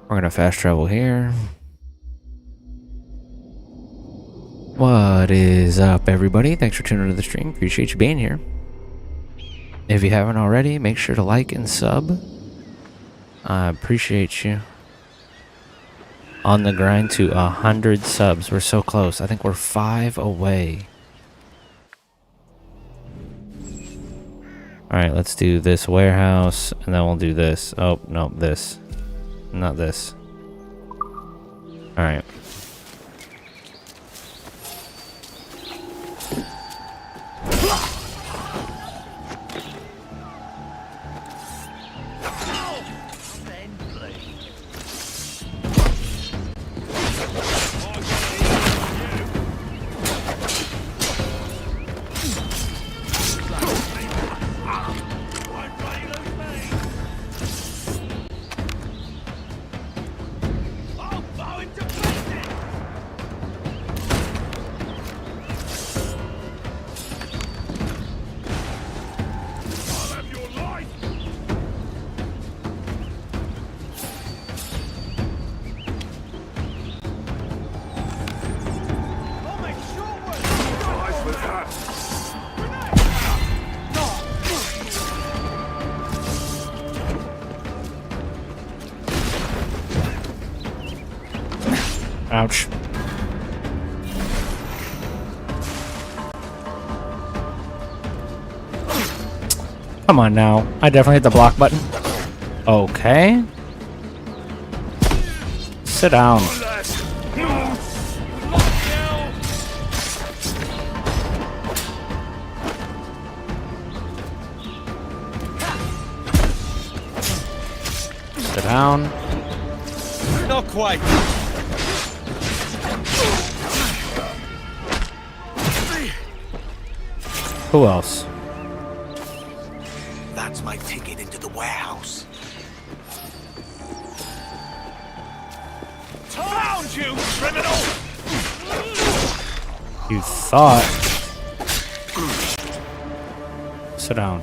We're gonna fast travel here. What is up, everybody? Thanks for tuning into the stream. Appreciate you being here. If you haven't already, make sure to like and sub. I appreciate you. On the grind to 100 subs. We're so close. I think we're 5 away. Alright, let's do this warehouse, and then we'll do this. Oh, no, this. Not this. Alright. Ouch. Come on now. I definitely hit the block button. Okay. Sit down. down. Not quite. Who else? That's my ticket into the warehouse. Found you, criminal! You thought. Sit down.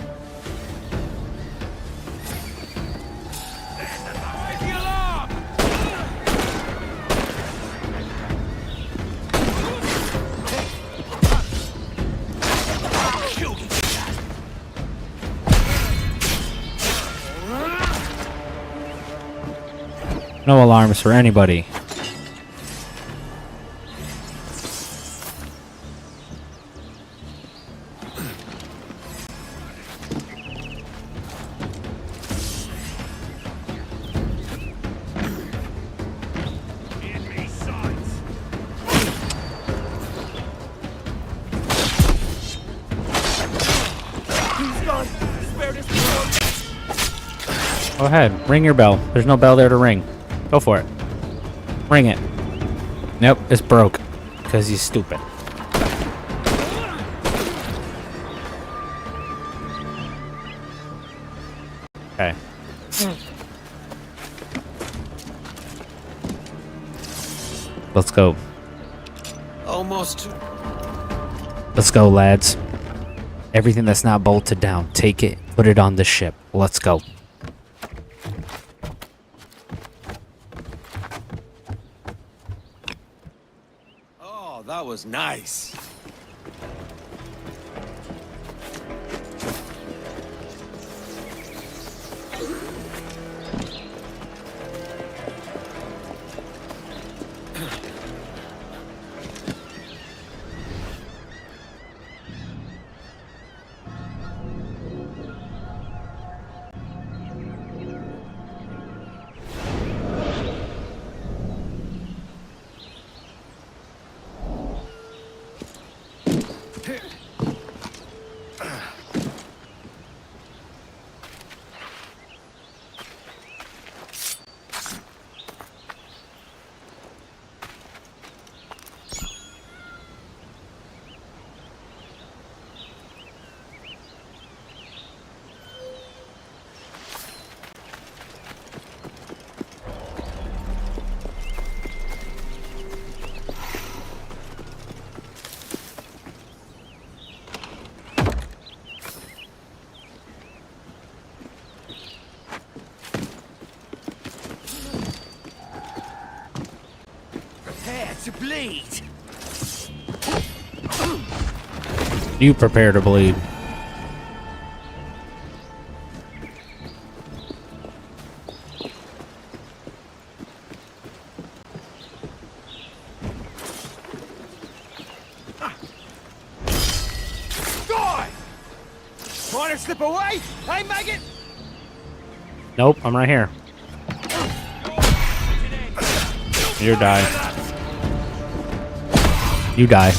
No alarms for anybody. Go ahead, ring your bell. There's no bell there to ring. Go for it. Ring it. Nope, it's broke. Because he's stupid. Okay. Let's go. Almost. Let's go, lads. Everything that's not bolted down, take it, put it on the ship. Let's go. Oh, that was nice. Prepare to bleed. You prepare to bleed. Die! Trying to slip away? Hey, maggot! Nope, I'm right here. You die. You die.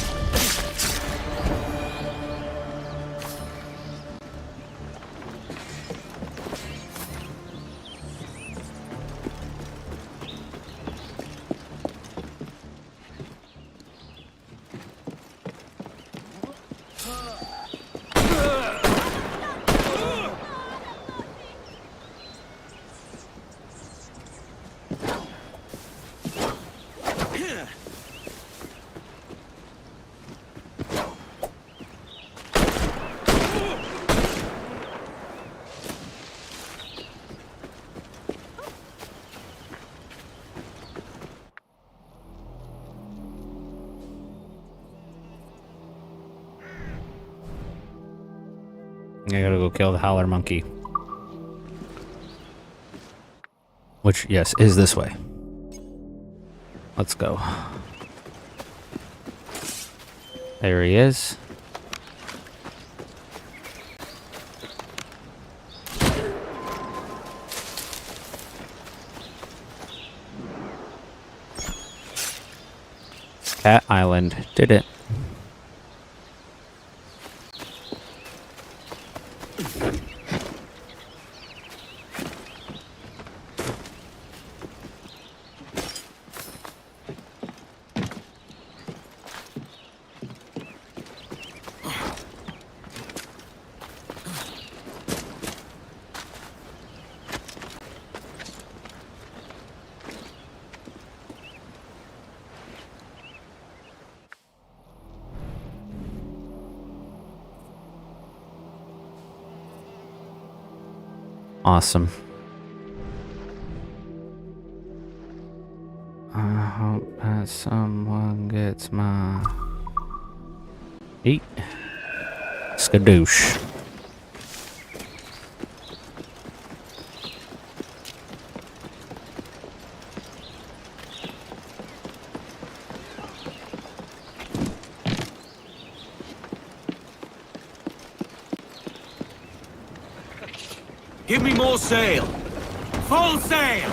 I gotta go kill the howler monkey. Which, yes, is this way. Let's go. There he is. Cat Island did it. Awesome. I hope that someone gets my eat. Skadoosh. Give me more sail. Full sail.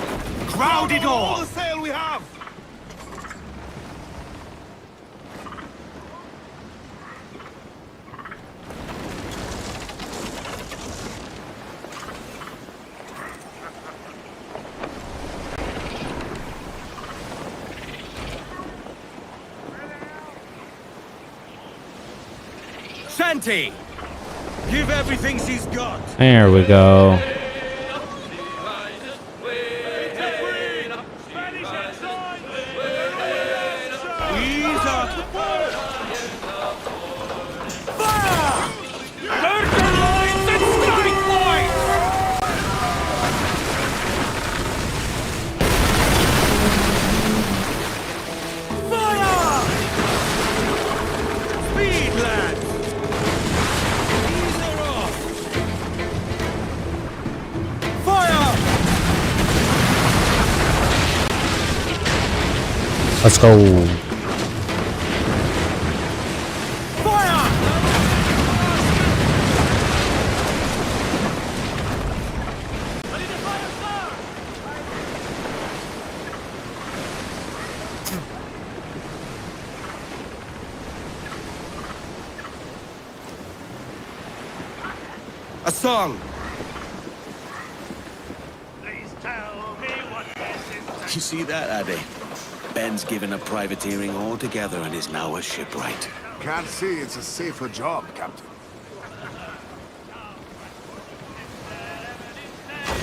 Crowd it all. All the sail we have. Shanty, give everything she's got. There we go. Ease up. Fire! Turn your lines and strike wide! Fire! Speed, lads! Ease her off! Fire! Let's go. A song. Please tell me what this is. You see that, Addy? Ben's given up privateering altogether and is now a shipwright. Can't say it's a safer job, Captain.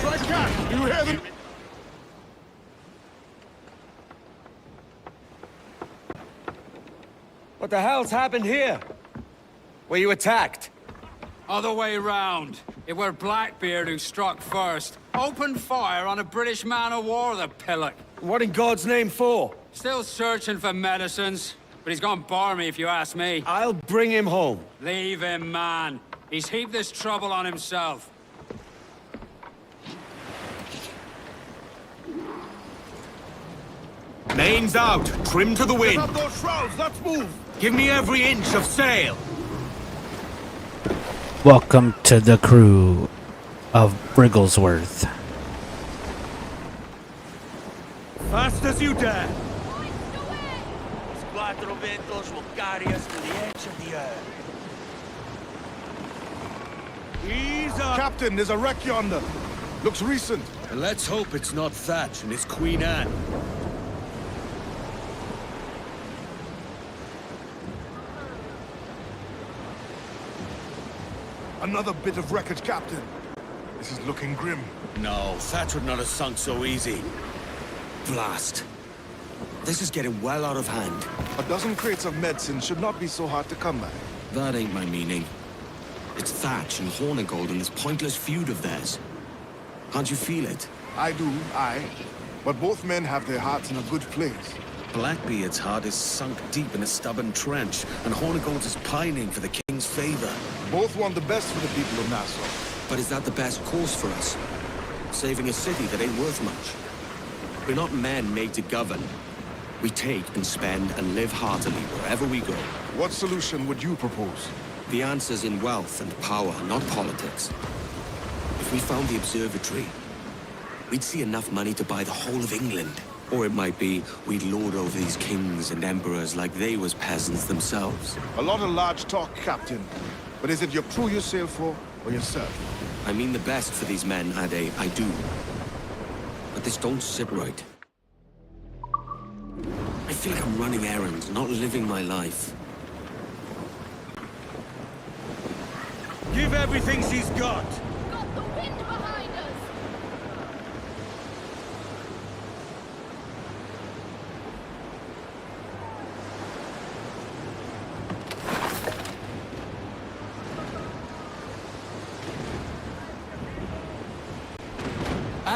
Right, Cap, you hear them? What the hell's happened here? Were you attacked? Other way round. It were Blackbeard who struck first. Opened fire on a British man-o'-war, the pillock. What in God's name for? Still searching for medicines, but he's gone barmy if you ask me. I'll bring him home. Leave him, man. He's heaped this trouble on himself. Mains out, trim to the Get wind. up those shrouds, let's move! Give me every inch of sail. Welcome to the crew of Brigglesworth. Fast as you dare. These cuatro ventos will carry us to the edge of the earth. Ease up. Captain, there's a wreck yonder. Looks recent. Let's hope it's not Thatch and his Queen Anne. Another bit of wreckage, Captain. This is looking grim. No, Thatch would not have sunk so easy. Blast. This is getting well out of hand. A dozen crates of medicine should not be so hard to come by. That ain't my meaning. It's Thatch and Hornigold and this pointless feud of theirs. Can't you feel it? I do, aye. But both men have their hearts in a good place. Blackbeard's heart is sunk deep in a stubborn trench, and Hornigold's is pining for the king's favor. Both want the best for the people of Nassau. But is that the best course for us? Saving a city that ain't worth much? We're not men made to govern. We take and spend and live heartily wherever we go. What solution would you propose? The answer's in wealth and power, not politics. If we found the observatory, we'd see enough money to buy the whole of England. Or it might be we'd lord over these kings and emperors like they was peasants themselves. A lot of large talk, Captain. But is it your crew you sail for, or yourself? I mean the best for these men, Ade, I do. But this don't sit right. I feel like I'm running errands, not living my life. Give everything she's got! Got the wind behind us!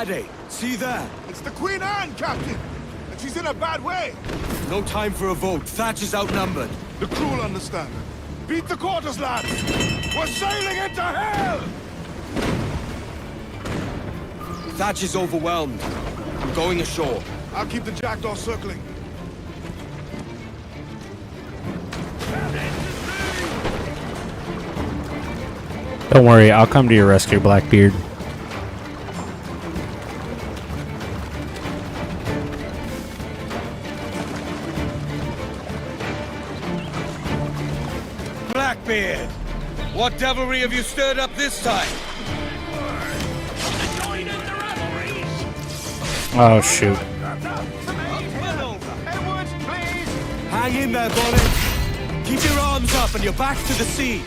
Ade, see there? It's the Queen Anne, Captain! And she's in a bad way! No time for a vote. Thatch is outnumbered. The crew will understand. Beat the quarters, lads! We're sailing into hell! Thatch is overwhelmed. I'm going ashore. I'll keep the jackdaw circling. Don't worry, I'll come to your rescue, Blackbeard. Blackbeard! What devilry have you stirred up this time? Oh, shoot. Hang in there, Bonnet. Keep your arms up and your back to the sea.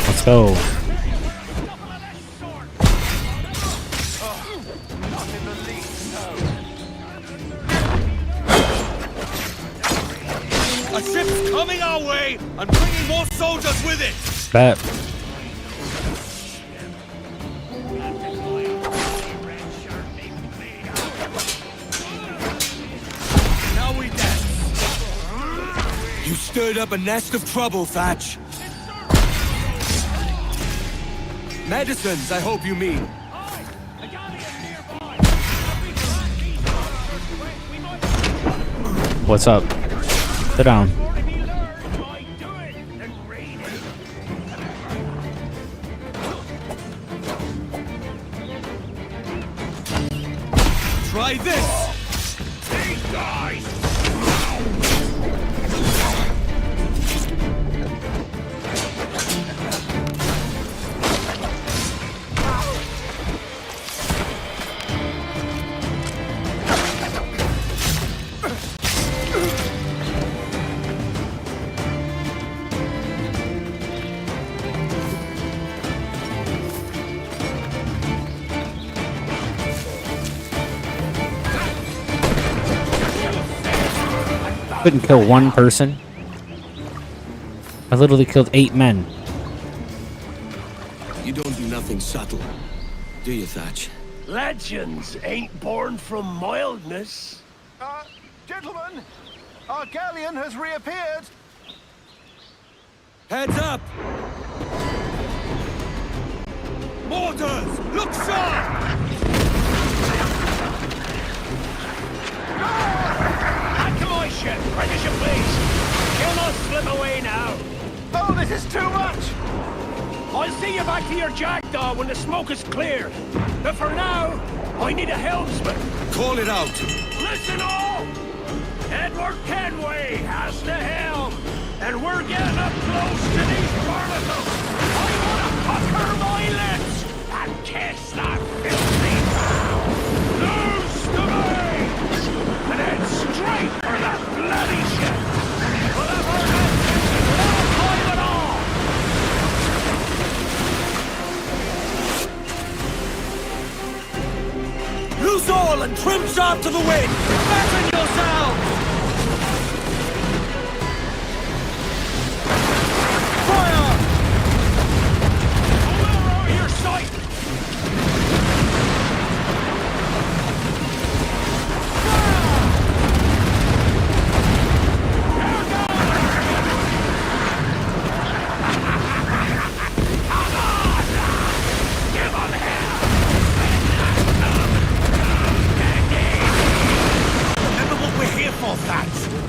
Let's go. A ship's coming our way and bringing more soldiers with it. Bet. Now we dance. You stirred up a nest of trouble, Thatch. Medicines, I hope you mean. What's up? Sit down. Try this! Couldn't kill one person. I literally killed 8 men. You don't do nothing subtle, do you, Thatch? Legends ain't born from mildness. Gentlemen, our galleon has reappeared. Heads up! Mortars! Look sharp! Back to my ship, quick as you please. You'll not slip away now. Oh, this is too much! I'll see you back to your jackdaw when the smoke is cleared. But for now, I need a helmsman. Call it out. Listen all! Edward Kenway has the helm, and we're getting up close to these barnacles. I want to pucker my lips and kiss that filthy bow. Loose the reins, and head straight for that bloody ship. We'll have our message in no time at all. Loose all and trim sharp to the wind! Fasten yourselves! Fire! We'll row your sight!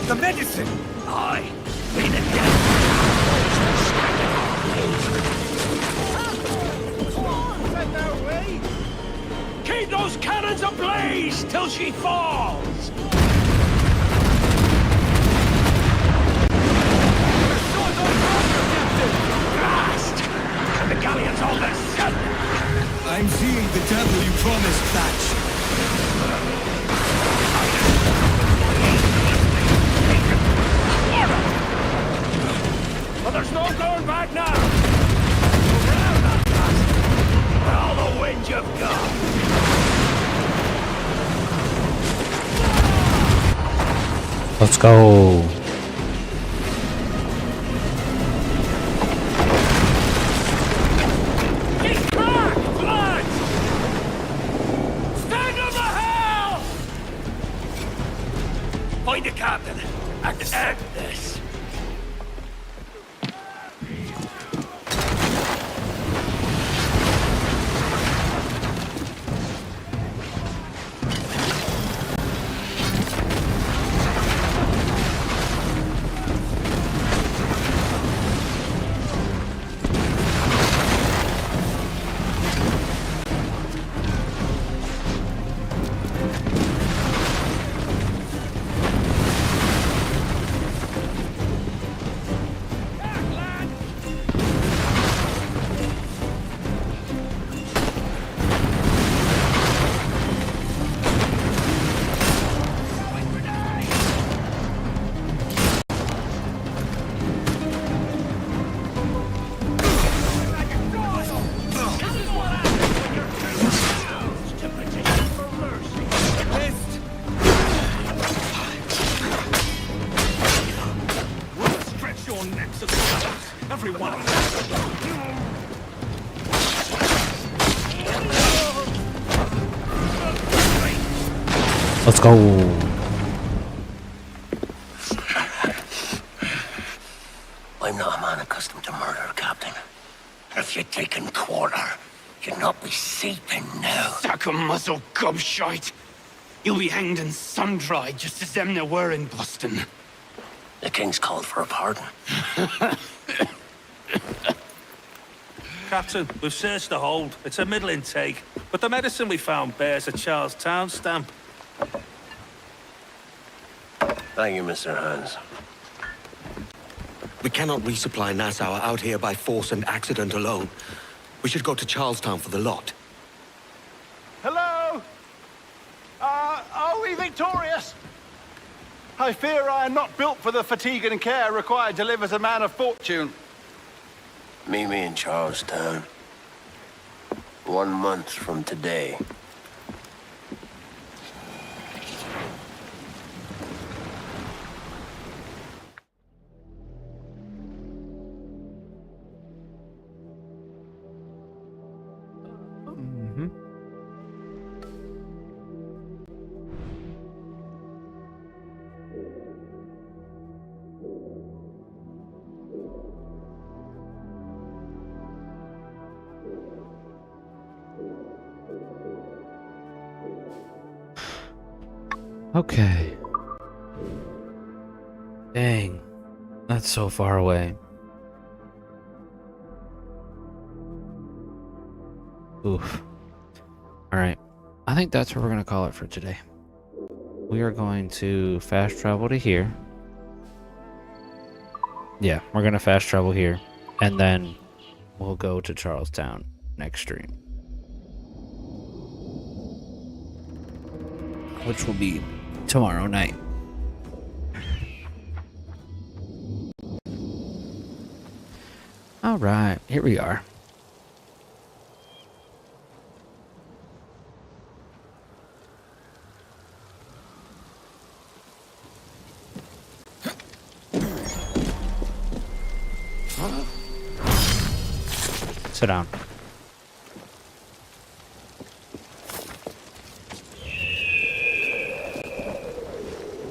The medicine! Aye, we the death. Keep those cannons ablaze till she falls! Blast! And the galleon's all the sun! I'm seeing the devil you promised, Thatch. But there's no going back now! Around that bastard! With all the wind you've got! Let's go. Find the captain. Accept this. Let's go. I'm not a man accustomed to murder, Captain. If you'd taken quarter, you'd not be seeping now. Sack a muzzle, gobshite. You'll be hanged and sun-dried just as them there were in Boston. The king's called for a pardon. Captain, we've searched the hold. It's a middle intake, but the medicine we found bears a Charlestown stamp. Thank you, Mr. Hans. We cannot resupply Nassau out here by force and accident alone. We should go to Charlestown for the lot. Hello? Are we victorious? I fear I am not built for the fatigue and care required to live as a man of fortune. Meet me in Charlestown. 1 month from today. Okay. Dang. That's so far away. Oof. Alright. I think that's what we're going to call it for today. We are going to fast travel to here. Yeah, we're going to fast travel here. And then we'll go to Charlestown next stream. Which will be tomorrow night. All right, here we are. Sit down.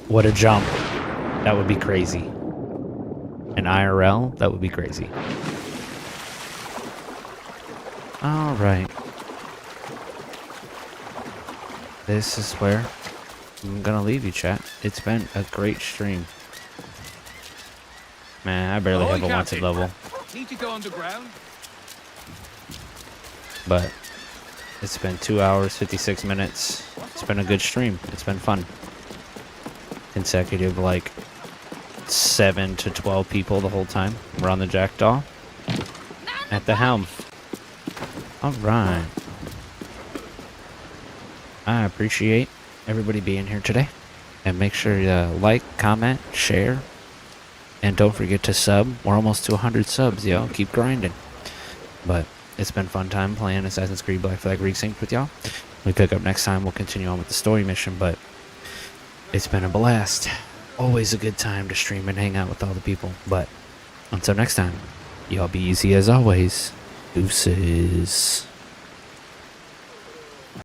What a jump. That would be crazy. In IRL, that would be crazy. Alright. This is where I'm gonna leave you, chat. It's been a great stream. Man, I barely have a wanted level. Need to go underground? But it's been 2 hours, 56 minutes. It's been a good stream. It's been fun. Consecutive, like 7 to 12 people the whole time. We're on the Jackdaw. At the helm. Alright. I appreciate everybody being here today. And make sure to like, comment, share. And don't forget to sub. We're almost to 100 subs, yo. Keep grinding. But it's been fun time playing Assassin's Creed Black Flag Resynced with y'all. We pick up next time. We'll continue on with the story mission, but it's been a blast. Always a good time to stream and hang out with all the people. But until next time, y'all be easy as always. Deuces.